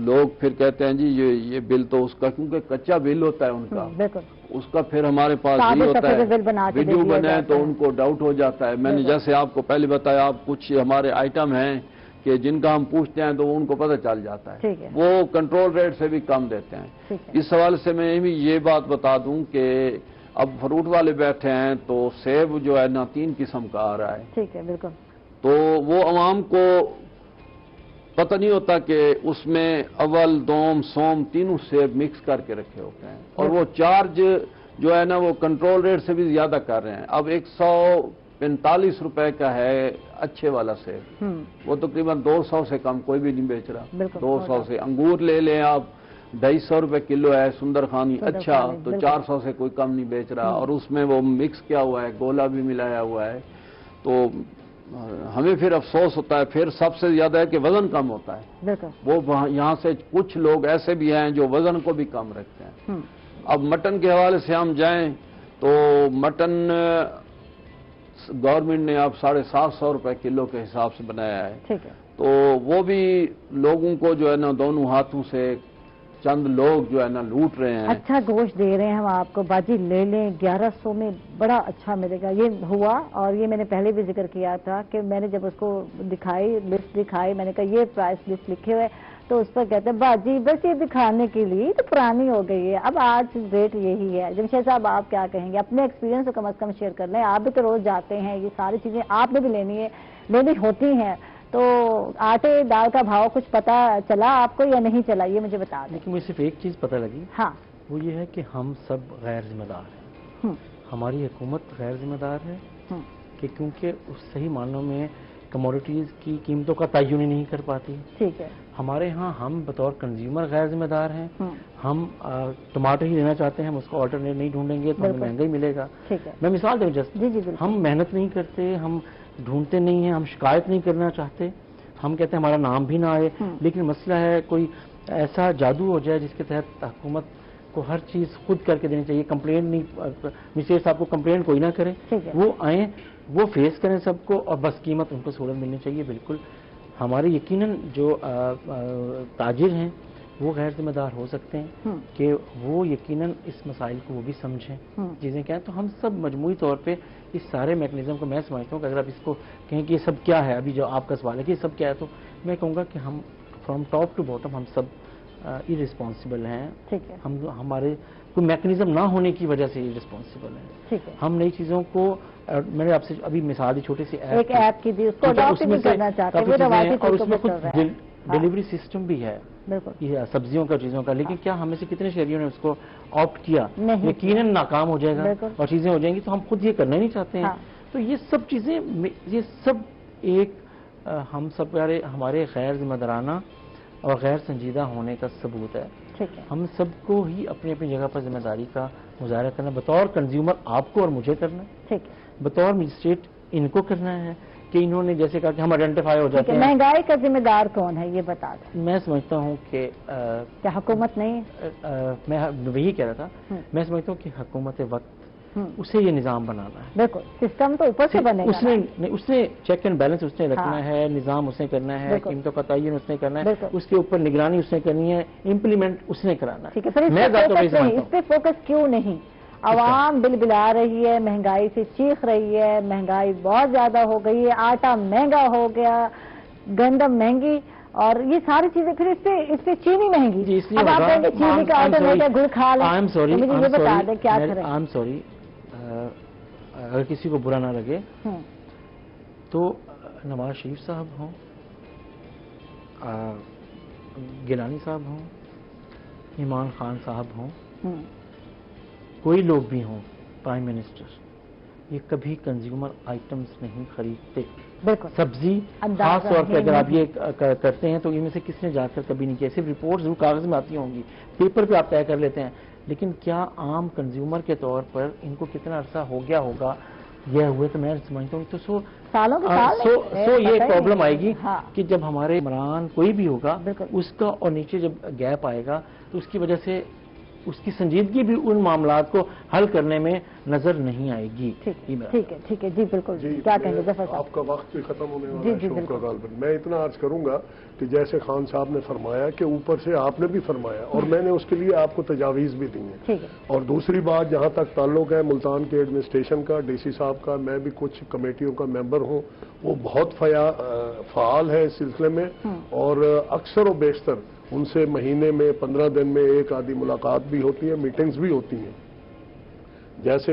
लोग फिर कहते हैं जी ये बिल तो उसका, क्योंकि कच्चा बिल होता है उनका, उसका फिर हमारे पास नहीं होता है, वीडियो बनाए तो उनको डाउट हो जाता है। मैंने जैसे आपको पहले बताया, आप कुछ हमारे आइटम हैं कि जिनका हम पूछते हैं तो उनको पता चल जाता है, वो कंट्रोल रेट से भी कम देते हैं। इस सवाल से मैं भी ये बात बता दूं कि अब फ्रूट वाले बैठे हैं तो सेब जो है ना 3 किस्म का आ रहा है। ठीक है, बिल्कुल। तो वो आवाम को पता नहीं होता कि उसमें अव्वल, दोम, सोम तीनों सेब मिक्स करके रखे होते हैं, और वो चार्ज जो है ना वो कंट्रोल रेट से भी ज्यादा कर रहे हैं। अब 145 रुपए का है अच्छे वाला सेब, वो तकरीबन 200 से कम कोई भी नहीं बेच रहा। 200 से अंगूर ले लें आप, 250 रुपए किलो है सुंदर खानी, अच्छा, तो 400 से कोई कम नहीं बेच रहा, और उसमें वो मिक्स किया हुआ है, गोला भी मिलाया हुआ है। तो हमें फिर अफसोस होता है। फिर सबसे ज्यादा है कि वजन कम होता है। वो यहाँ से कुछ लोग ऐसे भी हैं जो वजन को भी कम रखते हैं। अब मटन के हवाले से हम जाएं तो मटन गवर्नमेंट ने अब 750 रुपए किलो के हिसाब से बनाया है। ठीक है। तो वो भी लोगों को जो है ना दोनों हाथों से चंद लोग जो है ना लूट रहे हैं। अच्छा गोश्त दे रहे हैं हम आपको, बाजी ले लें, 1100 में बड़ा अच्छा मिलेगा। ये हुआ, और ये मैंने पहले भी जिक्र किया था कि मैंने जब उसको दिखाई, लिस्ट दिखाई, मैंने कहा ये प्राइस लिस्ट लिखे हुए, तो उस पर कहते हैं बाजी बस ये दिखाने के लिए तो पुरानी हो गई है, अब आज रेट यही है। जमशेद साहब आप क्या कहेंगे? अपने एक्सपीरियंस को कम से कम शेयर कर लें, आप भी तो रोज जाते हैं, ये सारी चीजें आपने भी लेनी होती हैं। तो आटे दाल का भाव कुछ पता चला आपको या नहीं चला, ये मुझे बता दें। मुझे सिर्फ एक चीज पता लगी, हाँ, वो ये है कि हम सब गैर जिम्मेदार हैं। हमारी हुकूमत गैर जिम्मेदार है कि क्योंकि उस सही मानों में कमोडिटीज की कीमतों का तयन ही नहीं कर पाती। ठीक है। हमारे यहाँ हम बतौर कंज्यूमर गैर जिम्मेदार हैं। हम टमाटर ही लेना चाहते हैं, हम उसको ऑल्टरनेट नहीं ढूंढेंगे तो हमें महंगा ही मिलेगा। ठीक है। मैं मिसाल दूं जस्ट, हम मेहनत नहीं करते, हम ढूंढते नहीं हैं, हम शिकायत नहीं करना चाहते, हम कहते हैं हमारा नाम भी ना आए। लेकिन मसला है कोई ऐसा जादू हो जाए जिसके तहत हुकूमत को हर चीज खुद करके देनी चाहिए। कंप्लेंट नहीं, मिसेज साहब को कंप्लेंट कोई ना करे, वो आए, वो फेस करें सबको, और बस कीमत उनको सहूलत मिलनी चाहिए। बिल्कुल हमारे यकीनन जो ताजिर हैं वो गैर जिम्मेदार हो सकते हैं कि वो यकीनन इस मसाइल को वो भी समझें, चीजें क्या है। तो हम सब मजमूई तौर पे इस सारे मैकेनिज्म को मैं समझता हूँ कि अगर आप इसको कहें कि ये सब क्या है, अभी जो आपका सवाल है कि ये सब क्या है, तो मैं कहूँगा कि हम फ्रॉम टॉप टू बॉटम हम सब इररिस्पॉन्सिबल हैं। ठीक है। हम हमारे कोई मैकेनिज्म ना होने की वजह से इररिस्पॉन्सिबल हैं। ठीक है। हम नई चीजों को, मैंने आपसे अभी मिसाल दी छोटी सी एक ऐप की दी, उसको अडॉप्ट भी करना चाहते हैं, और उसमें कुछ डिलीवरी सिस्टम भी है सब्जियों का, चीजों का, लेकिन क्या हमें से कितने शहरियों ने उसको ऑप्ट किया? यकीनन नाकाम हो जाएगा और चीजें हो जाएंगी, तो हम खुद ये करना नहीं चाहते हैं। तो ये सब चीजें, ये सब एक ہم سب ہمارے غیر ذمہ دارانہ اور غیر سنجیدہ ہونے کا ثبوت ہے. ہم سب کو ہی اپنی اپنی جگہ پر ذمہ داری کا مظاہرہ کرنا، بطور کنزیومر آپ کو اور مجھے کرنا ہے، بطور مجسٹریٹ ان کو کرنا ہے کہ انہوں نے جیسے کہا کہ ہم آئیڈینٹیفائی ہو جاتے ہیں. مہنگائی کا ذمہ دار کون ہے یہ بتا دیں. میں سمجھتا ہوں کہ کیا حکومت نہیں؟ میں وہی کہہ رہا تھا، میں سمجھتا ہوں کہ حکومت وقت اسے یہ نظام بنانا ہے. بالکل، سسٹم تو اوپر سے بنے گا. اس نے چیک اینڈ بیلنس اس نے رکھنا ہے، نظام اس نے کرنا ہے، قیمتوں کا تعین اس نے کرنا ہے، اس کے اوپر نگرانی اس نے کرنی ہے، امپلیمنٹ اس نے کرانا ہے. میں اس پہ فوکس کیوں نہیں؟ عوام بل بلا رہی ہے، مہنگائی سے چیخ رہی ہے، مہنگائی بہت زیادہ ہو گئی ہے، آٹا مہنگا ہو گیا، گندم مہنگی، اور یہ ساری چیزیں، پھر اس پہ چینی مہنگی. اب آپ کہیں گے چینی کا آلٹرنیٹو گڑ کھا لیں. مجھے یہ بتا دیں کیا کریں. آئی ایم سوری، اگر کسی کو برا نہ لگے تو نواز شریف صاحب ہوں، گیلانی صاحب ہوں، عمران خان صاحب ہوں، کوئی لوگ بھی ہوں، پرائم منسٹر، یہ کبھی کنزیومر آئٹمز نہیں خریدتے. سبزی خاص طور پہ اگر آپ یہ کرتے ہیں تو ان میں سے کس نے جا کر کبھی نہیں کیا. صرف رپورٹ ضرور کاغذ میں آتی ہوں گی، پیپر پہ آپ طے کر لیتے ہیں، لیکن کیا عام کنزیومر کے طور پر ان کو کتنا عرصہ ہو گیا ہوگا یہ ہوئے؟ تو میں سمجھتا ہوں تو سو یہ پرابلم آئے گی کہ جب ہمارے عمران کوئی بھی ہوگا اس کا اور نیچے جب گیپ آئے گا تو اس کی وجہ سے اس کی سنجیدگی بھی ان معاملات کو حل کرنے میں نظر نہیں آئے گی. ٹھیک ہے جی بالکل. کیا کہیں گے؟ آپ کا وقت بھی ختم ہونے والا ہے شو کا غالباً. میں اتنا عرض کروں گا کہ جیسے خان صاحب نے فرمایا کہ اوپر سے آپ نے بھی فرمایا اور میں نے اس کے لیے آپ کو تجاویز بھی دی ہیں. اور دوسری بات جہاں تک تعلق ہے ملتان کے ایڈمنسٹریشن کا، ڈی سی صاحب کا، میں بھی کچھ کمیٹیوں کا ممبر ہوں، وہ بہت فعال ہے اس سلسلے میں، اور اکثر و بیشتر ان سے مہینے میں 15 دن میں ایک آدھی ملاقات بھی ہوتی ہے، میٹنگز بھی ہوتی ہیں. جیسے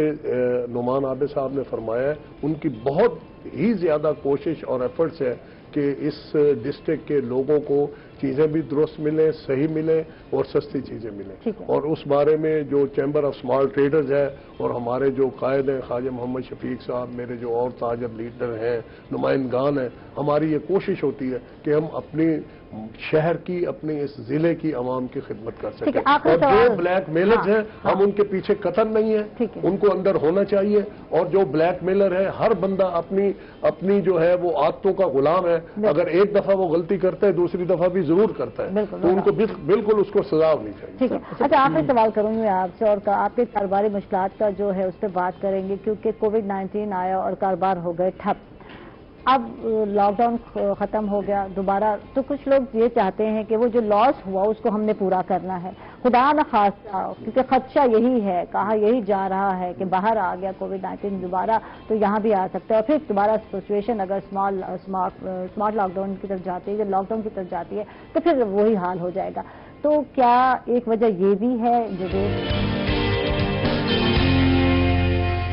نعمان عابد صاحب نے فرمایا ہے، ان کی بہت ہی زیادہ کوشش اور ایفرٹس ہے کہ اس ڈسٹرکٹ کے لوگوں کو چیزیں بھی درست ملیں، صحیح ملیں اور سستی چیزیں ملیں. اور اس بارے میں جو چیمبر آف اسمال ٹریڈرز ہے اور ہمارے جو قائد ہیں خواجہ محمد شفیق صاحب، میرے جو اور تاجر لیڈر ہیں، نمائندگان ہیں، ہماری یہ کوشش ہوتی ہے کہ ہم اپنی شہر کی، اپنی اس ضلع کی عوام کی خدمت کر سکیں. اور جو بلیک میلرز ہیں ہم ان کے پیچھے قطن نہیں ہیں، ان کو اندر ہونا چاہیے. اور جو بلیک میلر ہے ہر بندہ اپنی جو ہے وہ عادتوں کا غلام ہے. اگر ایک دفعہ وہ غلطی کرتا ہے دوسری دفعہ بھی ضرور کرتا ہے تو ان کو بالکل اس کو سزا ہونی چاہیے. ٹھیک ہے. اچھا آخری سوال کروں گی آپ سے، اور آپ کے کاروباری مشکلات کا جو ہے اس پہ بات کریں گے، کیونکہ کووڈ-19 آیا اور کاروبار ہو گئے ٹھپ. اب لاک ڈاؤن ختم ہو گیا دوبارہ، تو کچھ لوگ یہ چاہتے ہیں کہ وہ جو لاس ہوا اس کو ہم نے پورا کرنا ہے. خدا نہ خواستہ، کیونکہ خدشہ یہی ہے، کہا یہی جا رہا ہے کہ باہر آ گیا کووڈ-19 دوبارہ تو یہاں بھی آ سکتا ہے، اور پھر دوبارہ سچویشن اگر اسمارٹ لاک ڈاؤن کی طرف جاتی ہے یا لاک ڈاؤن کی طرف جاتی ہے تو پھر وہی حال ہو جائے گا. تو کیا ایک وجہ یہ بھی ہے جو